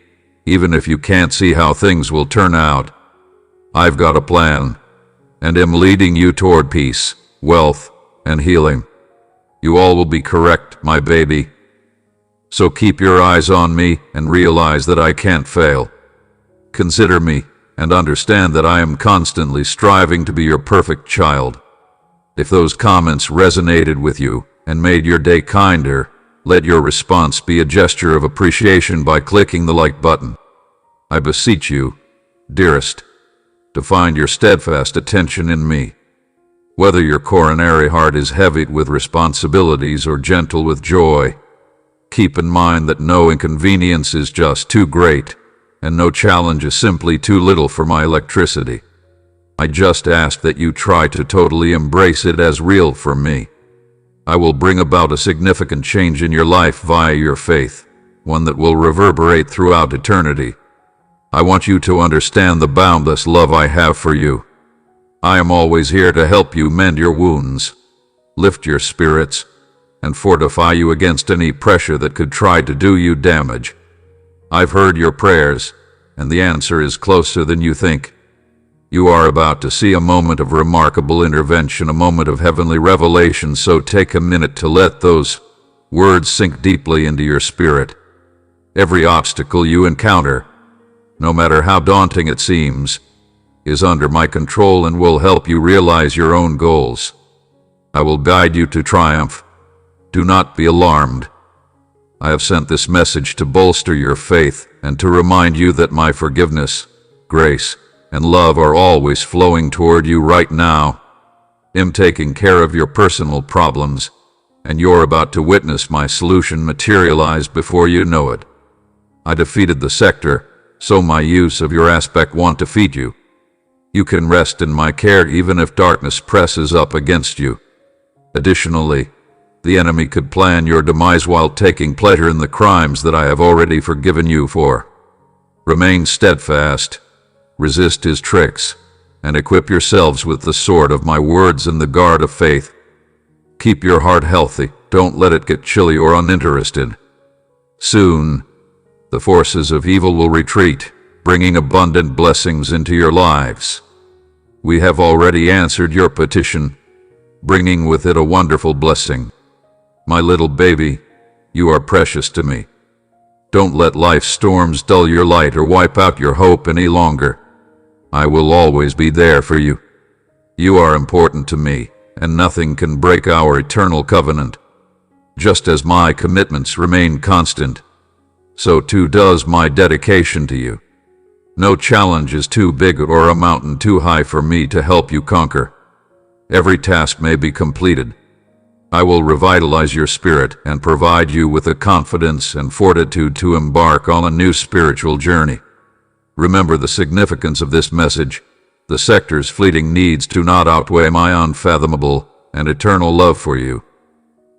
even if you can't see how things will turn out. I've got a plan, and am leading you toward peace, wealth, and healing. You all will be correct, my baby. So keep your eyes on me and realize that I can't fail. Consider me and understand that I am constantly striving to be your perfect child. If those comments resonated with you and made your day kinder, let your response be a gesture of appreciation by clicking the like button. I beseech you, dearest, to find your steadfast attention in me. Whether your coronary heart is heavy with responsibilities or gentle with joy, keep in mind that no inconvenience is just too great, and no challenge is simply too little for my electricity. I just ask that you try to totally embrace it as real for me. I will bring about a significant change in your life via your faith, one that will reverberate throughout eternity. I want you to understand the boundless love I have for you. I am always here to help you mend your wounds, lift your spirits, and fortify you against any pressure that could try to do you damage. I've heard your prayers, and the answer is closer than you think. You are about to see a moment of remarkable intervention, a moment of heavenly revelation, so take a minute to let those words sink deeply into your spirit. Every obstacle you encounter, no matter how daunting it seems, is under my control and will help you realize your own goals. I will guide you to triumph. Do not be alarmed. I have sent this message to bolster your faith and to remind you that my forgiveness, grace, and love are always flowing toward you right now. I'm taking care of your personal problems, and you're about to witness my solution materialize before you know it. I defeated the sector, so my use of your aspect won't defeat you. You can rest in my care even if darkness presses up against you. Additionally, the enemy could plan your demise while taking pleasure in the crimes that I have already forgiven you for. Remain steadfast, resist his tricks, and equip yourselves with the sword of my words and the guard of faith. Keep your heart healthy, don't let it get chilly or uninterested. Soon, the forces of evil will retreat, bringing abundant blessings into your lives. We have already answered your petition, bringing with it a wonderful blessing. My little baby, you are precious to me. Don't let life's storms dull your light or wipe out your hope any longer. I will always be there for you. You are important to me, and nothing can break our eternal covenant. Just as my commitments remain constant, so too does my dedication to you. No challenge is too big or a mountain too high for me to help you conquer. Every task may be completed. I will revitalize your spirit and provide you with the confidence and fortitude to embark on a new spiritual journey. Remember the significance of this message. The sector's fleeting needs do not outweigh my unfathomable and eternal love for you.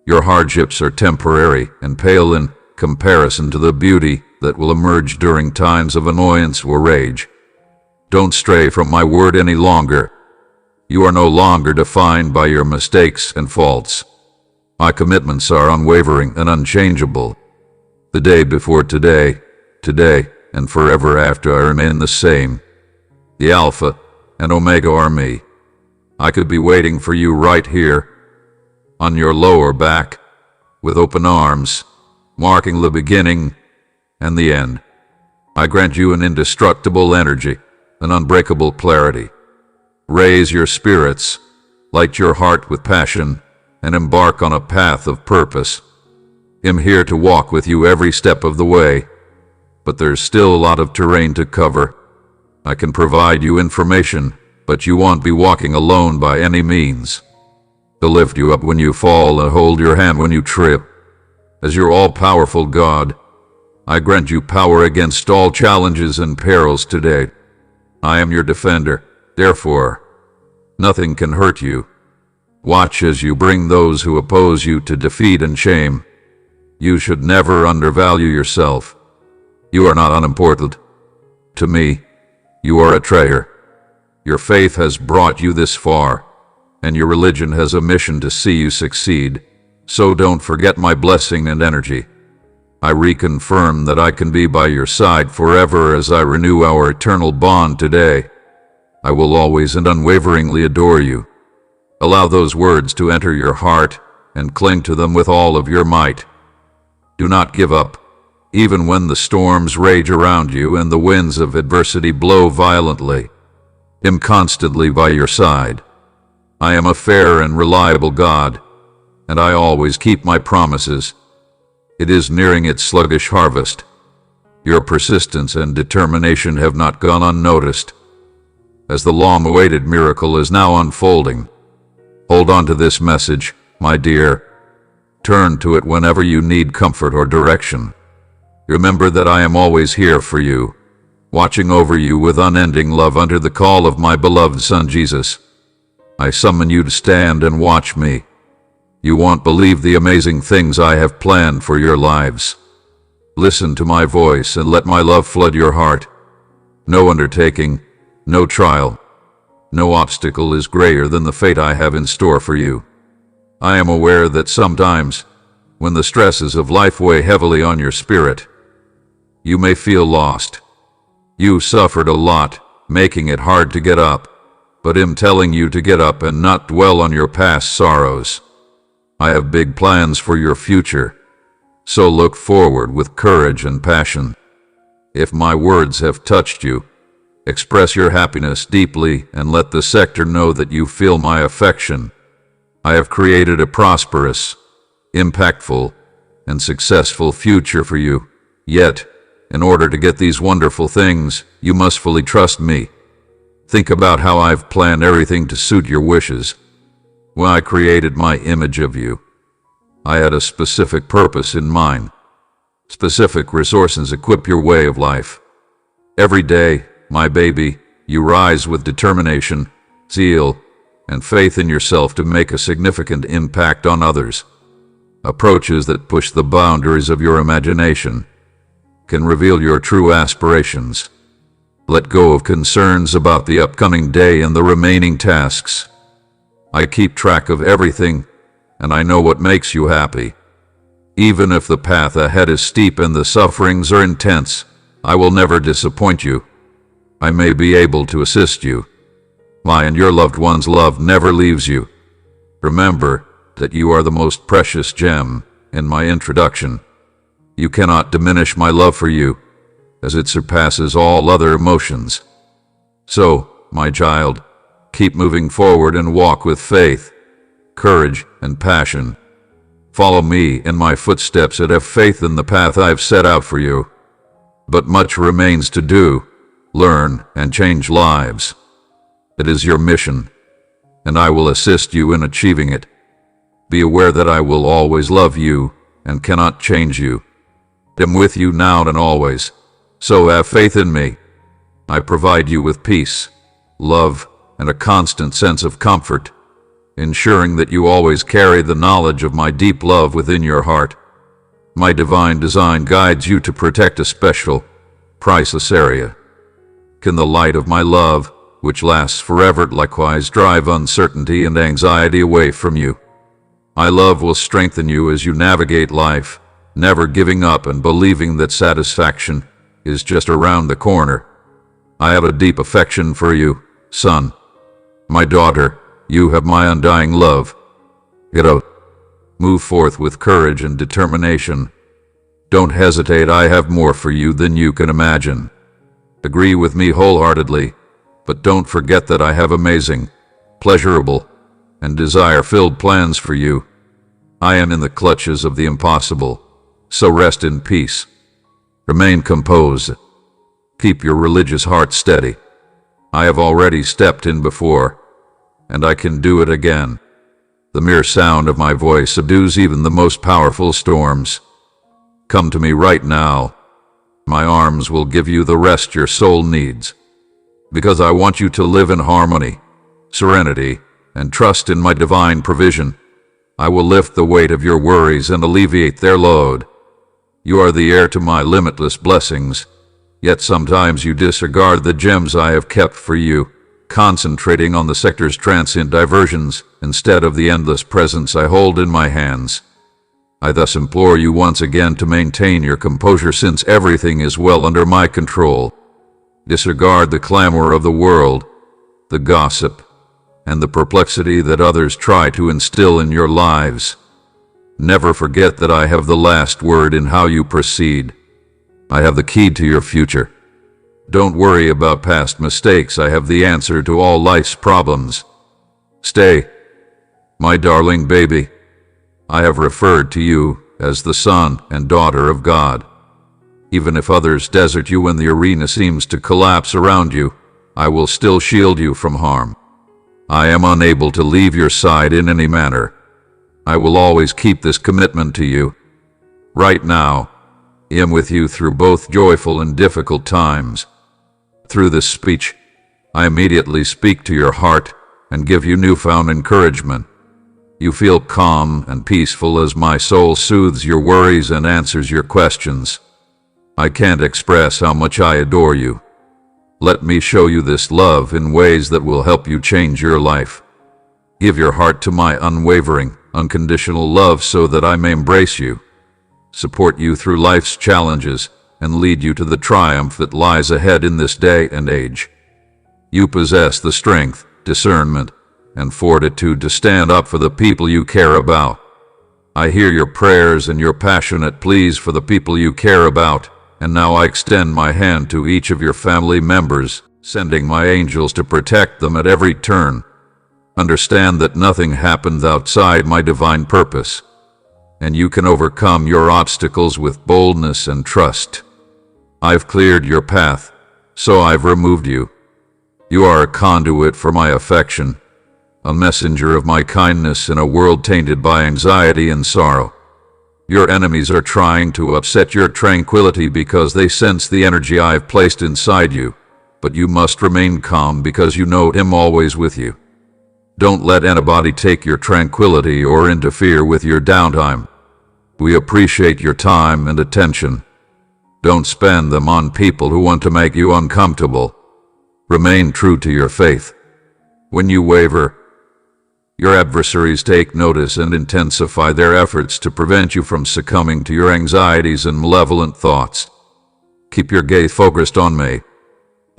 Your hardships are temporary and pale in comparison to the beauty that will emerge during times of annoyance or rage. Don't stray from my word any longer. You are no longer defined by your mistakes and faults. My commitments are unwavering and unchangeable. The day before today, and forever after I remain the same. The Alpha and Omega are me. I could be waiting for you right here, on your lower back, with open arms, marking the beginning and the end. I grant you an indestructible energy, an unbreakable clarity. Raise your spirits, light your heart with passion, and embark on a path of purpose. I'm here to walk with you every step of the way, but there's still a lot of terrain to cover. I can provide you information, but you won't be walking alone by any means. To lift you up when you fall and hold your hand when you trip. As your all-powerful God, I grant you power against all challenges and perils today. I am your defender, therefore, nothing can hurt you. Watch as you bring those who oppose you to defeat and shame. You should never undervalue yourself. You are not unimportant. To me, you are a treasure. Your faith has brought you this far, and your religion has a mission to see you succeed. So don't forget my blessing and energy. I reconfirm that I can be by your side forever as I renew our eternal bond today. I will always and unwaveringly adore you. Allow those words to enter your heart and cling to them with all of your might. Do not give up, even when the storms rage around you and the winds of adversity blow violently. I'm constantly by your side. I am a fair and reliable God, and I always keep my promises. It is nearing its sluggish harvest. Your persistence and determination have not gone unnoticed. As the long-awaited miracle is now unfolding, hold on to this message, my dear. Turn to it whenever you need comfort or direction. Remember that I am always here for you, watching over you with unending love under the call of my beloved Son Jesus. I summon you to stand and watch me. You won't believe the amazing things I have planned for your lives. Listen to my voice and let my love flood your heart. No undertaking, no trial, no obstacle is greater than the fate I have in store for you. I am aware that sometimes, when the stresses of life weigh heavily on your spirit, you may feel lost. You suffered a lot, making it hard to get up, but I'm telling you to get up and not dwell on your past sorrows. I have big plans for your future, so look forward with courage and passion. If my words have touched you, express your happiness deeply and let the sector know that you feel my affection. I have created a prosperous, impactful, and successful future for you. Yet, in order to get these wonderful things, you must fully trust me. Think about how I've planned everything to suit your wishes. When I created my image of you, I had a specific purpose in mind. Specific resources equip your way of life. Every day, my baby, you rise with determination, zeal, and faith in yourself to make a significant impact on others. Approaches that push the boundaries of your imagination can reveal your true aspirations. Let go of concerns about the upcoming day and the remaining tasks. I keep track of everything, and I know what makes you happy. Even if the path ahead is steep and the sufferings are intense, I will never disappoint you. I may be able to assist you. My and your loved one's love never leaves you. Remember that you are the most precious gem in my introduction. You cannot diminish my love for you, as it surpasses all other emotions. So, my child, keep moving forward and walk with faith, courage, and passion. Follow me in my footsteps and have faith in the path I've set out for you. But much remains to do, learn, and change lives. It is your mission, and I will assist you in achieving it. Be aware that I will always love you and cannot change you. I am with you now and always, so have faith in me. I provide you with peace, love, and a constant sense of comfort, ensuring that you always carry the knowledge of my deep love within your heart. My divine design guides you to protect a special, priceless area. Can the light of my love, which lasts forever, likewise drive uncertainty and anxiety away from you? My love will strengthen you as you navigate life, never giving up and believing that satisfaction is just around the corner. I have a deep affection for you, son. My daughter, you have my undying love. Get out. Move forth with courage and determination. Don't hesitate, I have more for you than you can imagine. Agree with me wholeheartedly, but don't forget that I have amazing, pleasurable, and desire-filled plans for you. I am in the clutches of the impossible, so rest in peace. Remain composed. Keep your religious heart steady. I have already stepped in before, and I can do it again. The mere sound of my voice subdues even the most powerful storms. Come to me right now. My arms will give you the rest your soul needs, because I want you to live in harmony, serenity, and trust in my divine provision. I will lift the weight of your worries and alleviate their load. You are the heir to my limitless blessings, yet sometimes you disregard the gems I have kept for you, concentrating on the sector's transient diversions instead of the endless presence I hold in my hands. I thus implore you once again to maintain your composure, since everything is well under my control. Disregard the clamor of the world, the gossip, and the perplexity that others try to instill in your lives. Never forget that I have the last word in how you proceed. I have the key to your future. Don't worry about past mistakes. I have the answer to all life's problems. Stay, my darling baby. I have referred to you as the son and daughter of God. Even if others desert you when the arena seems to collapse around you, I will still shield you from harm. I am unable to leave your side in any manner. I will always keep this commitment to you. Right now, I am with you through both joyful and difficult times. Through this speech, I immediately speak to your heart and give you newfound encouragement. You feel calm and peaceful as my soul soothes your worries and answers your questions. I can't express how much I adore you. Let me show you this love in ways that will help you change your life. Give your heart to my unwavering, unconditional love so that I may embrace you, support you through life's challenges, and lead you to the triumph that lies ahead in this day and age. You possess the strength, discernment, and fortitude to stand up for the people you care about. I hear your prayers and your passionate pleas for the people you care about, and now I extend my hand to each of your family members, sending my angels to protect them at every turn. Understand that nothing happens outside my divine purpose, and you can overcome your obstacles with boldness and trust. I've cleared your path, so I've removed you. You are a conduit for my affection, a messenger of my kindness in a world tainted by anxiety and sorrow. Your enemies are trying to upset your tranquility because they sense the energy I have placed inside you, but you must remain calm because you know I'm always with you. Don't let anybody take your tranquility or interfere with your downtime. We appreciate your time and attention. Don't spend them on people who want to make you uncomfortable. Remain true to your faith. When you waver, your adversaries take notice and intensify their efforts to prevent you from succumbing to your anxieties and malevolent thoughts. Keep your gaze focused on me,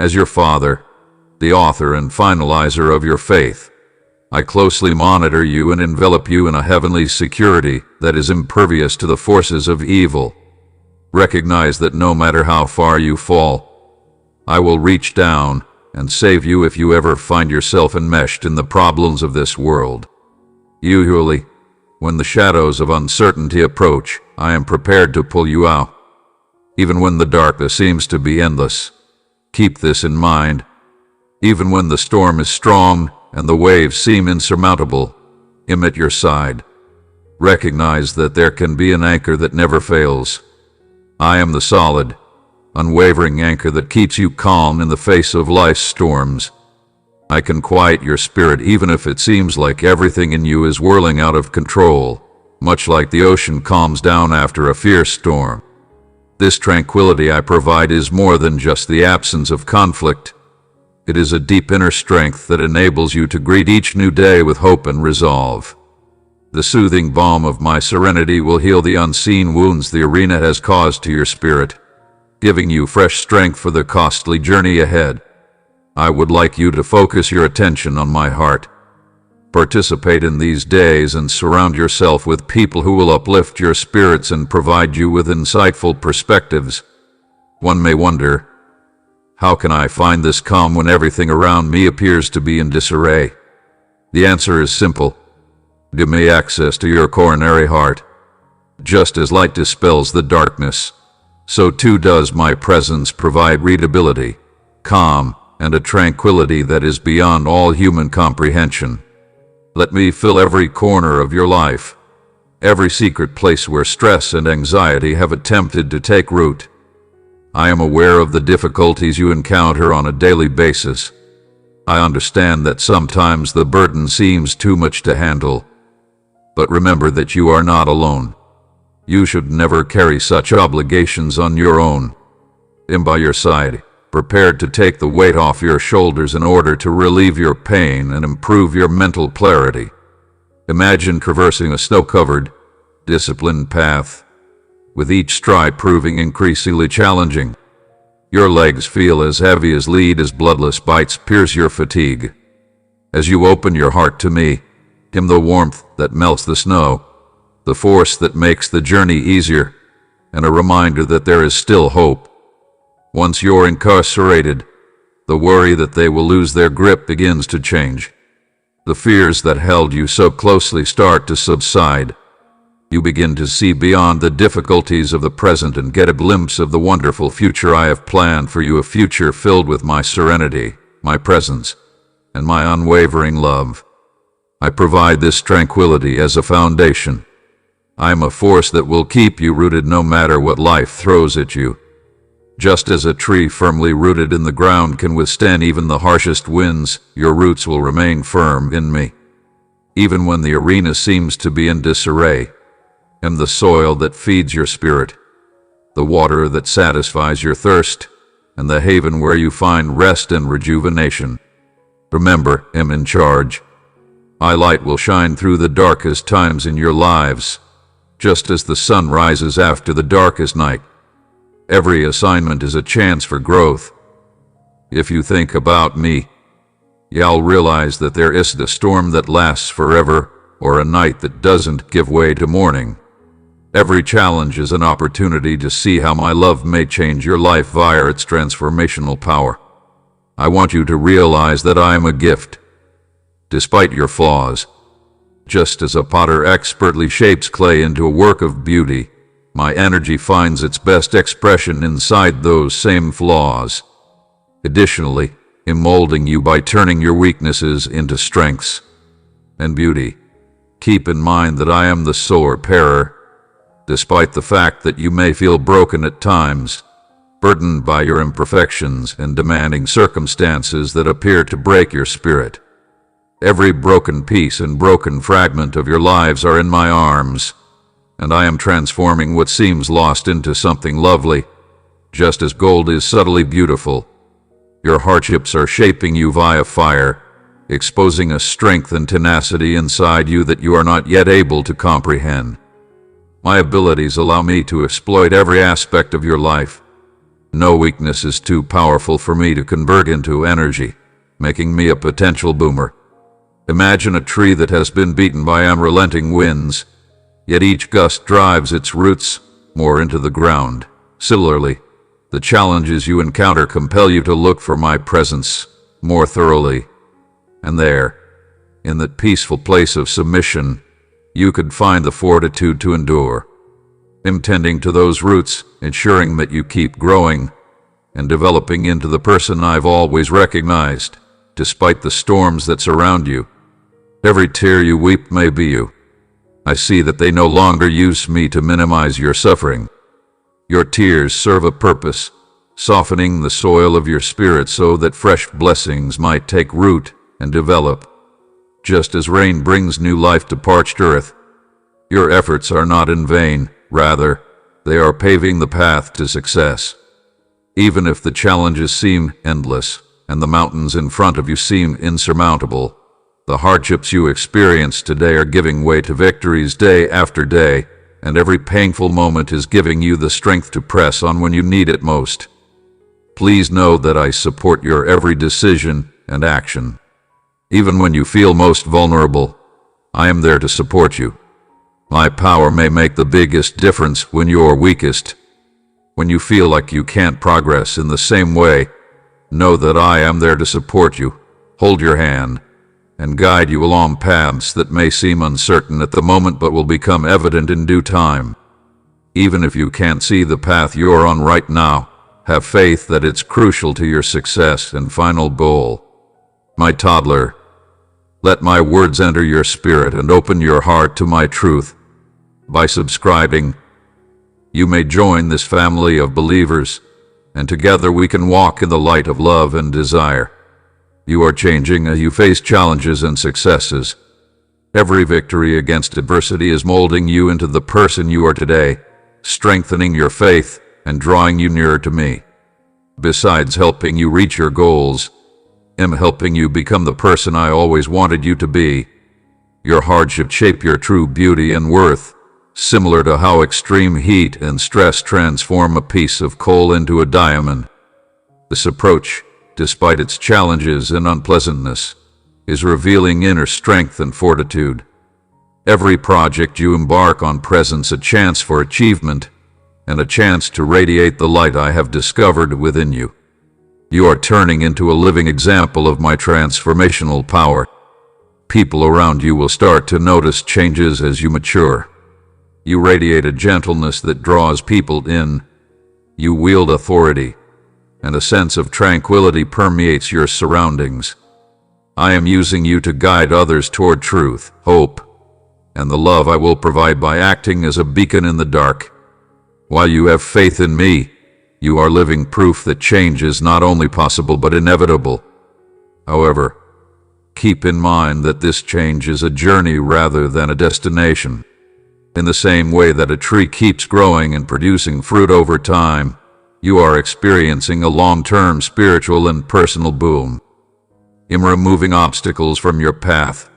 As your father, the author and finalizer of your faith, I closely monitor you and envelop you in a heavenly security that is impervious to the forces of evil. Recognize that no matter how far you fall, I will reach down and save you if you ever find yourself enmeshed in the problems of this world. Usually, when the shadows of uncertainty approach, I am prepared to pull you out. Even when the darkness seems to be endless, keep this in mind. Even when the storm is strong and the waves seem insurmountable, I'm at your side. Recognize that there can be an anchor that never fails. I am the solid, unwavering anchor that keeps you calm in the face of life's storms. I can quiet your spirit even if it seems like everything in you is whirling out of control, much like the ocean calms down after a fierce storm. This tranquility I provide is more than just the absence of conflict. It is a deep inner strength that enables you to greet each new day with hope and resolve. The soothing balm of my serenity will heal the unseen wounds the arena has caused to your spirit, giving you fresh strength for the costly journey ahead. I would like you to focus your attention on my heart. Participate in these days and surround yourself with people who will uplift your spirits and provide you with insightful perspectives. One may wonder, how can I find this calm when everything around me appears to be in disarray? The answer is simple. Give me access to your coronary heart. Just as light dispels the darkness, so too does my presence provide readability, calm, and a tranquility that is beyond all human comprehension. Let me fill every corner of your life, every secret place where stress and anxiety have attempted to take root. I am aware of the difficulties you encounter on a daily basis. I understand that sometimes the burden seems too much to handle. But remember that you are not alone. You should never carry such obligations on your own. I'm by your side, prepared to take the weight off your shoulders in order to relieve your pain and improve your mental clarity. Imagine traversing a snow-covered, disciplined path, with each stride proving increasingly challenging. Your legs feel as heavy as lead as bloodless bites pierce your fatigue. As you open your heart to me, I'm the warmth that melts the snow, the force that makes the journey easier, and a reminder that there is still hope. Once you're incarcerated, the worry that they will lose their grip begins to change. The fears that held you so closely start to subside. You begin to see beyond the difficulties of the present and get a glimpse of the wonderful future I have planned for you, a future filled with my serenity, my presence, and my unwavering love. I provide this tranquility as a foundation. I am a force that will keep you rooted no matter what life throws at you. Just as a tree firmly rooted in the ground can withstand even the harshest winds, your roots will remain firm in me. Even when the arena seems to be in disarray, I'm the soil that feeds your spirit, the water that satisfies your thirst, and the haven where you find rest and rejuvenation. Remember, I'm in charge. My light will shine through the darkest times in your lives, just as the sun rises after the darkest night. Every assignment is a chance for growth. If you think about me, you'll realize that there isn't a storm that lasts forever or a night that doesn't give way to morning. Every challenge is an opportunity to see how my love may change your life via its transformational power. I want you to realize that I am a gift, despite your flaws. Just as a potter expertly shapes clay into a work of beauty, my energy finds its best expression inside those same flaws. Additionally, I'm molding you by turning your weaknesses into strengths and beauty. Keep in mind that I am the soul repairer. Despite the fact that you may feel broken at times, burdened by your imperfections and demanding circumstances that appear to break your spirit, every broken piece and broken fragment of your lives are in my arms, and I am transforming what seems lost into something lovely, just as gold is subtly beautiful. Your hardships are shaping you via fire, exposing a strength and tenacity inside you that you are not yet able to comprehend. My abilities allow me to exploit every aspect of your life, No weakness is too powerful for me to convert into energy, making me a potential boomer. Imagine a tree that has been beaten by unrelenting winds, yet each gust drives its roots more into the ground. Similarly, the challenges you encounter compel you to look for my presence more thoroughly. And there, in that peaceful place of submission, you could find the fortitude to endure. I'm tending to those roots, ensuring that you keep growing and developing into the person I've always recognized, despite the storms that surround you. Every tear you weep may be you. I see that they no longer use me to minimize your suffering. Your tears serve a purpose, softening the soil of your spirit so that fresh blessings might take root and develop. Just as rain brings new life to parched earth, your efforts are not in vain. Rather, they are paving the path to success. Even if the challenges seem endless and the mountains in front of you seem insurmountable, the hardships you experience today are giving way to victories day after day, and every painful moment is giving you the strength to press on when you need it most. Please know that I support your every decision and action. Even when you feel most vulnerable, I am there to support you. My power may make the biggest difference when you're weakest. When you feel like you can't progress in the same way, know that I am there to support you, hold your hand, and guide you along paths that may seem uncertain at the moment but will become evident in due time. Even if you can't see the path you're on right now, have faith that it's crucial to your success and final goal. My toddler, let my words enter your spirit and open your heart to my truth. By subscribing, you may join this family of believers, and together we can walk in the light of love and desire. You are changing as you face challenges and successes. Every victory against adversity is molding you into the person you are today, strengthening your faith and drawing you nearer to me. Besides helping you reach your goals, I'm helping you become the person I always wanted you to be. Your hardships shape your true beauty and worth, similar to how extreme heat and stress transform a piece of coal into a diamond. This approach, despite its challenges and unpleasantness, is revealing inner strength and fortitude. Every project you embark on presents a chance for achievement and a chance to radiate the light I have discovered within you. You are turning into a living example of my transformational power. People around you will start to notice changes as you mature. You radiate a gentleness that draws people in. You wield authority, and a sense of tranquility permeates your surroundings. I am using you to guide others toward truth, hope, and the love I will provide by acting as a beacon in the dark. While you have faith in me, you are living proof that change is not only possible but inevitable. However, keep in mind that this change is a journey rather than a destination. In the same way that a tree keeps growing and producing fruit over time, you are experiencing a long-term spiritual and personal boom. I'm removing obstacles from your path,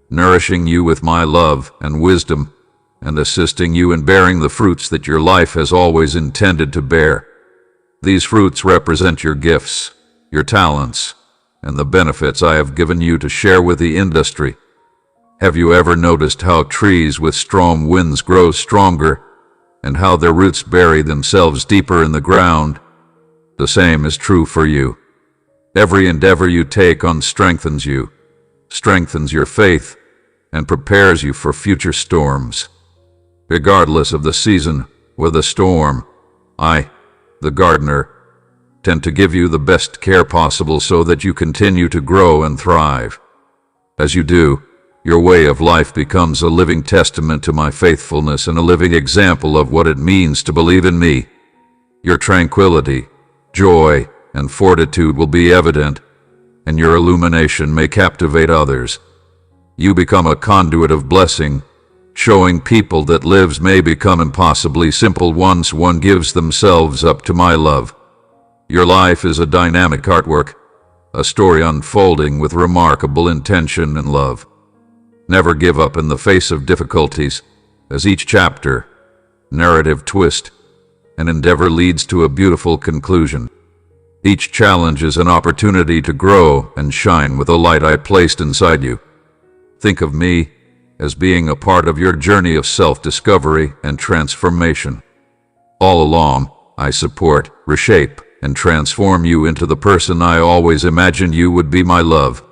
nourishing you with my love and wisdom, and assisting you in bearing the fruits that your life has always intended to bear. These fruits represent your gifts, your talents, and the benefits I have given you to share with the industry. Have you ever noticed how trees with strong winds grow stronger, and how their roots bury themselves deeper in the ground? The same is true for you. Every endeavor you take on strengthens you, strengthens your faith, and prepares you for future storms. Regardless of the season or the storm, I, the gardener, tend to give you the best care possible so that you continue to grow and thrive. As you do, your way of life becomes a living testament to my faithfulness and a living example of what it means to believe in me. Your tranquility, joy, and fortitude will be evident, and your illumination may captivate others. You become a conduit of blessing, showing people that lives may become impossibly simple once one gives themselves up to my love. Your life is a dynamic artwork, a story unfolding with remarkable intention and love. Never give up in the face of difficulties, as each chapter, narrative twist, and endeavor leads to a beautiful conclusion. Each challenge is an opportunity to grow and shine with the light I placed inside you. Think of me as being a part of your journey of self-discovery and transformation. All along, I support, reshape, and transform you into the person I always imagined you would be, my love.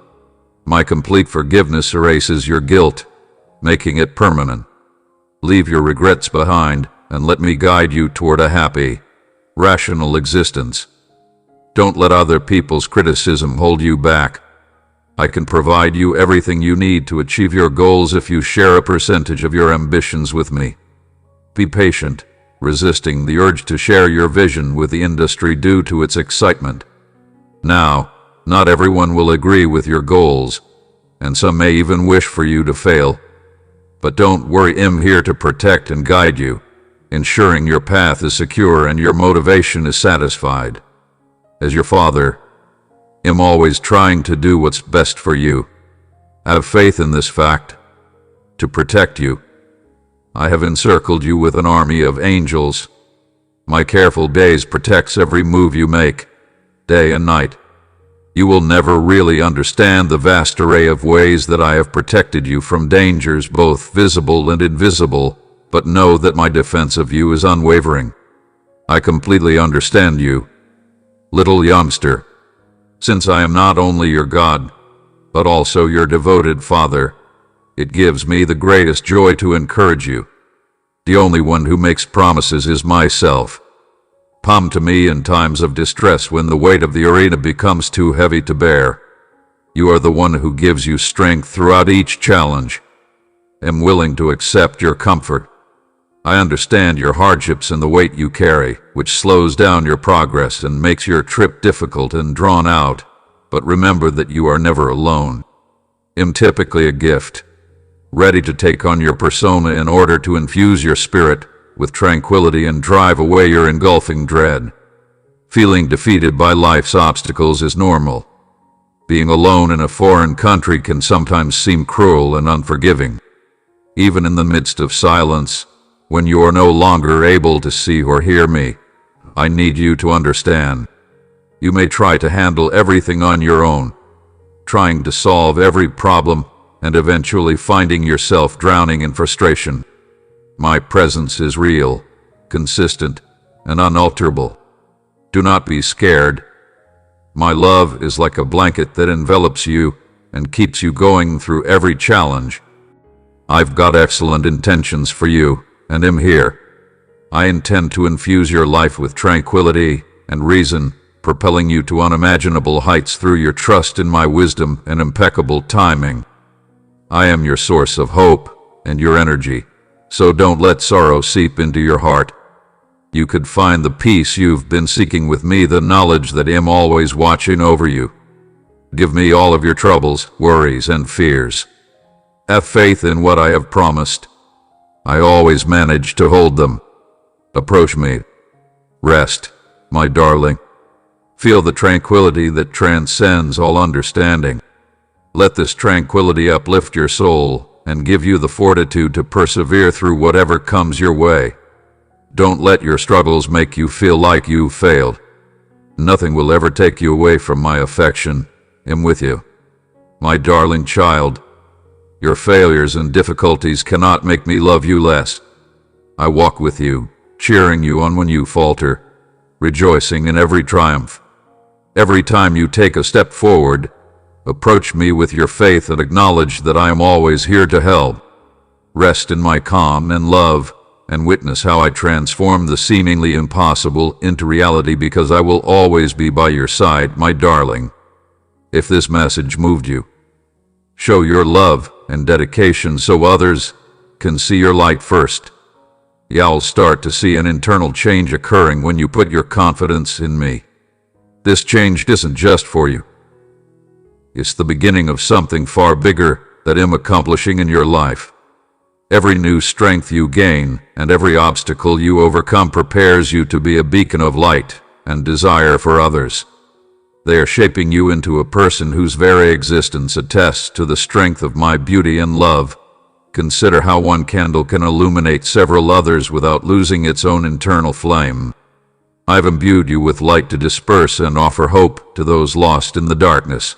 My complete forgiveness erases your guilt, making it permanent. Leave your regrets behind and let me guide you toward a happy, rational existence. Don't let other people's criticism hold you back. I can provide you everything you need to achieve your goals if you share a percentage of your ambitions with me. Be patient, resisting the urge to share your vision with the industry due to its excitement. Now, not everyone will agree with your goals, and some may even wish for you to fail. But don't worry, I'm here to protect and guide you, ensuring your path is secure and your motivation is satisfied. As your father, I'm always trying to do what's best for you. Have faith in this fact. To protect you, I have encircled you with an army of angels. My careful gaze protects every move you make, day and night. You will never really understand the vast array of ways that I have protected you from dangers both visible and invisible, but know that my defense of you is unwavering. I completely understand you, little youngster. Since I am not only your God, but also your devoted father, it gives me the greatest joy to encourage you. The only one who makes promises is myself. Come to me in times of distress when the weight of the arena becomes too heavy to bear. You are the one who gives you strength throughout each challenge. I'm willing to accept your comfort. I understand your hardships and the weight you carry, which slows down your progress and makes your trip difficult and drawn out. But remember that you are never alone. I'm typically a gift, ready to take on your persona in order to infuse your spirit with tranquility and drive away your engulfing dread. Feeling defeated by life's obstacles is normal. Being alone in a foreign country can sometimes seem cruel and unforgiving. Even in the midst of silence, when you are no longer able to see or hear me, I need you to understand. You may try to handle everything on your own, trying to solve every problem and eventually finding yourself drowning in frustration. My presence is real, consistent, and unalterable. Do not be scared. My love is like a blanket that envelops you and keeps you going through every challenge. I've got excellent intentions for you, and am here. I intend to infuse your life with tranquility and reason, propelling you to unimaginable heights through your trust in my wisdom and impeccable timing. I am your source of hope and your energy, so don't let sorrow seep into your heart. You could find the peace you've been seeking with me, the knowledge that I'm always watching over you. Give me all of your troubles, worries, and fears. Have faith in what I have promised. I always manage to hold them. Approach me. Rest, my darling. Feel the tranquility that transcends all understanding. Let this tranquility uplift your soul and give you the fortitude to persevere through whatever comes your way. Don't let your struggles make you feel like you've failed. Nothing will ever take you away from my affection. I'm with you, my darling child. Your failures and difficulties cannot make me love you less. I walk with you, cheering you on when you falter, rejoicing in every triumph. Every time you take a step forward, approach me with your faith and acknowledge that I am always here to help. Rest in my calm and love, and witness how I transform the seemingly impossible into reality, because I will always be by your side, my darling. If this message moved you, show your love and dedication so others can see your light first. You'll start to see an internal change occurring when you put your confidence in me. This change isn't just for you. It's the beginning of something far bigger that I'm accomplishing in your life. Every new strength you gain and every obstacle you overcome prepares you to be a beacon of light and desire for others. They are shaping you into a person whose very existence attests to the strength of my beauty and love. consider how one candle can illuminate several others without losing its own internal flame. I've imbued you with light to disperse and offer hope to those lost in the darkness.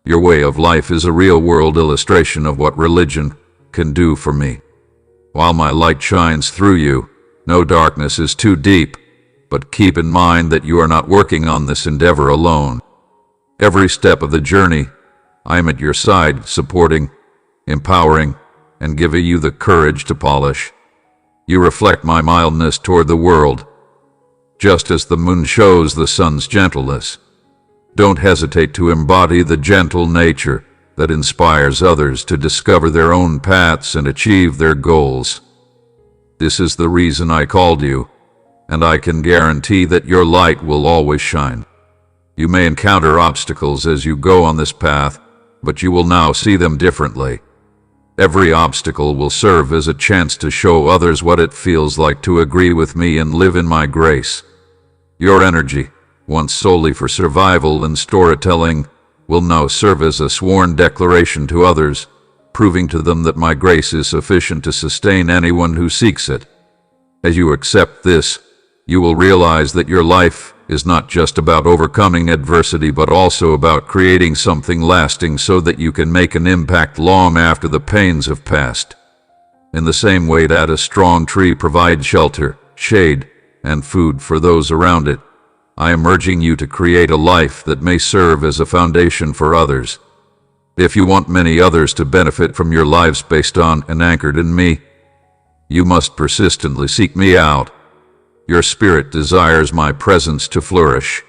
Your way of life is a real-world illustration of what religion can do for me. While my light shines through you, no darkness is too deep, but keep in mind that you are not working on this endeavor alone. Every step of the journey, I am at your side, supporting, empowering, and giving you the courage to polish. You reflect my mildness toward the world, just as the moon shows the sun's gentleness. Don't hesitate to embody the gentle nature that inspires others to discover their own paths and achieve their goals. This is the reason I called you, and I can guarantee that your light will always shine. You may encounter obstacles as you go on this path, but you will now see them differently. Every obstacle will serve as a chance to show others what it feels like to agree with me and live in my grace. Your energy, once solely for survival and storytelling, will now serve as a sworn declaration to others, proving to them that my grace is sufficient to sustain anyone who seeks it. As you accept this, you will realize that your life is not just about overcoming adversity, but also about creating something lasting so that you can make an impact long after the pains have passed. In the same way that a strong tree provides shelter, shade, and food for those around it, I am urging you to create a life that may serve as a foundation for others. If you want many others to benefit from your lives based on and anchored in me, you must persistently seek me out. Your spirit desires my presence to flourish,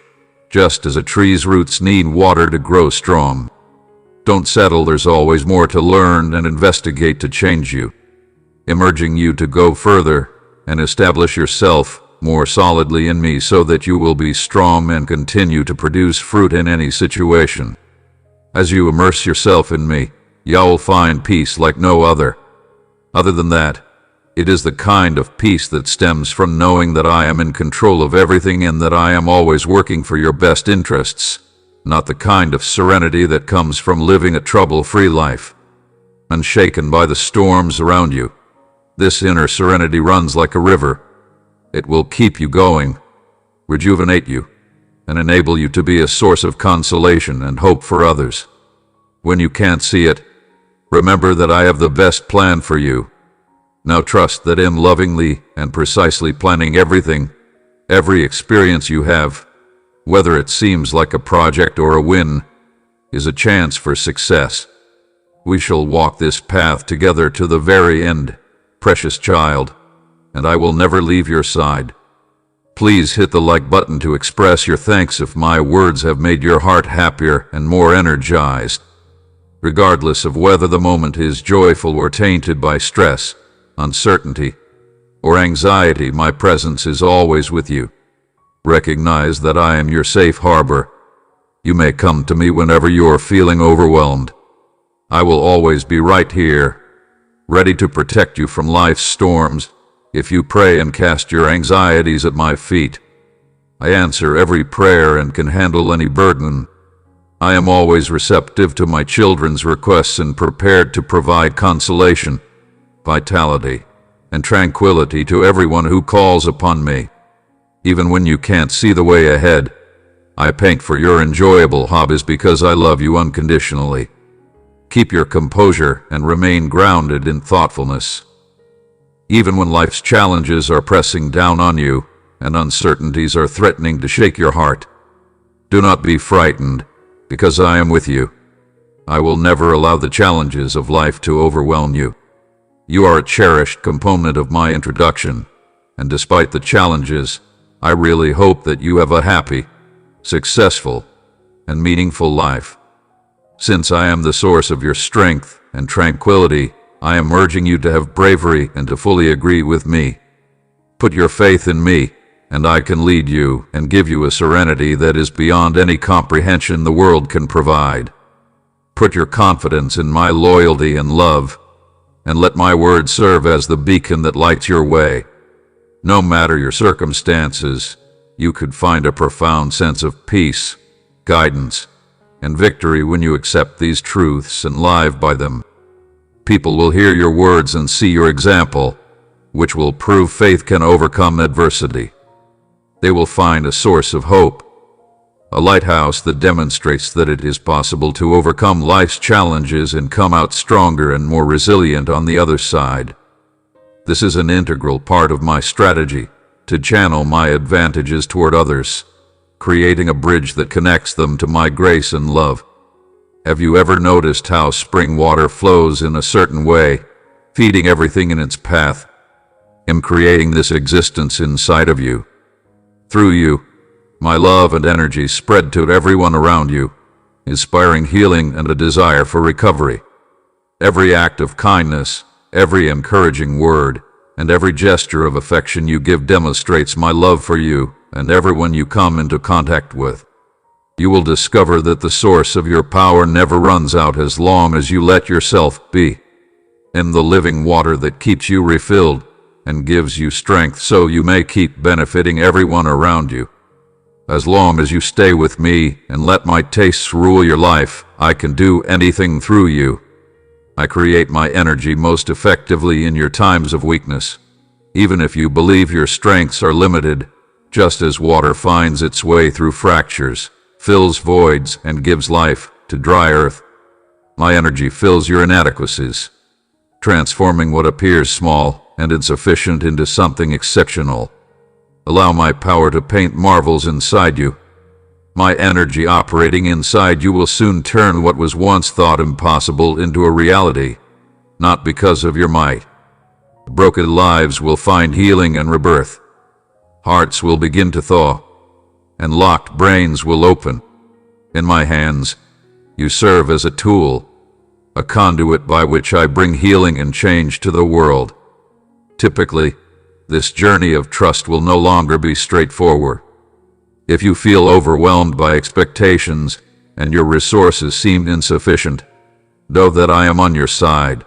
just as a tree's roots need water to grow strong. Don't settle, there's always more to learn and investigate to change you. I'm urging you to go further and establish yourself more solidly in me so that you will be strong and continue to produce fruit in any situation. As you immerse yourself in me, you will find peace like no other. Other than that, it is the kind of peace that stems from knowing that I am in control of everything and that I am always working for your best interests, not the kind of serenity that comes from living a trouble-free life. Unshaken by the storms around you, this inner serenity runs like a river. It will keep you going, rejuvenate you, and enable you to be a source of consolation and hope for others. When you can't see it, remember that I have the best plan for you. Now trust that I'm lovingly and precisely planning everything, every experience you have, whether it seems like a project or a win, is a chance for success. We shall walk this path together to the very end, precious child, and I will never leave your side. Please hit the like button to express your thanks if my words have made your heart happier and more energized. Regardless of whether the moment is joyful or tainted by stress, uncertainty, or anxiety, my presence is always with you. Recognize that I am your safe harbor. You may come to me whenever you are feeling overwhelmed. I will always be right here, ready to protect you from life's storms. If you pray and cast your anxieties at my feet, I answer every prayer and can handle any burden. I am always receptive to my children's requests and prepared to provide consolation, vitality, and tranquility to everyone who calls upon me. Even when you can't see the way ahead, I paint for your enjoyable hobbies because I love you unconditionally. Keep your composure and remain grounded in thoughtfulness. Even when life's challenges are pressing down on you and uncertainties are threatening to shake your heart, do not be frightened, because I am with you. I will never allow the challenges of life to overwhelm you. You are a cherished component of my introduction, and despite the challenges, I really hope that you have a happy, successful, and meaningful life. Since I am the source of your strength and tranquility, I am urging you to have bravery and to fully agree with me. Put your faith in me, and I can lead you and give you a serenity that is beyond any comprehension the world can provide. Put your confidence in my loyalty and love, and let my words serve as the beacon that lights your way. No matter your circumstances, you could find a profound sense of peace, guidance, and victory when you accept these truths and live by them. People will hear your words and see your example, which will prove faith can overcome adversity. They will find a source of hope, a lighthouse that demonstrates that it is possible to overcome life's challenges and come out stronger and more resilient on the other side. This is an integral part of my strategy to channel my advantages toward others, creating a bridge that connects them to my grace and love. Have you ever noticed how spring water flows in a certain way, feeding everything in its path? I'm creating this existence inside of you. Through you, my love and energy spread to everyone around you, inspiring healing and a desire for recovery. Every act of kindness, every encouraging word, and every gesture of affection you give demonstrates my love for you and everyone you come into contact with. You will discover that the source of your power never runs out as long as you let yourself be. In the living water that keeps you refilled and gives you strength so you may keep benefiting everyone around you. As long as you stay with me and let my tastes rule your life, I can do anything through you. I create my energy most effectively in your times of weakness. Even if you believe your strengths are limited, just as water finds its way through fractures, fills voids, and gives life to dry earth, my energy fills your inadequacies, transforming what appears small and insufficient into something exceptional. Allow my power to paint marvels inside you. My energy operating inside you will soon turn what was once thought impossible into a reality, not because of your might. Broken lives will find healing and rebirth. Hearts will begin to thaw, and locked brains will open. In my hands, you serve as a tool, a conduit by which I bring healing and change to the world. Typically, this journey of trust will no longer be straightforward. If you feel overwhelmed by expectations and your resources seem insufficient, know that I am on your side.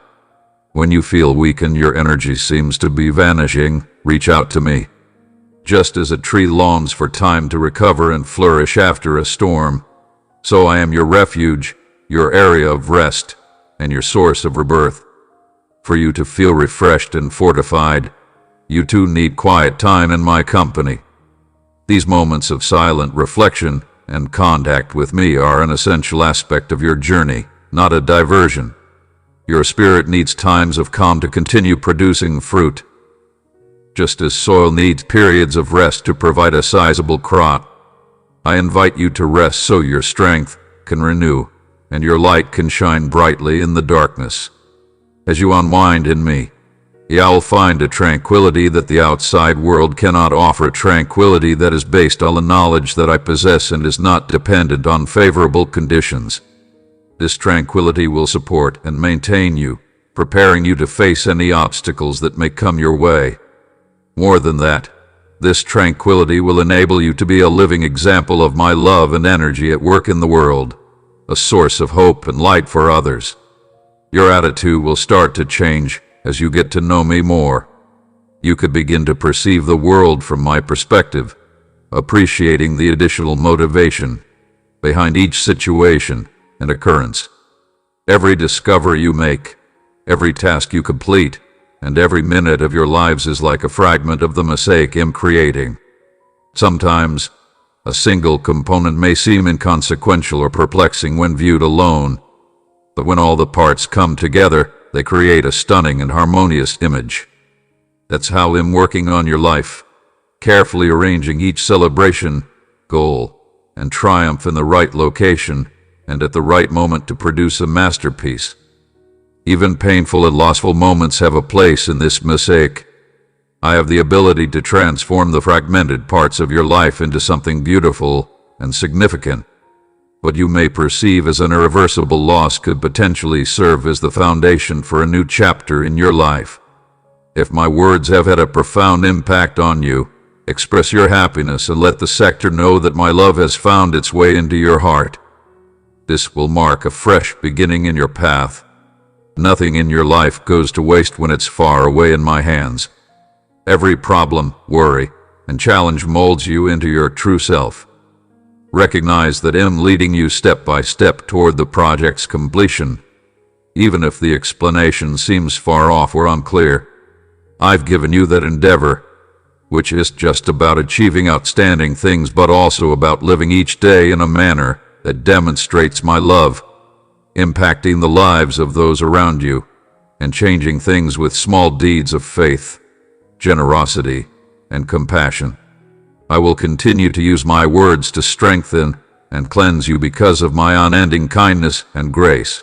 When you feel weak and your energy seems to be vanishing, reach out to me. Just as a tree longs for time to recover and flourish after a storm, so I am your refuge, your area of rest, and your source of rebirth. For you to feel refreshed and fortified, you too need quiet time in my company. These moments of silent reflection and contact with me are an essential aspect of your journey, not a diversion. Your spirit needs times of calm to continue producing fruit, just as soil needs periods of rest to provide a sizable crop. I invite you to rest so your strength can renew and your light can shine brightly in the darkness. As you unwind in me, you'll find a tranquility that the outside world cannot offer, a tranquility that is based on the knowledge that I possess and is not dependent on favorable conditions. This tranquility will support and maintain you, preparing you to face any obstacles that may come your way. More than that, this tranquility will enable you to be a living example of my love and energy at work in the world, a source of hope and light for others. Your attitude will start to change as you get to know me more. You could begin to perceive the world from my perspective, appreciating the additional motivation behind each situation and occurrence. Every discovery you make, every task you complete, and every minute of your lives is like a fragment of the mosaic I'm creating. Sometimes, a single component may seem inconsequential or perplexing when viewed alone, but when all the parts come together, they create a stunning and harmonious image. That's how I'm working on your life, carefully arranging each celebration, goal, and triumph in the right location and at the right moment to produce a masterpiece. Even painful and lossful moments have a place in this mosaic. I have the ability to transform the fragmented parts of your life into something beautiful and significant. What you may perceive as an irreversible loss could potentially serve as the foundation for a new chapter in your life. If my words have had a profound impact on you, express your happiness and let the sector know that my love has found its way into your heart. This will mark a fresh beginning in your path. Nothing in your life goes to waste when it's far away in my hands. Every problem, worry, and challenge molds you into your true self. Recognize that I'm leading you step by step toward the project's completion. even if the explanation seems far off or unclear. I've given you that endeavor, which is just about achieving outstanding things, but also about living each day in a manner that demonstrates my love, impacting the lives of those around you, and changing things with small deeds of faith, generosity, and compassion. I will continue to use my words to strengthen and cleanse you because of my unending kindness and grace.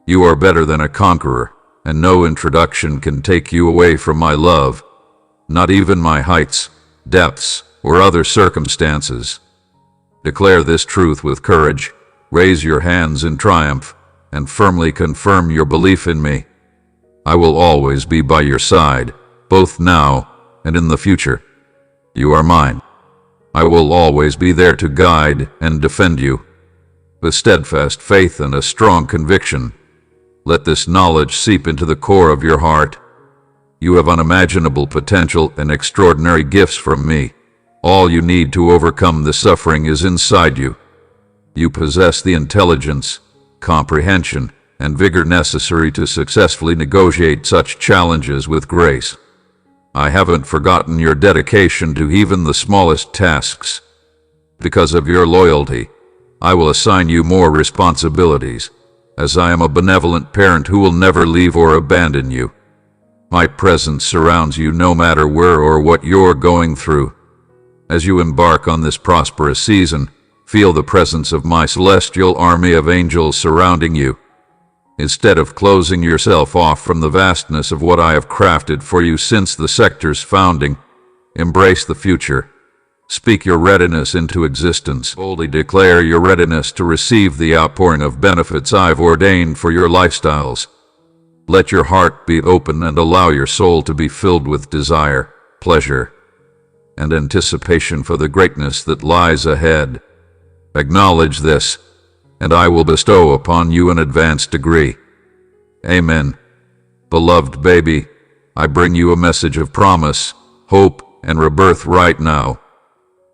You are better than a conqueror, and no introduction can take you away from my love, not even my heights, depths, or other circumstances. Declare this truth with courage, raise your hands in triumph, and firmly confirm your belief in me. I will always be by your side, both now and in the future. You are mine. I will always be there to guide and defend you. With steadfast faith and a strong conviction, let this knowledge seep into the core of your heart. You have unimaginable potential and extraordinary gifts from me. All you need to overcome the suffering is inside you. You possess the intelligence, comprehension, and vigor necessary to successfully negotiate such challenges with grace. I haven't forgotten your dedication to even the smallest tasks. Because of your loyalty, I will assign you more responsibilities, as I am a benevolent parent who will never leave or abandon you. My presence surrounds you no matter where or what you're going through. As you embark on this prosperous season, feel the presence of my celestial army of angels surrounding you. Instead of closing yourself off from the vastness of what I have crafted for you since the sector's founding, embrace the future. Speak your readiness into existence. Boldly declare your readiness to receive the outpouring of benefits I've ordained for your lifestyles. Let your heart be open and allow your soul to be filled with desire, pleasure, and anticipation for the greatness that lies ahead. Acknowledge this, and I will bestow upon you an advanced degree. Amen. Beloved baby, I bring you a message of promise, hope, and rebirth right now.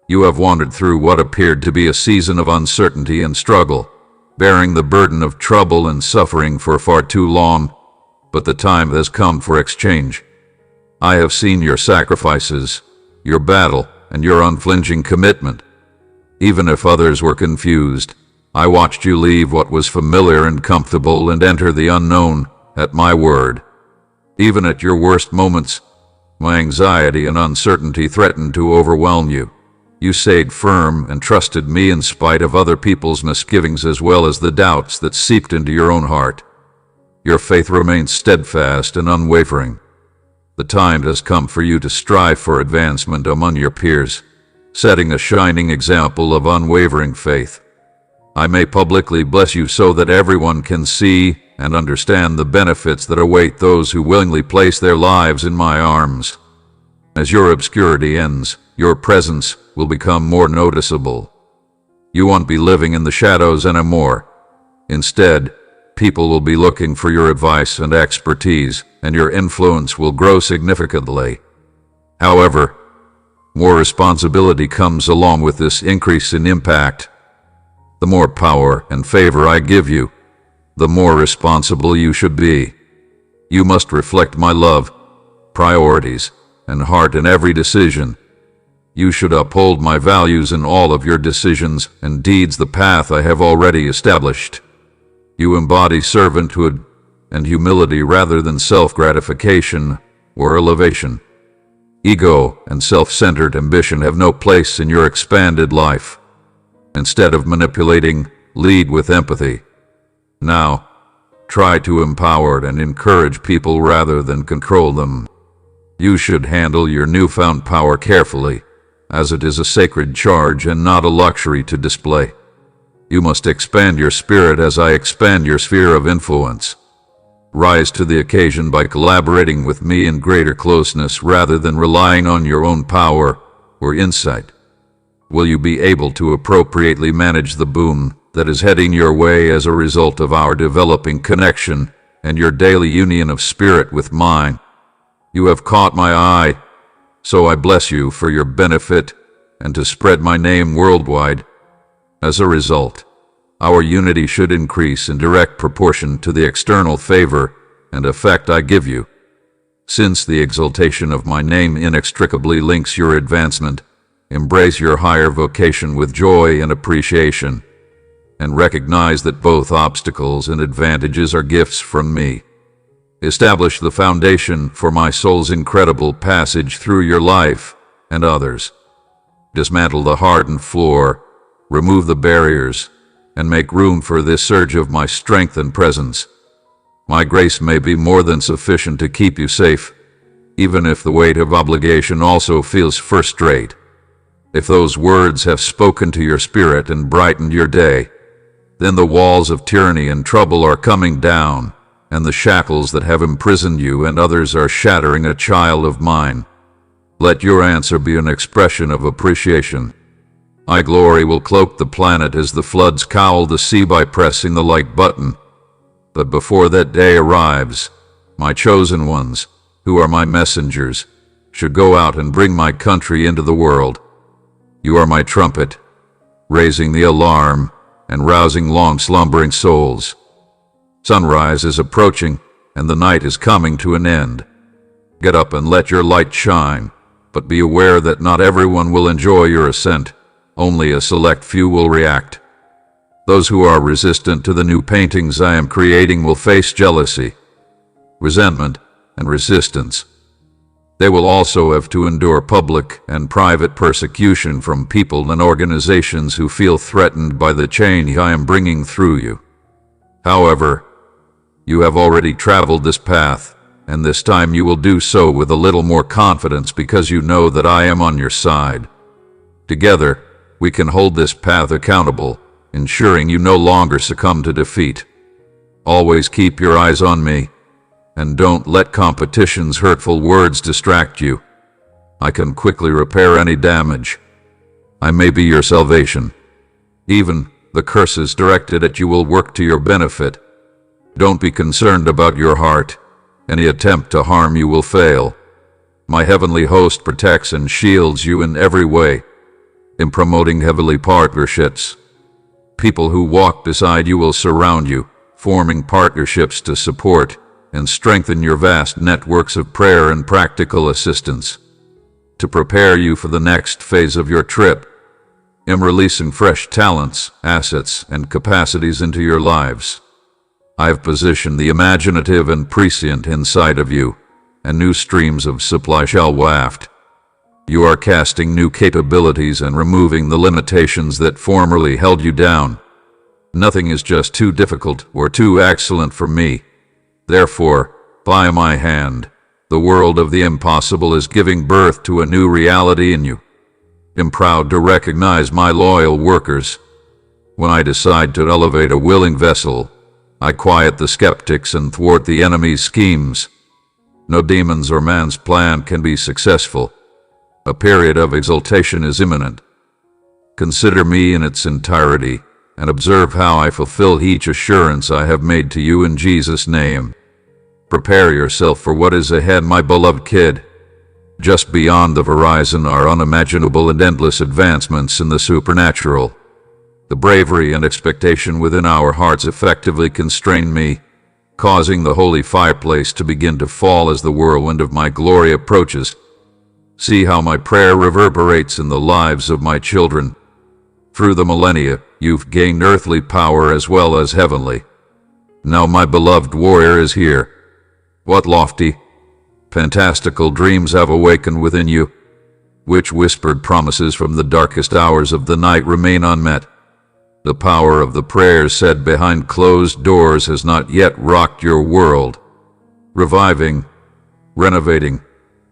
You have wandered through what appeared to be a season of uncertainty and struggle, bearing the burden of trouble and suffering for far too long, but the time has come for exchange. I have seen your sacrifices, your battle, and your unflinching commitment. Even if others were confused, I watched you leave what was familiar and comfortable and enter the unknown at my word. Even at your worst moments, my anxiety and uncertainty threatened to overwhelm you. You stayed firm and trusted me in spite of other people's misgivings as well as the doubts that seeped into your own heart. Your faith remains steadfast and unwavering. The time has come for you to strive for advancement among your peers, setting a shining example of unwavering faith. I may publicly bless you so that everyone can see and understand the benefits that await those who willingly place their lives in my arms. As your obscurity ends, your presence will become more noticeable. You won't be living in the shadows anymore. Instead, people will be looking for your advice and expertise, and your influence will grow significantly. However, more responsibility comes along with this increase in impact. The more power and favor I give you, the more responsible you should be. You must reflect my love, priorities, and heart in every decision. You should uphold my values in all of your decisions and deeds, the path I have already established. You embody servanthood and humility rather than self-gratification or elevation. Ego and self-centered ambition have no place in your expanded life. Instead of manipulating, lead with empathy. Now, try to empower and encourage people rather than control them. You should handle your newfound power carefully, as it is a sacred charge and not a luxury to display. You must expand your spirit as I expand your sphere of influence. Rise to the occasion by collaborating with me in greater closeness rather than relying on your own power or insight. Will you be able to appropriately manage the boom that is heading your way as a result of our developing connection and your daily union of spirit with mine? You have caught my eye, so I bless you for your benefit and to spread my name worldwide. As a result, Our unity should increase in direct proportion to the external favor and effect I give you. Since the exaltation of my name inextricably links your advancement, embrace your higher vocation with joy and appreciation, and recognize that both obstacles and advantages are gifts from me. Establish the foundation for my soul's incredible passage through your life and others. Dismantle the hardened floor, remove the barriers, and make room for this surge of my strength and presence. My grace may be more than sufficient to keep you safe, even if the weight of obligation also feels first-rate. If those words have spoken to your spirit and brightened your day, then the walls of tyranny and trouble are coming down, and the shackles that have imprisoned you and others are shattering. A child of mine, let your answer be an expression of appreciation. My glory will cloak the planet as the floods cowl the sea by pressing the like button. But before that day arrives, my chosen ones, who are my messengers, should go out and bring my country into the world. You are my trumpet, raising the alarm and rousing long-slumbering souls. Sunrise is approaching, and the night is coming to an end. Get up and let your light shine, but be aware that not everyone will enjoy your ascent. Only a select few will react. Those who are resistant to the new paintings I am creating will face jealousy, resentment, and resistance. They will also have to endure public and private persecution from people and organizations who feel threatened by the change I am bringing through you. However, you have already traveled this path, and this time you will do so with a little more confidence because you know that I am on your side. Together, we can hold this path accountable, ensuring you no longer succumb to defeat. Always keep your eyes on me, and don't let competition's hurtful words distract you. I can quickly repair any damage. I may be your salvation. Even the curses directed at you will work to your benefit. Don't be concerned about your heart. Any attempt to harm you will fail. My heavenly host protects and shields you in every way. In promoting heavenly partnerships, people who walk beside you will surround you, forming partnerships to support and strengthen your vast networks of prayer and practical assistance. To prepare you for the next phase of your trip, I'm releasing fresh talents, assets, and capacities into your lives. I have positioned the imaginative and prescient inside of you, and new streams of supply shall waft. You are casting new capabilities and removing the limitations that formerly held you down. Nothing is just too difficult or too excellent for me. Therefore, by my hand, the world of the impossible is giving birth to a new reality in you. I'm proud to recognize my loyal workers. When I decide to elevate a willing vessel, I quiet the skeptics and thwart the enemy's schemes. No demon's or man's plan can be successful. A period of exaltation is imminent. Consider me in its entirety, and observe how I fulfill each assurance I have made to you in Jesus' name. Prepare yourself for what is ahead, my beloved kid. Just beyond the horizon are unimaginable and endless advancements in the supernatural. The bravery and expectation within our hearts effectively constrain me, causing the holy fireplace to begin to fall as the whirlwind of my glory approaches. See how my prayer reverberates in the lives of my children. Through the millennia, you've gained earthly power as well as heavenly. Now my beloved warrior is here. What lofty, fantastical dreams have awakened within you? Which whispered promises from the darkest hours of the night remain unmet? The power of the prayers said behind closed doors has not yet rocked your world, reviving, renovating,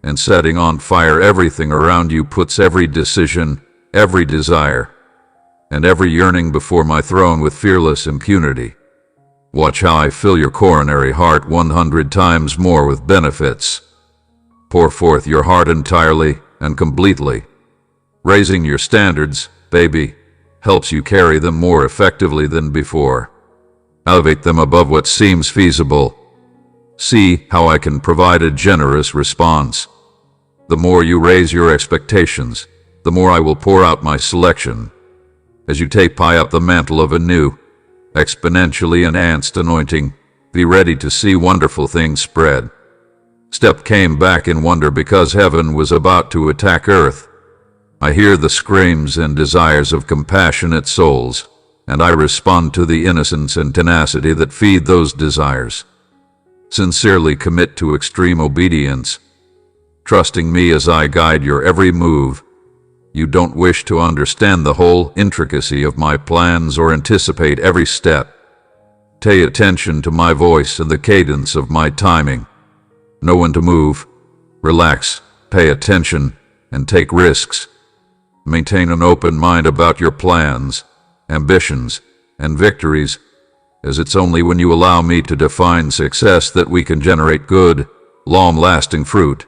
and setting on fire everything around you. Puts every decision, every desire, and every yearning before my throne with fearless impunity. Watch how I fill your coronary heart 100 times more with benefits. Pour forth your heart entirely and completely. Raising your standards, baby, helps you carry them more effectively than before. Elevate them above what seems feasible. See how I can provide a generous response. The more you raise your expectations, the more I will pour out my selection. As you take up the mantle of a new, exponentially enhanced anointing. Be ready to see wonderful things spread. Step came back in wonder because heaven was about to attack earth. I hear the screams and desires of compassionate souls, and I respond to the innocence and tenacity that feed those desires. Sincerely commit to extreme obedience, trusting me as I guide your every move. You don't wish to understand the whole intricacy of my plans or anticipate every step. Pay attention to my voice and the cadence of my timing. Know when to move, relax, pay attention, and take risks. Maintain an open mind about your plans, ambitions, and victories, as it's only when you allow me to define success that we can generate good, long-lasting fruit.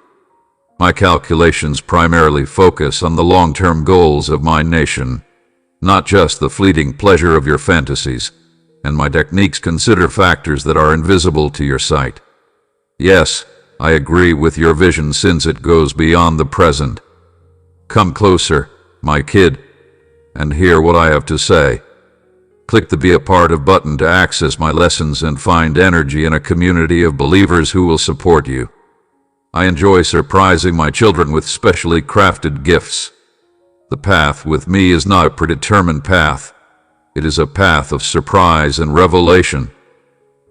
My calculations primarily focus on the long-term goals of my nation, not just the fleeting pleasure of your fantasies, and my techniques consider factors that are invisible to your sight. Yes, I agree with your vision since it goes beyond the present. Come closer, my kid, and hear what I have to say. Click the Be a Part of button to access my lessons and find energy in a community of believers who will support you. I enjoy surprising my children with specially crafted gifts. The path with me is not a predetermined path. It is a path of surprise and revelation.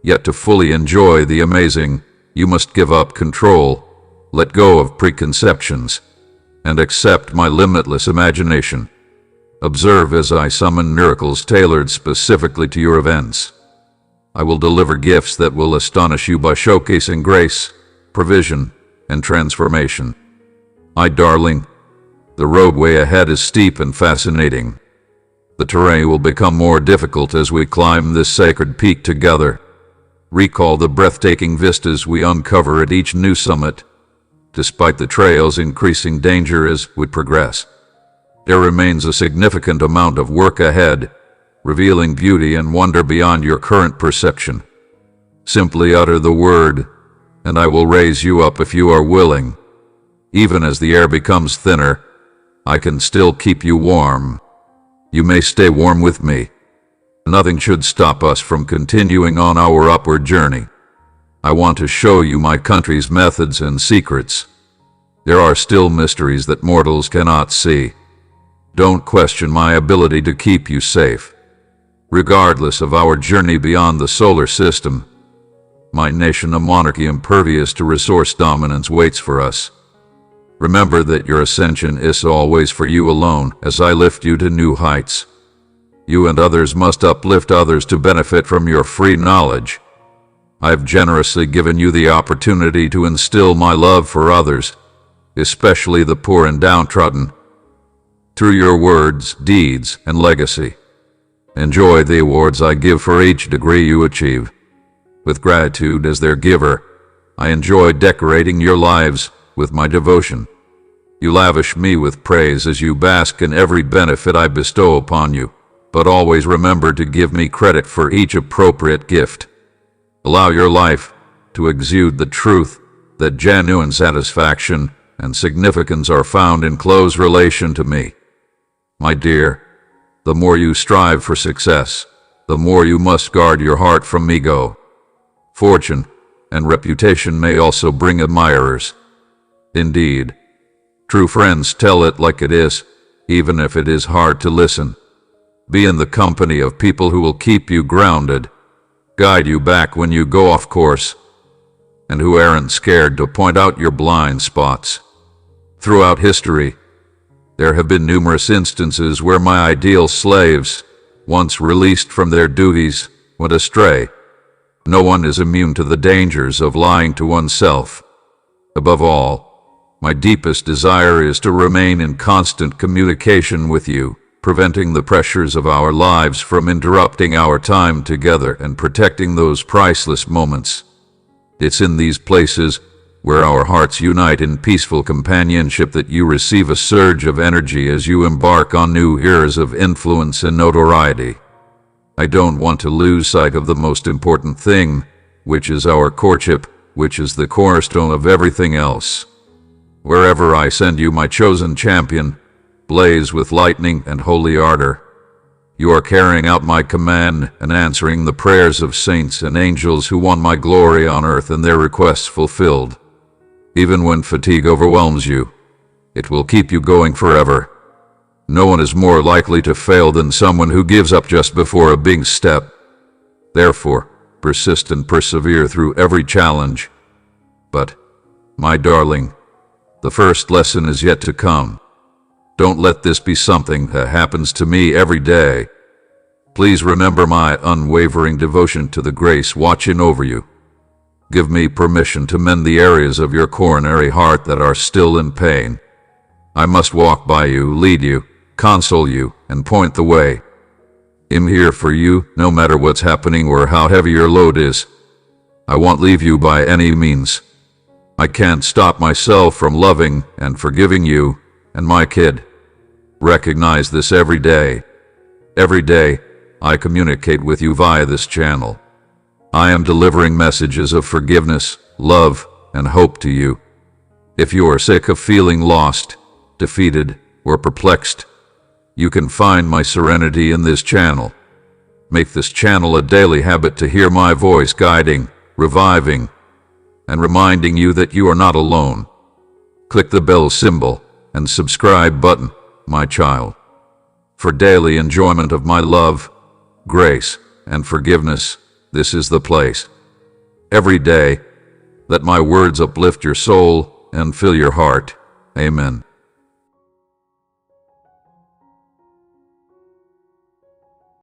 Yet to fully enjoy the amazing, you must give up control, let go of preconceptions, and accept my limitless imagination. Observe as I summon miracles tailored specifically to your events. I will deliver gifts that will astonish you by showcasing grace, provision, and transformation. My darling, the roadway ahead is steep and fascinating. The terrain will become more difficult as we climb this sacred peak together. Recall the breathtaking vistas we uncover at each new summit, despite the trail's increasing danger as we progress. There remains a significant amount of work ahead, revealing beauty and wonder beyond your current perception. Simply utter the word, and I will raise you up if you are willing. Even as the air becomes thinner, I can still keep you warm. You may stay warm with me. Nothing should stop us from continuing on our upward journey. I want to show you my country's methods and secrets. There are still mysteries that mortals cannot see. Don't question my ability to keep you safe. Regardless of our journey beyond the solar system, my nation, a monarchy impervious to resource dominance, waits for us. Remember that your ascension is always for you alone as I lift you to new heights. You and others must uplift others to benefit from your free knowledge. I have generously given you the opportunity to instill my love for others, especially the poor and downtrodden, through your words, deeds, and legacy. Enjoy the awards I give for each degree you achieve. With gratitude as their giver, I enjoy decorating your lives with my devotion. You lavish me with praise as you bask in every benefit I bestow upon you, but always remember to give me credit for each appropriate gift. Allow your life to exude the truth that genuine satisfaction and significance are found in close relation to me. My dear, the more you strive for success, the more you must guard your heart from ego. Fortune and reputation may also bring admirers. Indeed, true friends tell it like it is, even if it is hard to listen. Be in the company of people who will keep you grounded, guide you back when you go off course, and who aren't scared to point out your blind spots. Throughout history, there have been numerous instances where my ideal slaves, once released from their duties, went astray. No one is immune to the dangers of lying to oneself. Above all, my deepest desire is to remain in constant communication with you, preventing the pressures of our lives from interrupting our time together and protecting those priceless moments. It's in these places where our hearts unite in peaceful companionship that you receive a surge of energy as you embark on new eras of influence and notoriety. I don't want to lose sight of the most important thing, which is our courtship, which is the cornerstone of everything else. Wherever I send you, my chosen champion, blaze with lightning and holy ardor. You are carrying out my command and answering the prayers of saints and angels who want my glory on earth and their requests fulfilled. Even when fatigue overwhelms you, it will keep you going forever. No one is more likely to fail than someone who gives up just before a big step. Therefore, persist and persevere through every challenge. But, my darling, the first lesson is yet to come. Don't let this be something that happens to me every day. Please remember my unwavering devotion to the grace watching over you. Give me permission to mend the areas of your coronary heart that are still in pain. I must walk by you, lead you, console you, and point the way. I'm here for you, no matter what's happening or how heavy your load is. I won't leave you by any means. I can't stop myself from loving and forgiving you and my kid. Recognize this every day. Every day, I communicate with you via this channel. I am delivering messages of forgiveness, love, and hope to you. If you are sick of feeling lost, defeated, or perplexed, you can find my serenity in this channel. Make this channel a daily habit to hear my voice guiding, reviving, and reminding you that you are not alone. Click the bell symbol and subscribe button, my child. For daily enjoyment of my love, grace, and forgiveness, this is the place. Every day, let my words uplift your soul and fill your heart. Amen.